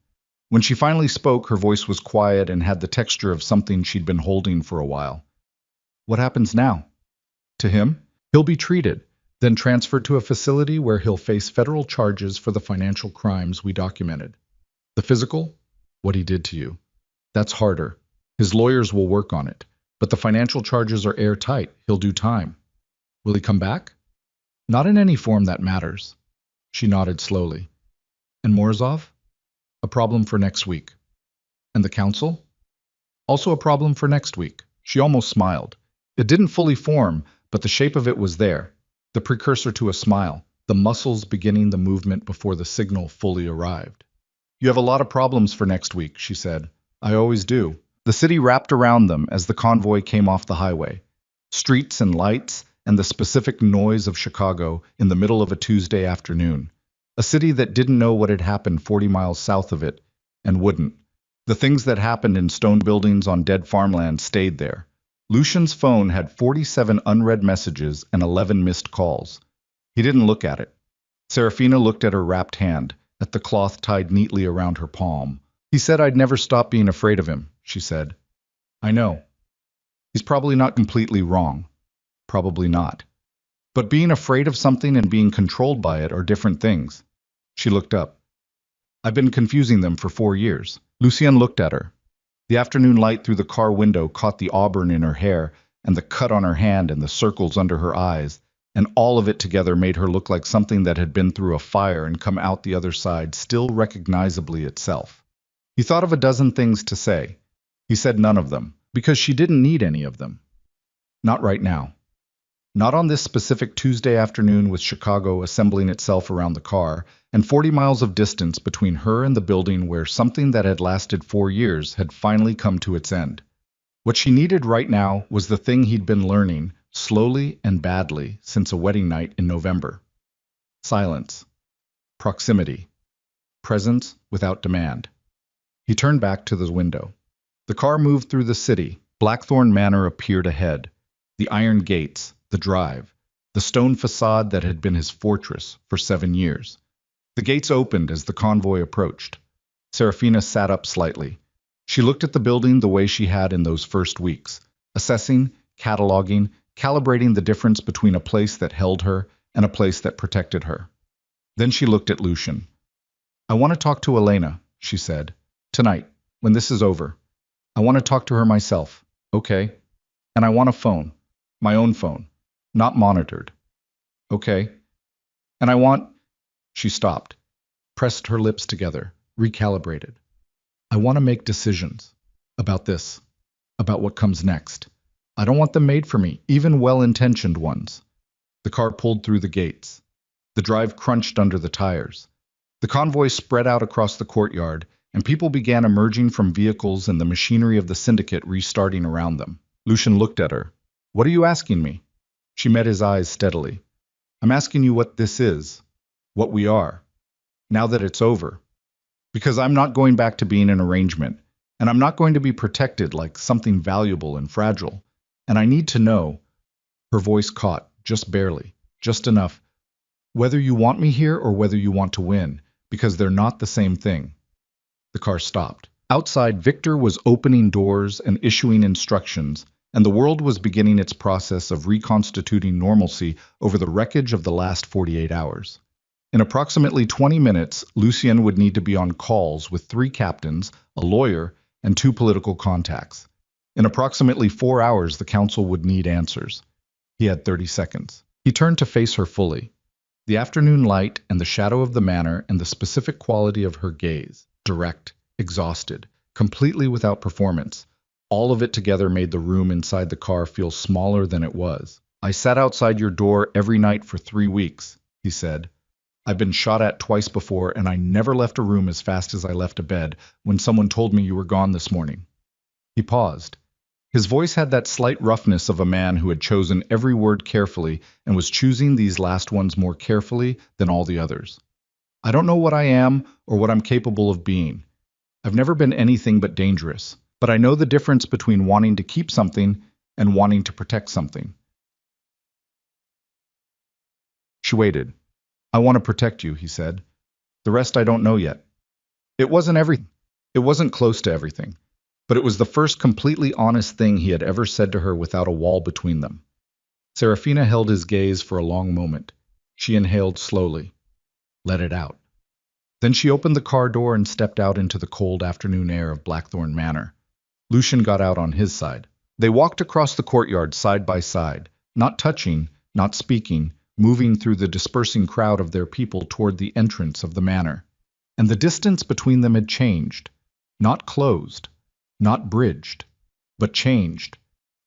When she finally spoke, her voice was quiet and had the texture of something she'd been holding for a while. "What happens now?" "To him? He'll be treated, then transferred to a facility where he'll face federal charges for the financial crimes we documented. The physical? What he did to you. That's harder. His lawyers will work on it. But the financial charges are airtight. He'll do time. Will he come back?" "Not in any form that matters." She nodded slowly. "And Morozov?" "A problem for next week." "And the council?" "Also a problem for next week." She almost smiled. It didn't fully form, but the shape of it was there. The precursor to a smile, the muscles beginning the movement before the signal fully arrived. "You have a lot of problems for next week," she said. "I always do." The city wrapped around them as the convoy came off the highway. Streets and lights, and the specific noise of Chicago in the middle of a Tuesday afternoon. A city that didn't know what had happened 40 miles south of it, and wouldn't. The things that happened in stone buildings on dead farmland stayed there. Lucian's phone had 47 unread messages and 11 missed calls. He didn't look at it. Serafina looked at her wrapped hand, at the cloth tied neatly around her palm. "He said I'd never stop being afraid of him," she said. I know. He's probably not completely wrong. Probably not. But being afraid of something and being controlled by it are different things. She looked up. I've been confusing them for 4 years. Lucien looked at her. The afternoon light through the car window caught the auburn in her hair and the cut on her hand and the circles under her eyes, and all of it together made her look like something that had been through a fire and come out the other side still recognizably itself. He thought of a dozen things to say. He said none of them, because she didn't need any of them. Not right now. Not on this specific Tuesday afternoon with Chicago assembling itself around the car, and 40 miles of distance between her and the building where something that had lasted 4 years had finally come to its end. What she needed right now was the thing he'd been learning, slowly and badly, since a wedding night in November. Silence. Proximity. Presence without demand. He turned back to the window. The car moved through the city. Blackthorn Manor appeared ahead. The iron gates, the drive, the stone facade that had been his fortress for 7 years. The gates opened as the convoy approached. Serafina sat up slightly. She looked at the building the way she had in those first weeks, assessing, cataloging, calibrating the difference between a place that held her and a place that protected her. Then she looked at Lucien. I want to talk to Elena, she said. Tonight, when this is over. I want to talk to her myself. Okay. And I want a phone. My own phone. Not monitored. Okay. And I want... She stopped, pressed her lips together, recalibrated. I want to make decisions. About this. About what comes next. I don't want them made for me, even well-intentioned ones. The car pulled through the gates. The drive crunched under the tires. The convoy spread out across the courtyard, and people began emerging from vehicles and the machinery of the syndicate restarting around them. Lucien looked at her. What are you asking me? She met his eyes steadily. I'm asking you what this is. What we are. Now that it's over. Because I'm not going back to being an arrangement, and I'm not going to be protected like something valuable and fragile. And I need to know. Her voice caught, just barely, just enough. Whether you want me here or whether you want to win, because they're not the same thing. The car stopped. Outside, Victor was opening doors and issuing instructions, and the world was beginning its process of reconstituting normalcy over the wreckage of the last 48 hours. In approximately 20 minutes, Lucien would need to be on calls with 3 captains, a lawyer, and 2 political contacts. In approximately 4 hours, the council would need answers. He had 30 seconds. He turned to face her fully. The afternoon light and the shadow of the manor and the specific quality of her gaze, direct, exhausted, completely without performance, all of it together made the room inside the car feel smaller than it was. I sat outside your door every night for 3 weeks, he said. I've been shot at twice before, and I never left a room as fast as I left a bed when someone told me you were gone this morning. He paused. His voice had that slight roughness of a man who had chosen every word carefully and was choosing these last ones more carefully than all the others. I don't know what I am or what I'm capable of being. I've never been anything but dangerous, but I know the difference between wanting to keep something and wanting to protect something. She waited. I want to protect you, he said. The rest I don't know yet. It wasn't everything. It wasn't close to everything. But it was the first completely honest thing he had ever said to her without a wall between them. Serafina held his gaze for a long moment. She inhaled slowly. Let it out. Then she opened the car door and stepped out into the cold afternoon air of Blackthorn Manor. Lucien got out on his side. They walked across the courtyard side by side, not touching, not speaking, moving through the dispersing crowd of their people toward the entrance of the manor. And the distance between them had changed. Not closed, not bridged, but changed.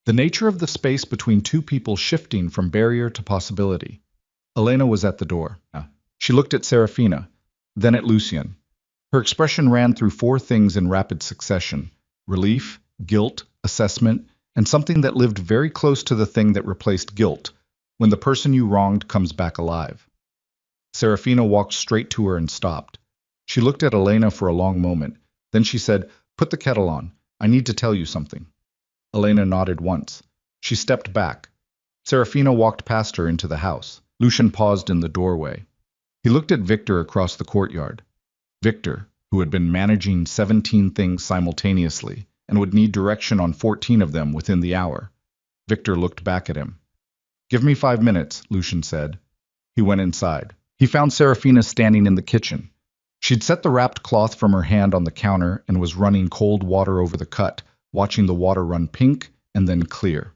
The nature of the space between 2 people shifting from barrier to possibility. Elena was at the door. She looked at Serafina, then at Lucien. Her expression ran through 4 things in rapid succession: relief, guilt, assessment, and something that lived very close to the thing that replaced guilt, when the person you wronged comes back alive. Serafina walked straight to her and stopped. She looked at Elena for a long moment. Then she said, "Put the kettle on. I need to tell you something." Elena nodded once. She stepped back. Serafina walked past her into the house. Lucien paused in the doorway. He looked at Victor across the courtyard. Victor, who had been managing 17 things simultaneously, and would need direction on 14 of them within the hour. Victor looked back at him. "Give me 5 minutes," Lucian said. He went inside. He found Serafina standing in the kitchen. She'd set the wrapped cloth from her hand on the counter and was running cold water over the cut, watching the water run pink and then clear.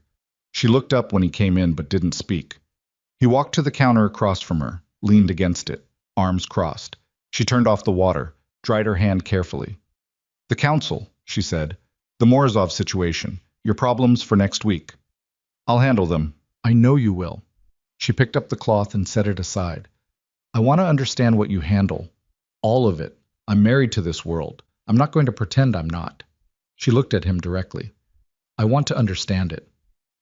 She looked up when he came in but didn't speak. He walked to the counter across from her, leaned against it, arms crossed. She turned off the water, dried her hand carefully. "The council," she said. "The Morozov situation. Your problems for next week." "I'll handle them." "I know you will." She picked up the cloth and set it aside. "I want to understand what you handle. All of it. I'm married to this world. I'm not going to pretend I'm not." She looked at him directly. "I want to understand it."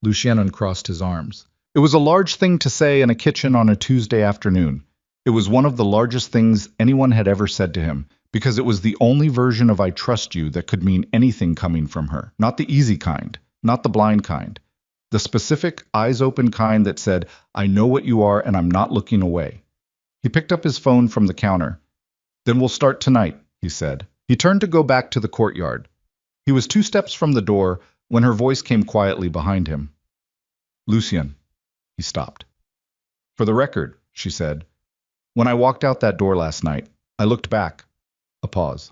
Lucien uncrossed his arms. It was a large thing to say in a kitchen on a Tuesday afternoon. It was one of the largest things anyone had ever said to him, because it was the only version of "I trust you" that could mean anything coming from her. Not the easy kind, not the blind kind. The specific, eyes-open kind that said, "I know what you are and I'm not looking away." He picked up his phone from the counter. "Then we'll start tonight," he said. He turned to go back to the courtyard. He was 2 steps from the door when her voice came quietly behind him. "Lucien." He stopped. "For the record," she said, "when I walked out that door last night, I looked back." A pause.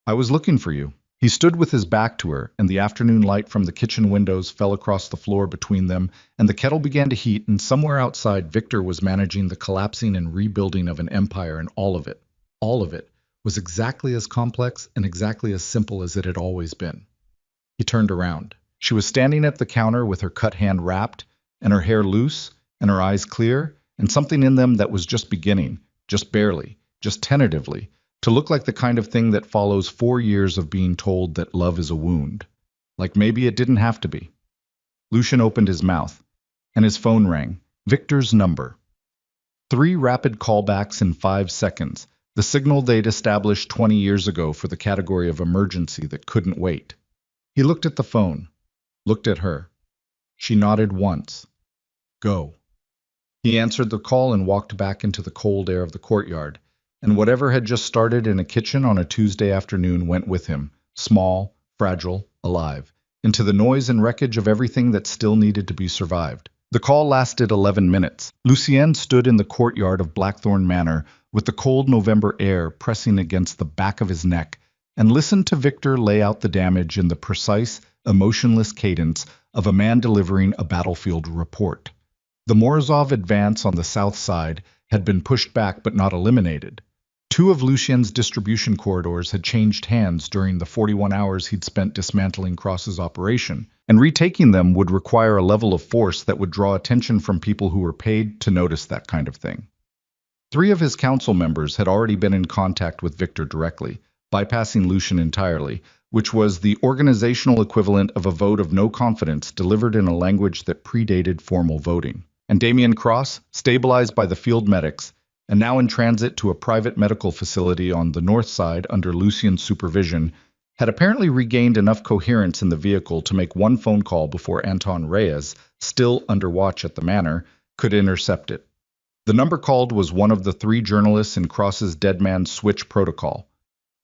"I was looking for you." He stood with his back to her, and the afternoon light from the kitchen windows fell across the floor between them, and the kettle began to heat, and somewhere outside Victor was managing the collapsing and rebuilding of an empire, and all of it, was exactly as complex and exactly as simple as it had always been. He turned around. She was standing at the counter with her cut hand wrapped, and her hair loose, and her eyes clear, and something in them that was just beginning, just barely, just tentatively, to look like the kind of thing that follows 4 years of being told that love is a wound. Like maybe it didn't have to be. Lucien opened his mouth, and his phone rang. Victor's number. 3 rapid callbacks in 5 seconds, the signal they'd established 20 years ago for the category of emergency that couldn't wait. He looked at the phone, looked at her. She nodded once. "Go." He answered the call and walked back into the cold air of the courtyard, and whatever had just started in a kitchen on a Tuesday afternoon went with him, small, fragile, alive, into the noise and wreckage of everything that still needed to be survived. The call lasted 11 minutes. Lucien stood in the courtyard of Blackthorn Manor with the cold November air pressing against the back of his neck, and listened to Victor lay out the damage in the precise, emotionless cadence of a man delivering a battlefield report. The Morozov advance on the south side had been pushed back but not eliminated. 2 of Lucien's distribution corridors had changed hands during the 41 hours he'd spent dismantling Cross's operation, and retaking them would require a level of force that would draw attention from people who were paid to notice that kind of thing. 3 of his council members had already been in contact with Victor directly, bypassing Lucien entirely, which was the organizational equivalent of a vote of no confidence delivered in a language that predated formal voting. And Damien Cross, stabilized by the field medics, and now in transit to a private medical facility on the north side under Lucien's supervision, had apparently regained enough coherence in the vehicle to make one phone call before Anton Reyes, still under watch at the manor, could intercept it. The number called was one of the 3 journalists in Cross's Dead Man Switch protocol.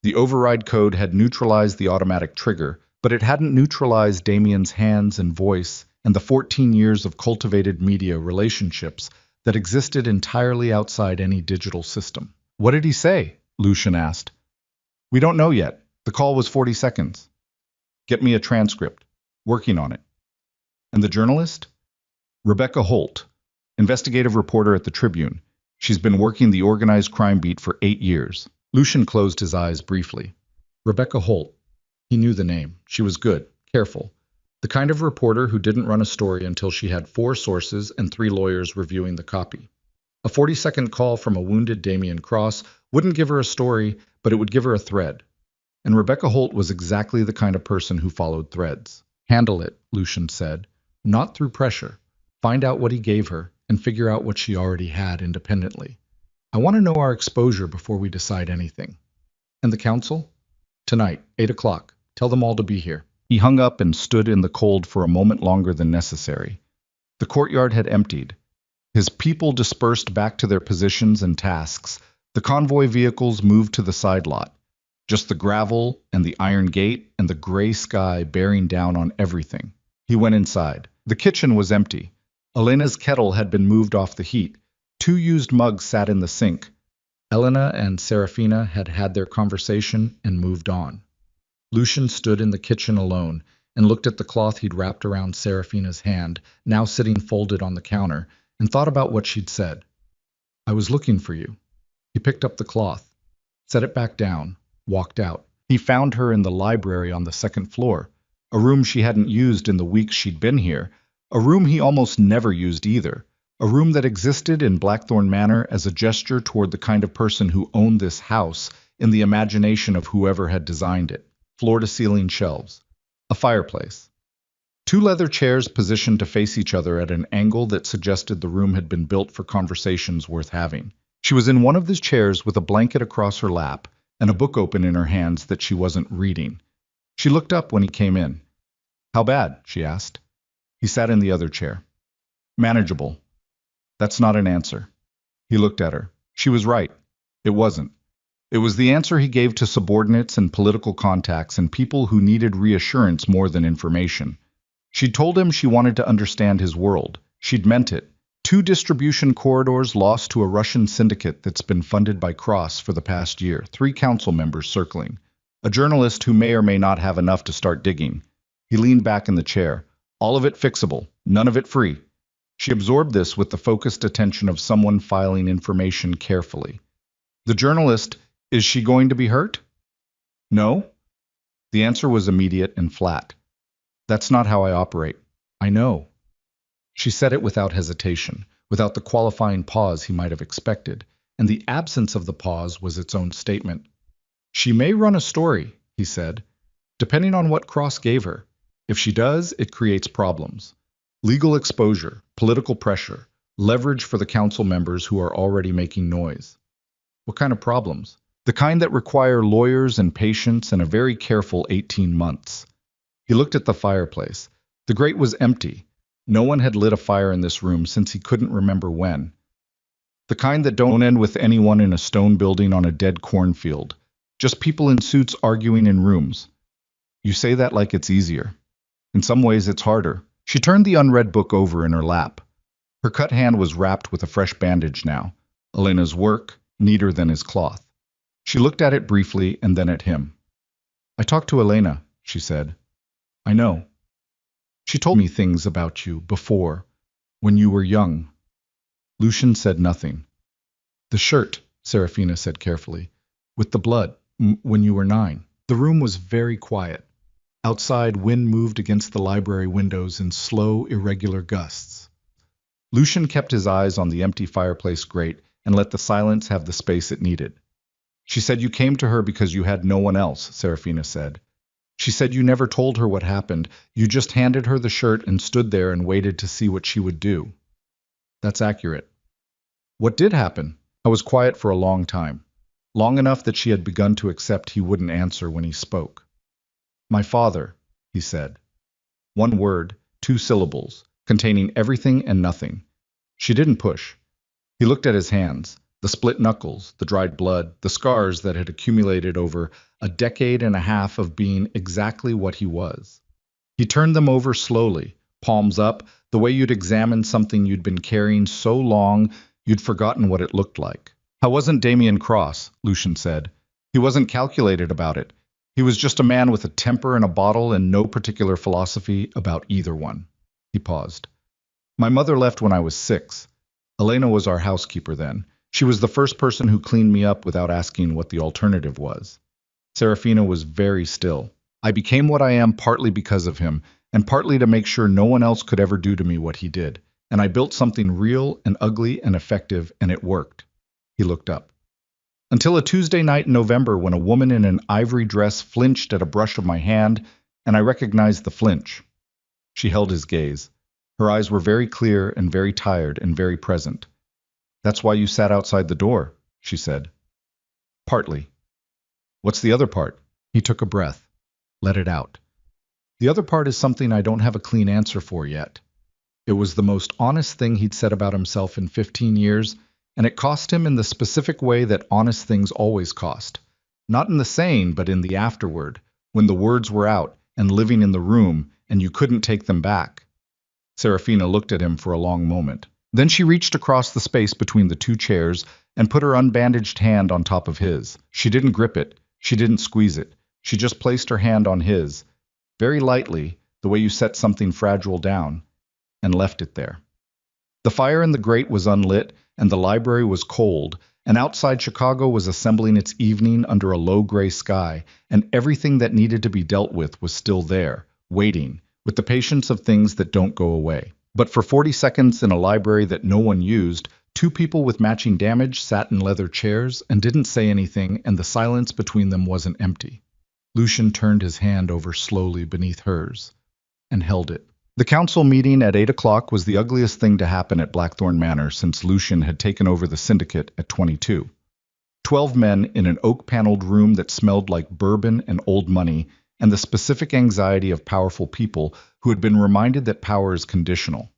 The override code had neutralized the automatic trigger, but it hadn't neutralized Damien's hands and voice and the 14 years of cultivated media relationships that existed entirely outside any digital system. "What did he say?" Lucien asked. "We don't know yet. The call was 40 seconds. Get me a transcript. Working on it." "And the journalist?" "Rebecca Holt, investigative reporter at the Tribune. She's been working the organized crime beat for 8 years. Lucien closed his eyes briefly. Rebecca Holt. He knew the name. She was good, careful. The kind of reporter who didn't run a story until she had 4 sources and 3 lawyers reviewing the copy. A 40-second call from a wounded Damien Cross wouldn't give her a story, but it would give her a thread. And Rebecca Holt was exactly the kind of person who followed threads. "Handle it," Lucien said. "Not through pressure. Find out what he gave her, and figure out what she already had independently. I want to know our exposure before we decide anything." "And the council?" "Tonight, 8 o'clock. Tell them all to be here." He hung up and stood in the cold for a moment longer than necessary. The courtyard had emptied. His people dispersed back to their positions and tasks. The convoy vehicles moved to the side lot. Just the gravel and the iron gate and the gray sky bearing down on everything. He went inside. The kitchen was empty. Elena's kettle had been moved off the heat. 2 used mugs sat in the sink. Elena and Serafina had had their conversation and moved on. Lucian stood in the kitchen alone and looked at the cloth he'd wrapped around Serafina's hand, now sitting folded on the counter, and thought about what she'd said. "I was looking for you." He picked up the cloth, set it back down, walked out. He found her in the library on the 2nd floor, a room she hadn't used in the weeks she'd been here, a room he almost never used either, a room that existed in Blackthorn Manor as a gesture toward the kind of person who owned this house in the imagination of whoever had designed it. Floor-to-ceiling shelves, a fireplace. 2 leather chairs positioned to face each other at an angle that suggested the room had been built for conversations worth having. She was in one of these chairs with a blanket across her lap and a book open in her hands that she wasn't reading. She looked up when he came in. "How bad?" she asked. He sat in the other chair. "Manageable." That's not an answer. He looked at her. She was right. It wasn't. It was the answer he gave to subordinates and political contacts and people who needed reassurance more than information. She'd told him she wanted to understand his world. She'd meant it. 2 distribution corridors lost to a Russian syndicate that's been funded by Cross for the past year, 3 council members circling. A journalist who may or may not have enough to start digging. He leaned back in the chair. All of it fixable, none of it free. She absorbed this with the focused attention of someone filing information carefully. The journalist, is she going to be hurt? No? The answer was immediate and flat. That's not how I operate. I know. She said it without hesitation, without the qualifying pause he might have expected, and the absence of the pause was its own statement. She may run a story, he said, depending on what Cross gave her. If she does, it creates problems. Legal exposure, political pressure, leverage for the council members who are already making noise. What kind of problems? The kind that require lawyers and patience and a very careful 18 months. He looked at the fireplace. The grate was empty. No one had lit a fire in this room since he couldn't remember when. The kind that don't end with anyone in a stone building on a dead cornfield. Just people in suits arguing in rooms. You say that like it's easier. In some ways, it's harder. She turned the unread book over in her lap. Her cut hand was wrapped with a fresh bandage now. Elena's work, neater than his cloth. She looked at it briefly and then at him. "I talked to Elena," she said. "I know. She told me things about you before, when you were young." Lucian said nothing. "The shirt," Serafina said carefully, "with the blood, when you were 9. The room was very quiet. Outside, wind moved against the library windows in slow, irregular gusts. Lucian kept his eyes on the empty fireplace grate and let the silence have the space it needed. "She said you came to her because you had no one else," Serafina said. "She said you never told her what happened. You just handed her the shirt and stood there and waited to see what she would do." "That's accurate." "What did happen?" "I was quiet for a long time. Long enough that she had begun to accept he wouldn't answer when he spoke. "My father," he said. 1 word, 2 syllables, containing everything and nothing. She didn't push. He looked at his hands, the split knuckles, the dried blood, the scars that had accumulated over a decade and a half of being exactly what he was. He turned them over slowly, palms up, the way you'd examine something you'd been carrying so long you'd forgotten what it looked like. "I wasn't Damien Cross," Lucian said. "He wasn't calculated about it. He was just a man with a temper and a bottle and no particular philosophy about either one." He paused. "My mother left when I was 6. Elena was our housekeeper then. She was the first person who cleaned me up without asking what the alternative was." Serafina was very still. "I became what I am partly because of him, and partly to make sure no one else could ever do to me what he did. And I built something real and ugly and effective, and it worked." He looked up. "Until a Tuesday night in November when a woman in an ivory dress flinched at a brush of my hand, and I recognized the flinch." She held his gaze. Her eyes were very clear and very tired and very present. "That's why you sat outside the door," she said. "Partly." "What's the other part?" He took a breath. Let it out. "The other part is something I don't have a clean answer for yet." It was the most honest thing he'd said about himself in 15 years, and it cost him in the specific way that honest things always cost. Not in the saying, but in the afterward, when the words were out and living in the room and you couldn't take them back. Serafina looked at him for a long moment. Then she reached across the space between the two chairs and put her unbandaged hand on top of his. She didn't grip it. She didn't squeeze it. She just placed her hand on his, very lightly, the way you set something fragile down, and left it there. The fire in the grate was unlit, and the library was cold, and outside Chicago was assembling its evening under a low gray sky, and everything that needed to be dealt with was still there, waiting, with the patience of things that don't go away. But for 40 seconds in a library that no one used, two people with matching damage sat in leather chairs and didn't say anything, and the silence between them wasn't empty. Lucian turned his hand over slowly beneath hers and held it. The council meeting at 8 o'clock was the ugliest thing to happen at Blackthorn Manor since Lucian had taken over the syndicate at 22. 12 men in an oak-paneled room that smelled like bourbon and old money, and the specific anxiety of powerful people who had been reminded that power is conditional.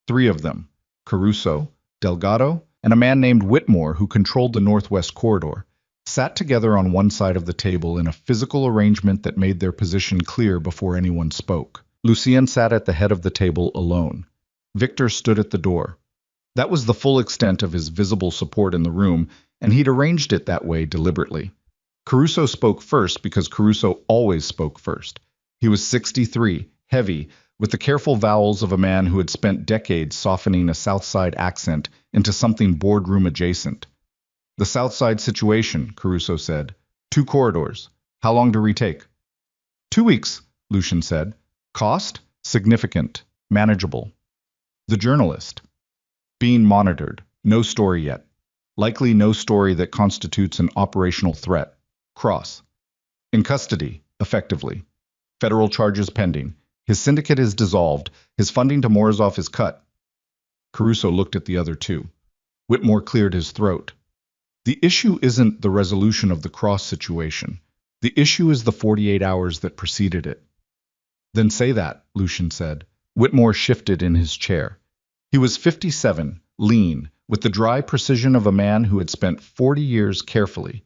3 of them, Caruso, Delgado, and a man named Whitmore who controlled the Northwest Corridor, sat together on one side of the table in a physical arrangement that made their position clear before anyone spoke. Lucien sat at the head of the table alone. Victor stood at the door. That was the full extent of his visible support in the room, and he'd arranged it that way deliberately. Caruso spoke first because Caruso always spoke first. He was 63, heavy, with the careful vowels of a man who had spent decades softening a South Side accent into something boardroom adjacent. The South Side situation, Caruso said. 2 corridors. How long to retake? 2 weeks, Lucian said. Cost? Significant. Manageable. The journalist. Being monitored. No story yet. Likely no story that constitutes an operational threat. Cross. In custody, effectively. Federal charges pending. His syndicate is dissolved. His funding to Morozov is cut. Caruso looked at the other two. Whitmore cleared his throat. The issue isn't the resolution of the Cross situation. The issue is the 48 hours that preceded it. Then say that, Lucian said. Whitmore shifted in his chair. He was 57, lean, with the dry precision of a man who had spent 40 years carefully,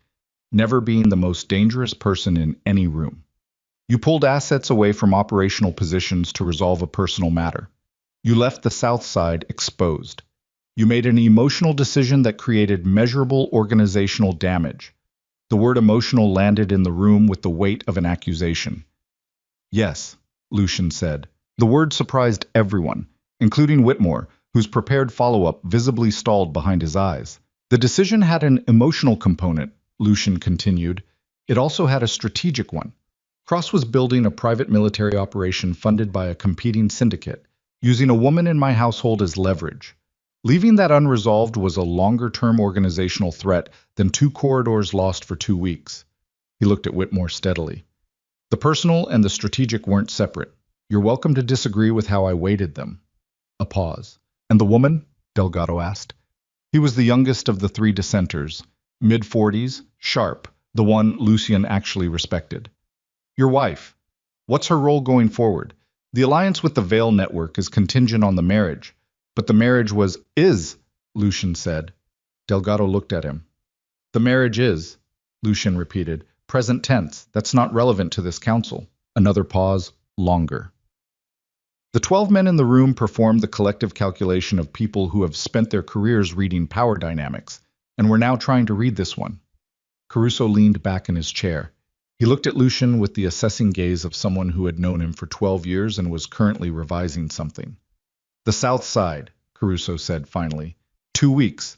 never being the most dangerous person in any room. You pulled assets away from operational positions to resolve a personal matter. You left the South Side exposed. You made an emotional decision that created measurable organizational damage. The word emotional landed in the room with the weight of an accusation. Yes, Lucian said. The word surprised everyone, including Whitmore, whose prepared follow-up visibly stalled behind his eyes. The decision had an emotional component, Lucian continued. It also had a strategic one. Cross was building a private military operation funded by a competing syndicate, using a woman in my household as leverage. Leaving that unresolved was a longer-term organizational threat than 2 corridors lost for 2 weeks. He looked at Whitmore steadily. The personal and the strategic weren't separate. You're welcome to disagree with how I weighted them. A pause. And the woman? Delgado asked. He was the youngest of the 3 dissenters, mid-40s, sharp, the one Lucian actually respected. Your wife. What's her role going forward? The alliance with the Veil Network is contingent on the marriage. But the marriage is, Lucian said. Delgado looked at him. The marriage is, Lucian repeated. Present tense. That's not relevant to this council. Another pause, longer. The 12 men in the room performed the collective calculation of people who have spent their careers reading power dynamics, and were now trying to read this one. Caruso leaned back in his chair. He looked at Lucian with the assessing gaze of someone who had known him for 12 years and was currently revising something. The South Side, Caruso said finally. 2 weeks.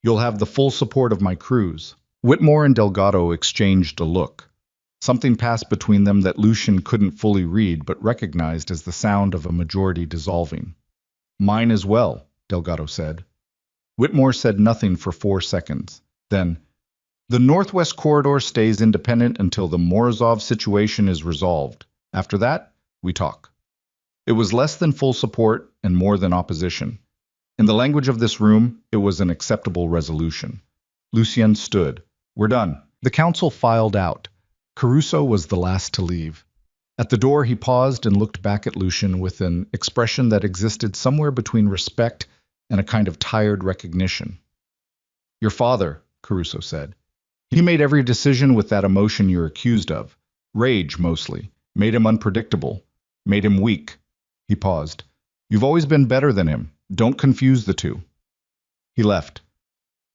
You'll have the full support of my crews. Whitmore and Delgado exchanged a look. Something passed between them that Lucian couldn't fully read but recognized as the sound of a majority dissolving. Mine as well, Delgado said. Whitmore said nothing for 4 seconds. Then, the Northwest Corridor stays independent until the Morozov situation is resolved. After that, we talk. It was less than full support and more than opposition. In the language of this room, it was an acceptable resolution. Lucien stood. We're done. The council filed out. Caruso was the last to leave. At the door, he paused and looked back at Lucian with an expression that existed somewhere between respect and a kind of tired recognition. Your father, Caruso said. He made every decision with that emotion you're accused of. Rage, mostly. Made him unpredictable. Made him weak. He paused. You've always been better than him. Don't confuse the two. He left.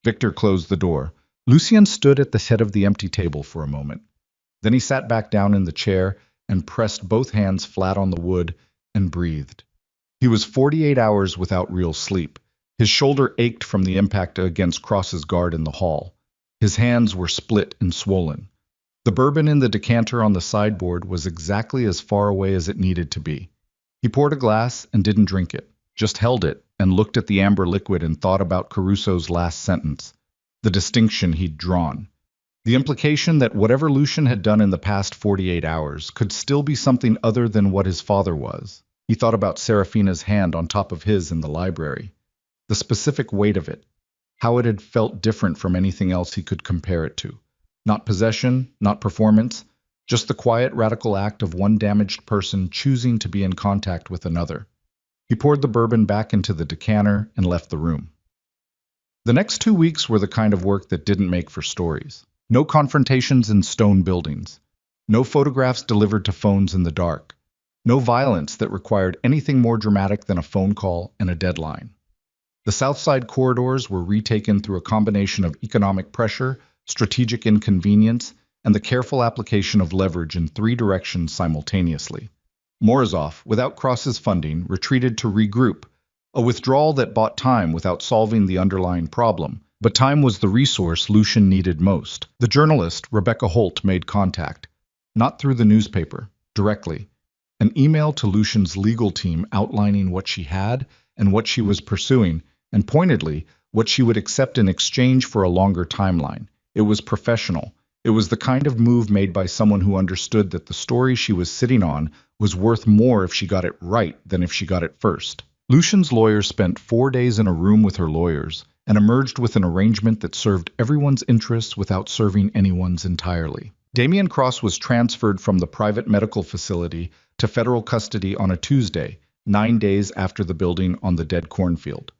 Victor closed the door. Lucien stood at the head of the empty table for a moment. Then he sat back down in the chair and pressed both hands flat on the wood and breathed. He was 48 hours without real sleep. His shoulder ached from the impact against Cross's guard in the hall. His hands were split and swollen. The bourbon in the decanter on the sideboard was exactly as far away as it needed to be. He poured a glass and didn't drink it, just held it and looked at the amber liquid and thought about Caruso's last sentence, the distinction he'd drawn. The implication that whatever Lucien had done in the past 48 hours could still be something other than what his father was. He thought about Serafina's hand on top of his in the library. The specific weight of it, how it had felt different from anything else he could compare it to. Not possession, not performance, just the quiet, radical act of one damaged person choosing to be in contact with another. He poured the bourbon back into the decanter and left the room. The next 2 weeks were the kind of work that didn't make for stories. No confrontations in stone buildings. No photographs delivered to phones in the dark. No violence that required anything more dramatic than a phone call and a deadline. The South Side corridors were retaken through a combination of economic pressure, strategic inconvenience, and the careful application of leverage in 3 directions simultaneously. Morozov, without Cross's funding, retreated to regroup, a withdrawal that bought time without solving the underlying problem. But time was the resource Lucien needed most. The journalist, Rebecca Holt, made contact, not through the newspaper, directly. An email to Lucien's legal team outlining what she had and what she was pursuing, and pointedly, what she would accept in exchange for a longer timeline. It was professional. It was the kind of move made by someone who understood that the story she was sitting on was worth more if she got it right than if she got it first. Lucien's lawyers spent 4 days in a room with her lawyers and emerged with an arrangement that served everyone's interests without serving anyone's entirely. Damien Cross was transferred from the private medical facility to federal custody on a Tuesday, 9 days after the building on the dead cornfield.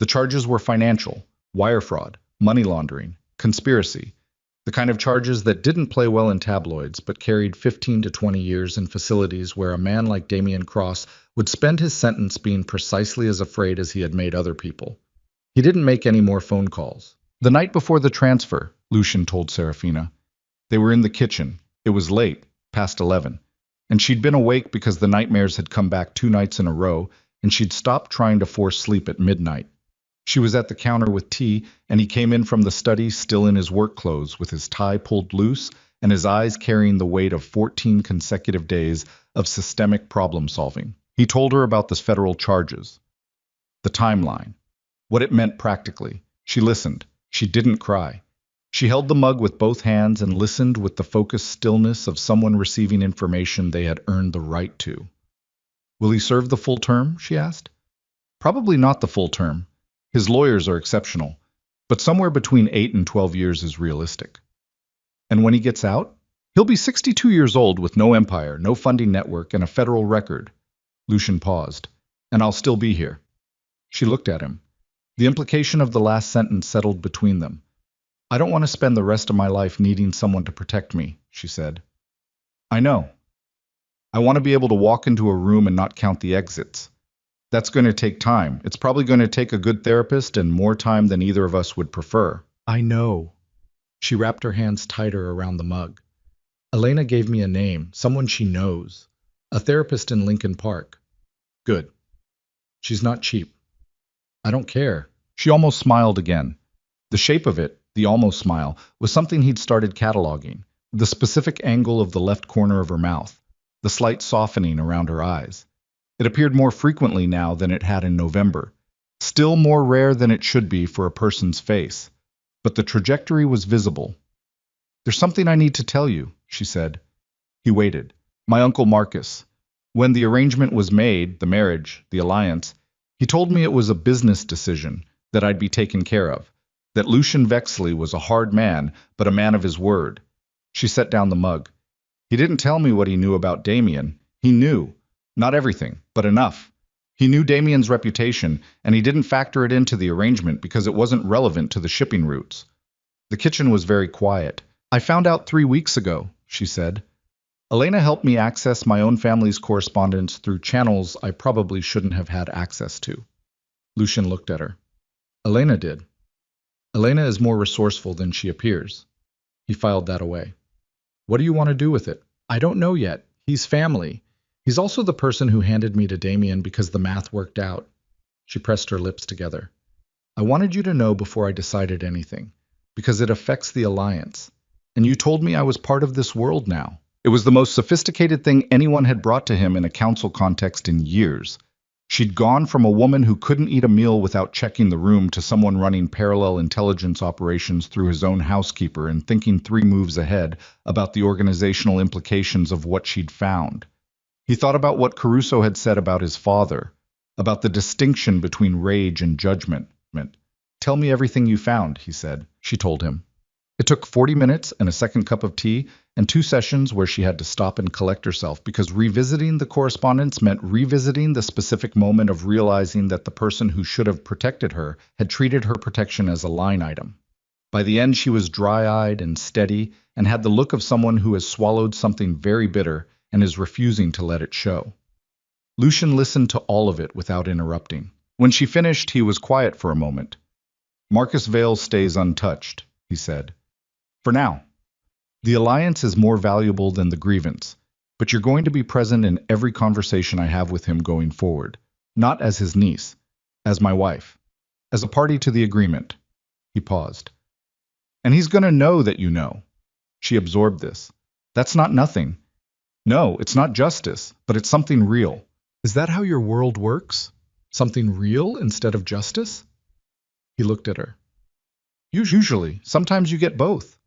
The charges were financial, wire fraud, money laundering, conspiracy, the kind of charges that didn't play well in tabloids but carried 15 to 20 years in facilities where a man like Damien Cross would spend his sentence being precisely as afraid as he had made other people. He didn't make any more phone calls. The night before the transfer, Lucien told Serafina, they were in the kitchen. It was late, past 11, and she'd been awake because the nightmares had come back 2 nights in a row, and she'd stopped trying to force sleep at midnight. She was at the counter with tea, and he came in from the study still in his work clothes with his tie pulled loose and his eyes carrying the weight of 14 consecutive days of systemic problem solving. He told her about the federal charges, the timeline, what it meant practically. She listened. She didn't cry. She held the mug with both hands and listened with the focused stillness of someone receiving information they had earned the right to. Will he serve the full term? She asked. Probably not the full term. His lawyers are exceptional, but somewhere between 8 and 12 years is realistic. And when he gets out, he'll be 62 years old with no empire, no funding network, and a federal record. Lucien paused. And I'll still be here. She looked at him. The implication of the last sentence settled between them. I don't want to spend the rest of my life needing someone to protect me, she said. I know. I want to be able to walk into a room and not count the exits. That's going to take time. It's probably going to take a good therapist and more time than either of us would prefer. I know. She wrapped her hands tighter around the mug. Elena gave me a name, someone she knows. A therapist in Lincoln Park. Good. She's not cheap. I don't care. She almost smiled again. The shape of it, the almost smile, was something he'd started cataloging. The specific angle of the left corner of her mouth, the slight softening around her eyes. It appeared more frequently now than it had in November, still more rare than it should be for a person's face. But the trajectory was visible. There's something I need to tell you, she said. He waited. My uncle Marcus. When the arrangement was made, the marriage, the alliance, he told me it was a business decision, that I'd be taken care of, that Lucien Vexley was a hard man, but a man of his word. She set down the mug. He didn't tell me what he knew about Damien. He knew. Not everything, but enough. He knew Damien's reputation, and he didn't factor it into the arrangement because it wasn't relevant to the shipping routes. The kitchen was very quiet. I found out 3 weeks ago, she said. Elena helped me access my own family's correspondence through channels I probably shouldn't have had access to. Lucian looked at her. Elena did. Elena is more resourceful than she appears. He filed that away. What do you want to do with it? I don't know yet. He's family. He's also the person who handed me to Damien because the math worked out. She pressed her lips together. I wanted you to know before I decided anything, because it affects the alliance. And you told me I was part of this world now. It was the most sophisticated thing anyone had brought to him in a council context in years. She'd gone from a woman who couldn't eat a meal without checking the room to someone running parallel intelligence operations through his own housekeeper and thinking 3 moves ahead about the organizational implications of what she'd found. He thought about what Caruso had said about his father, about the distinction between rage and judgment. Tell me everything you found, he said. She told him. It took 40 minutes and a second cup of tea and 2 sessions where she had to stop and collect herself because revisiting the correspondence meant revisiting the specific moment of realizing that the person who should have protected her had treated her protection as a line item. By the end, she was dry-eyed and steady and had the look of someone who has swallowed something very bitter and is refusing to let it show. Lucian listened to all of it without interrupting. When she finished, he was quiet for a moment. Marcus Vale stays untouched, he said. For now. The alliance is more valuable than the grievance, but you're going to be present in every conversation I have with him going forward, not as his niece, as my wife, as a party to the agreement. He paused. And he's going to know that you know. She absorbed this. That's not nothing. No, it's not justice, but it's something real. Is that how your world works? Something real instead of justice? He looked at her. Usually, sometimes you get both.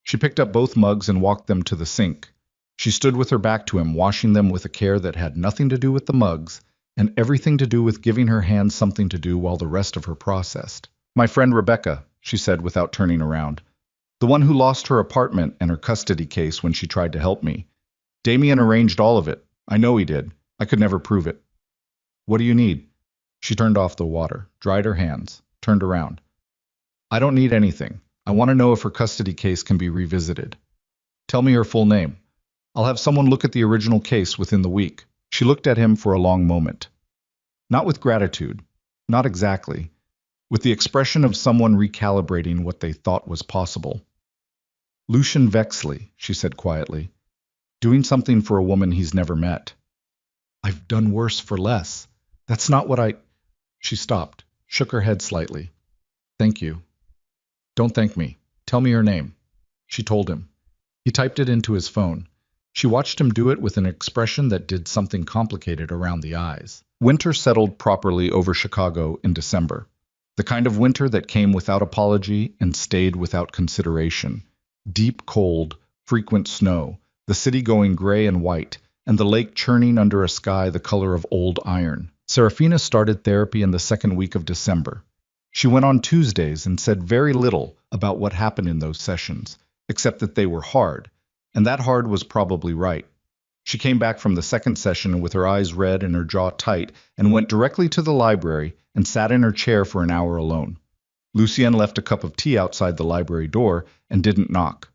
She picked up both mugs and walked them to the sink. She stood with her back to him, washing them with a care that had nothing to do with the mugs and everything to do with giving her hands something to do while the rest of her processed. My friend Rebecca, she said without turning around. The one who lost her apartment and her custody case when she tried to help me. Damien arranged all of it. I know he did. I could never prove it. What do you need? She turned off the water, dried her hands, turned around. I don't need anything. I want to know if her custody case can be revisited. Tell me her full name. I'll have someone look at the original case within the week. She looked at him for a long moment. Not with gratitude. Not exactly. With the expression of someone recalibrating what they thought was possible. Lucian Vexley, she said quietly. Doing something for a woman he's never met. I've done worse for less. That's not what I... She stopped, shook her head slightly. Thank you. Don't thank me. Tell me her name. She told him. He typed it into his phone. She watched him do it with an expression that did something complicated around the eyes. Winter settled properly over Chicago in December. The kind of winter that came without apology and stayed without consideration. Deep cold, frequent snow, the city going gray and white, and the lake churning under a sky the color of old iron. Serafina started therapy in the second week of December. She went on Tuesdays and said very little about what happened in those sessions, except that they were hard, and that hard was probably right. She came back from the second session with her eyes red and her jaw tight and went directly to the library and sat in her chair for an hour alone. Lucien left a cup of tea outside the library door and didn't knock.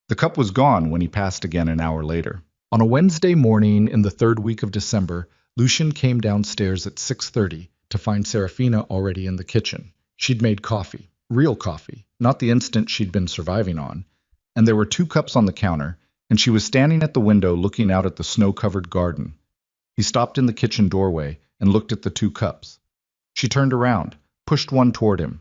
The cup was gone when he passed again an hour later. On a Wednesday morning in the third week of December, Lucien came downstairs at 6:30 to find Serafina already in the kitchen. She'd made coffee, real coffee, not the instant she'd been surviving on, and there were 2 cups on the counter, and she was standing at the window looking out at the snow-covered garden. He stopped in the kitchen doorway and looked at the 2 cups. She turned around, pushed one toward him.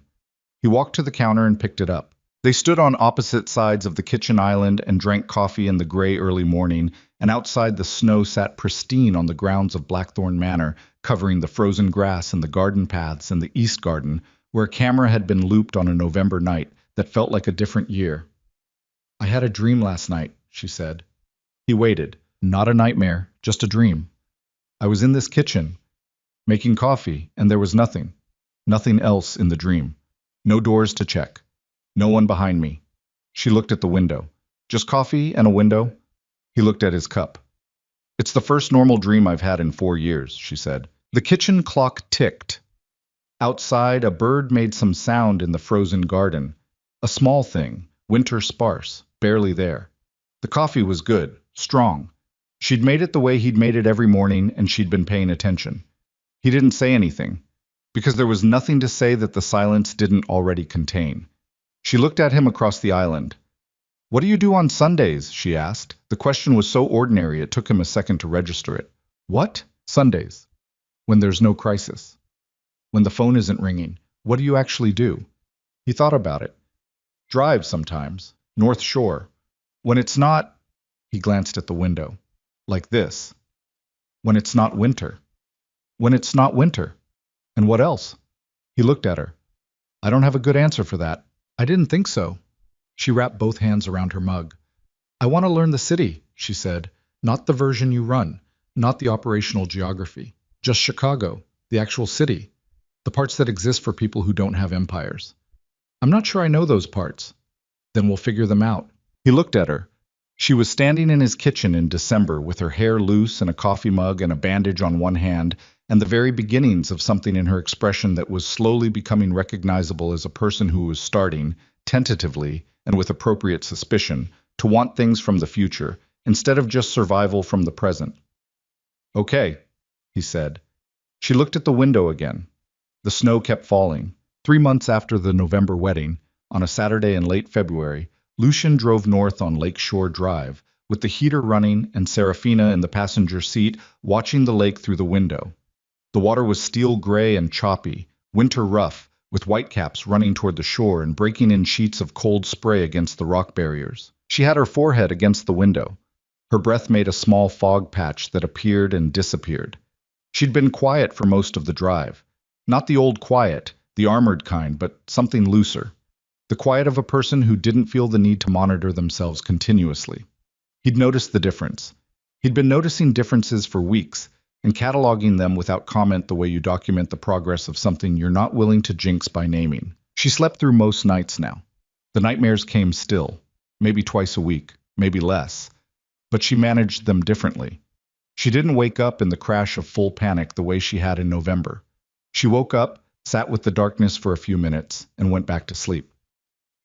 He walked to the counter and picked it up. They stood on opposite sides of the kitchen island and drank coffee in the gray early morning, and outside the snow sat pristine on the grounds of Blackthorn Manor, covering the frozen grass and the garden paths and the east garden, where a camera had been looped on a November night that felt like a different year. I had a dream last night, she said. He waited. Not a nightmare, just a dream. I was in this kitchen, making coffee, and there was nothing. Nothing else in the dream. No doors to check. No one behind me. She looked at the window. Just coffee and a window? He looked at his cup. It's the first normal dream I've had in 4 years, she said. The kitchen clock ticked. Outside, a bird made some sound in the frozen garden. A small thing, Winter sparse, barely there. The coffee was good, strong. She'd made it the way he'd made it every morning, and she'd been paying attention. He didn't say anything, because there was nothing to say that the silence didn't already contain. She looked at him across the island. "What do you do on Sundays?" she asked. The question was so ordinary it took him a second to register it. What? Sundays. When there's no crisis. When the phone isn't ringing. What do you actually do? He thought about it. Drive sometimes. North Shore. When it's not... He glanced at the window. Like this. When it's not winter. When it's not winter. And what else? He looked at her. I don't have a good answer for that. I didn't think so. She wrapped both hands around her mug. I want to learn the city, she said. Not the version you run. Not the operational geography. Just Chicago. The actual city. The parts that exist for people who don't have empires. I'm not sure I know those parts. Then we'll figure them out. He looked at her. She was standing in his kitchen in December with her hair loose and a coffee mug and a bandage on one hand, and the very beginnings of something in her expression that was slowly becoming recognizable as a person who was starting, tentatively and with appropriate suspicion, to want things from the future, instead of just survival from the present. Okay, he said. She looked at the window again. The snow kept falling. 3 months after the November wedding, on a Saturday in late February, Lucian drove north on Lake Shore Drive, with the heater running and Serafina in the passenger seat, watching the lake through the window. The water was steel gray and choppy, winter rough, with whitecaps running toward the shore and breaking in sheets of cold spray against the rock barriers. She had her forehead against the window. Her breath made a small fog patch that appeared and disappeared. She'd been quiet for most of the drive. Not the old quiet, the armored kind, but something looser. The quiet of a person who didn't feel the need to monitor themselves continuously. He'd noticed the difference. He'd been noticing differences for weeks, and cataloging them without comment the way you document the progress of something you're not willing to jinx by naming. She slept through most nights now. The nightmares came still, maybe twice a week, maybe less, but she managed them differently. She didn't wake up in the crash of full panic the way she had in November. She woke up, sat with the darkness for a few minutes, and went back to sleep.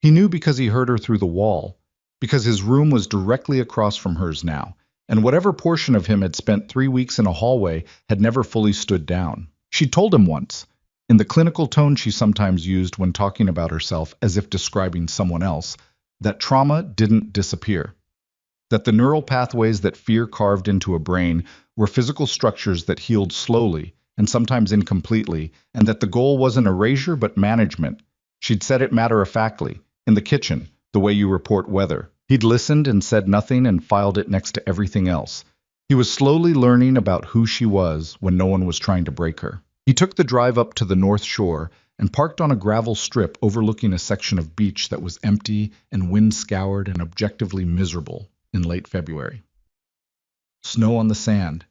He knew because he heard her through the wall, because his room was directly across from hers now, and whatever portion of him had spent 3 weeks in a hallway had never fully stood down. She'd told him once, in the clinical tone she sometimes used when talking about herself as if describing someone else, that trauma didn't disappear. That the neural pathways that fear carved into a brain were physical structures that healed slowly and sometimes incompletely, and that the goal wasn't erasure but management. She'd said it matter-of-factly, in the kitchen, the way you report weather. He'd listened and said nothing and filed it next to everything else. He was slowly learning about who she was when no one was trying to break her. He took the drive up to the North Shore and parked on a gravel strip overlooking a section of beach that was empty and wind-scoured and objectively miserable in late February. Snow on the sand,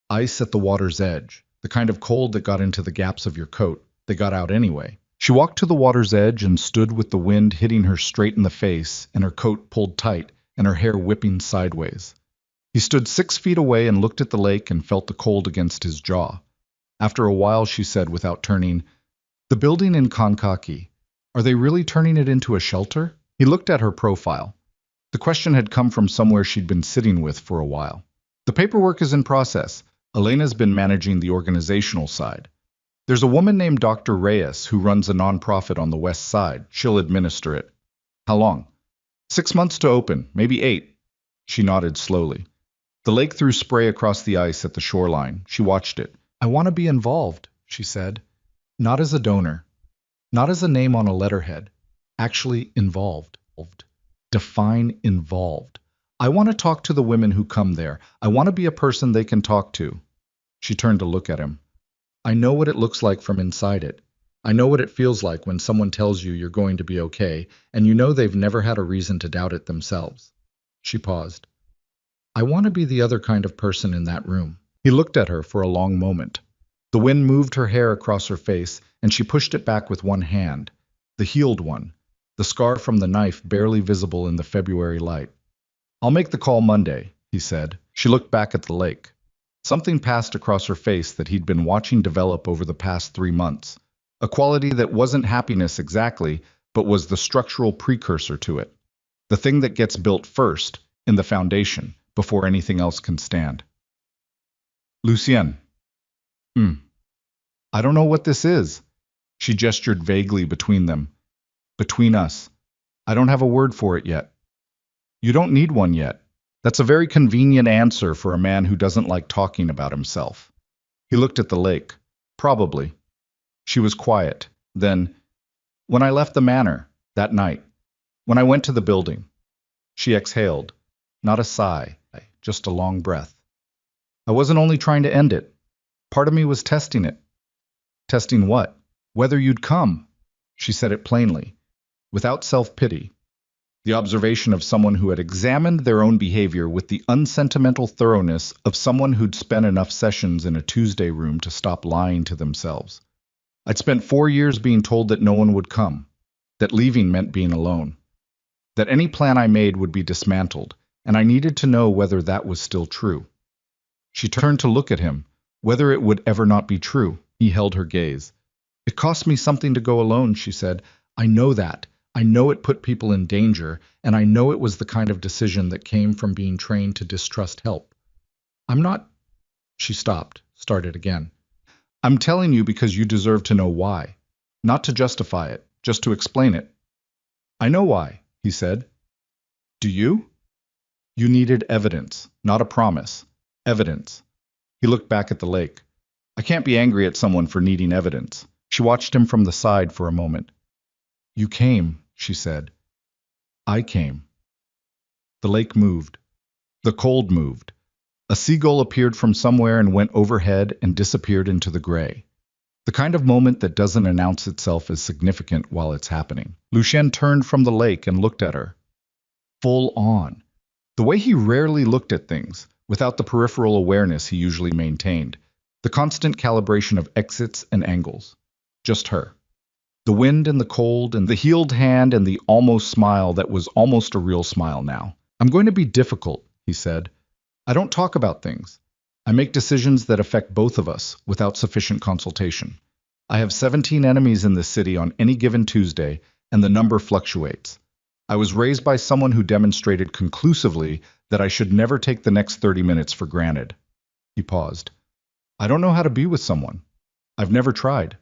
ice at the water's edge, the kind of cold that got into the gaps of your coat. They got out anyway. She walked to the water's edge and stood with the wind hitting her straight in the face and her coat pulled tight and her hair whipping sideways. He stood 6 feet away and looked at the lake and felt the cold against his jaw. After a while, she said without turning, "The building in Kankakee, are they really turning it into a shelter?" He looked at her profile. The question had come from somewhere she'd been sitting with for a while. "The paperwork is in process. Elena's been managing the organizational side. There's a woman named Dr. Reyes who runs a nonprofit on the west side. She'll administer it." "How long?" 6 months to open, maybe 8. She nodded slowly. The lake threw spray across the ice at the shoreline. She watched it. "I want to be involved," she said. "Not as a donor. Not as a name on a letterhead. Actually involved. Define involved. I want to talk to the women who come there. I want to be a person they can talk to." She turned to look at him. "I know what it looks like from inside it. I know what it feels like when someone tells you you're going to be okay, and you know they've never had a reason to doubt it themselves." She paused. "I want to be the other kind of person in that room." He looked at her for a long moment. The wind moved her hair across her face, and she pushed it back with one hand, the healed one, the scar from the knife barely visible in the February light. "I'll make the call Monday," he said. She looked back at the lake. Something passed across her face that he'd been watching develop over the past 3 months, a quality that wasn't happiness exactly, but was the structural precursor to it. The thing that gets built first, in the foundation, before anything else can stand. Lucien. I don't know what this is. She gestured vaguely between them. Between us. I don't have a word for it yet. You don't need one yet. That's a very convenient answer for a man who doesn't like talking about himself. He looked at the lake. Probably. She was quiet. Then, when I left the manor, that night, when I went to the building, she exhaled. Not a sigh, just a long breath. I wasn't only trying to end it. Part of me was testing it. Testing what? Whether you'd come. She said it plainly, without self-pity. The observation of someone who had examined their own behavior with the unsentimental thoroughness of someone who'd spent enough sessions in a Tuesday room to stop lying to themselves. I'd spent 4 years being told that no one would come, that leaving meant being alone, that any plan I made would be dismantled, and I needed to know whether that was still true. She turned to look at him, whether it would ever not be true. He held her gaze. It cost me something to go alone, she said. I know that. I know it put people in danger, and I know it was the kind of decision that came from being trained to distrust help. I'm not... She stopped, started again. I'm telling you because you deserve to know why. Not to justify it, just to explain it. I know why, he said. Do you? You needed evidence, not a promise. Evidence. He looked back at the lake. I can't be angry at someone for needing evidence. She watched him from the side for a moment. You came, she said. I came. The lake moved. The cold moved. A seagull appeared from somewhere and went overhead and disappeared into the gray. The kind of moment that doesn't announce itself as significant while it's happening. Lucien turned from the lake and looked at her. Full on. The way he rarely looked at things, without the peripheral awareness he usually maintained. The constant calibration of exits and angles. Just her. The wind and the cold and the healed hand and the almost smile that was almost a real smile now. I'm going to be difficult, he said. I don't talk about things. I make decisions that affect both of us without sufficient consultation. I have 17 enemies in this city on any given Tuesday, and the number fluctuates. I was raised by someone who demonstrated conclusively that I should never take the next 30 minutes for granted. He paused. I don't know how to be with someone. I've never tried.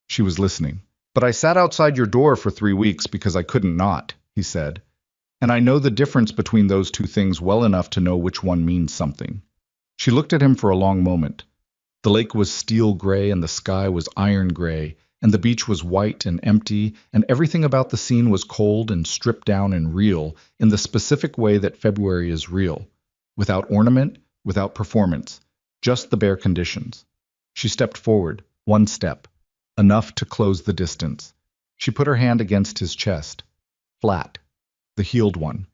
She was listening. But I sat outside your door for 3 weeks because I couldn't not, he said. And I know the difference between those two things well enough to know which one means something. She looked at him for a long moment. The lake was steel gray and the sky was iron gray, and the beach was white and empty, and everything about the scene was cold and stripped down and real in the specific way that February is real, without ornament, without performance, just the bare conditions. She stepped forward, 1 step. Enough to close the distance. She put her hand against his chest, flat, the healed one,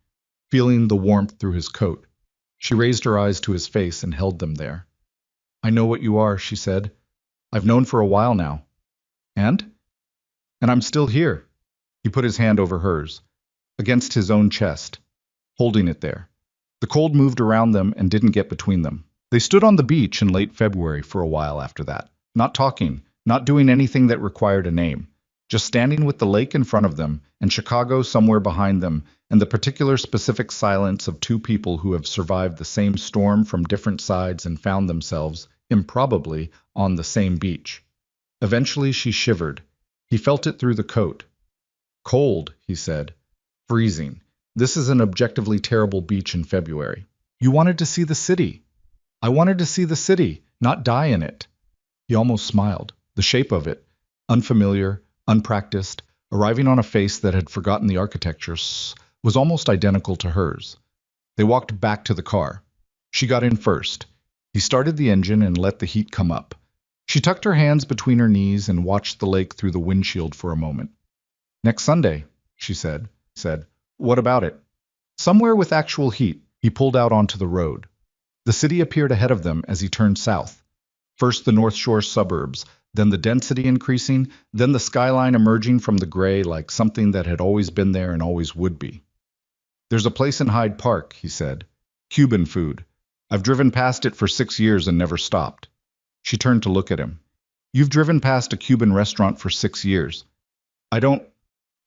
feeling the warmth through his coat. She raised her eyes to his face and held them there. I know what you are, she said. I've known for a while now. And? And I'm still here. He put his hand over hers, against his own chest, holding it there. The cold moved around them and didn't get between them. They stood on the beach in late February for a while after that, not talking, not doing anything that required a name, just standing with the lake in front of them and Chicago somewhere behind them and the particular specific silence of two people who have survived the same storm from different sides and found themselves, improbably, on the same beach. Eventually she shivered. He felt it through the coat. Cold, he said. Freezing. This is an objectively terrible beach in February. You wanted to see the city. I wanted to see the city, not die in it. He almost smiled. The shape of it, unfamiliar, unpracticed, arriving on a face that had forgotten the architecture, was almost identical to hers. They walked back to the car. She got in first. He started the engine and let the heat come up. She tucked her hands between her knees and watched the lake through the windshield for a moment. Next Sunday, she said. What about it? Somewhere with actual heat. He pulled out onto the road. The city appeared ahead of them as he turned south. First the North Shore suburbs, then the density increasing, then the skyline emerging from the gray like something that had always been there and always would be. There's a place in Hyde Park, he said. Cuban food. I've driven past it for 6 years and never stopped. She turned to look at him. You've driven past a Cuban restaurant for 6 years. I don't...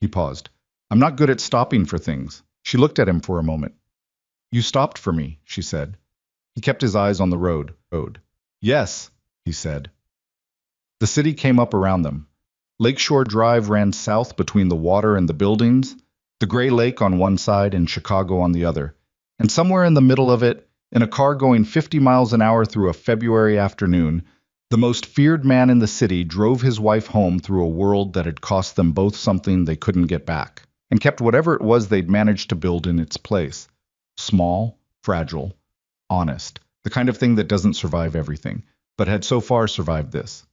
He paused. I'm not good at stopping for things. She looked at him for a moment. You stopped for me, she said. He kept his eyes on the road. Yes, he said. The city came up around them. Lakeshore Drive ran south between the water and the buildings, the gray lake on one side and Chicago on the other. And somewhere in the middle of it, in a car going 50 miles an hour through a February afternoon, the most feared man in the city drove his wife home through a world that had cost them both something they couldn't get back, and kept whatever it was they'd managed to build in its place. Small, fragile, honest, the kind of thing that doesn't survive everything, but had so far survived this.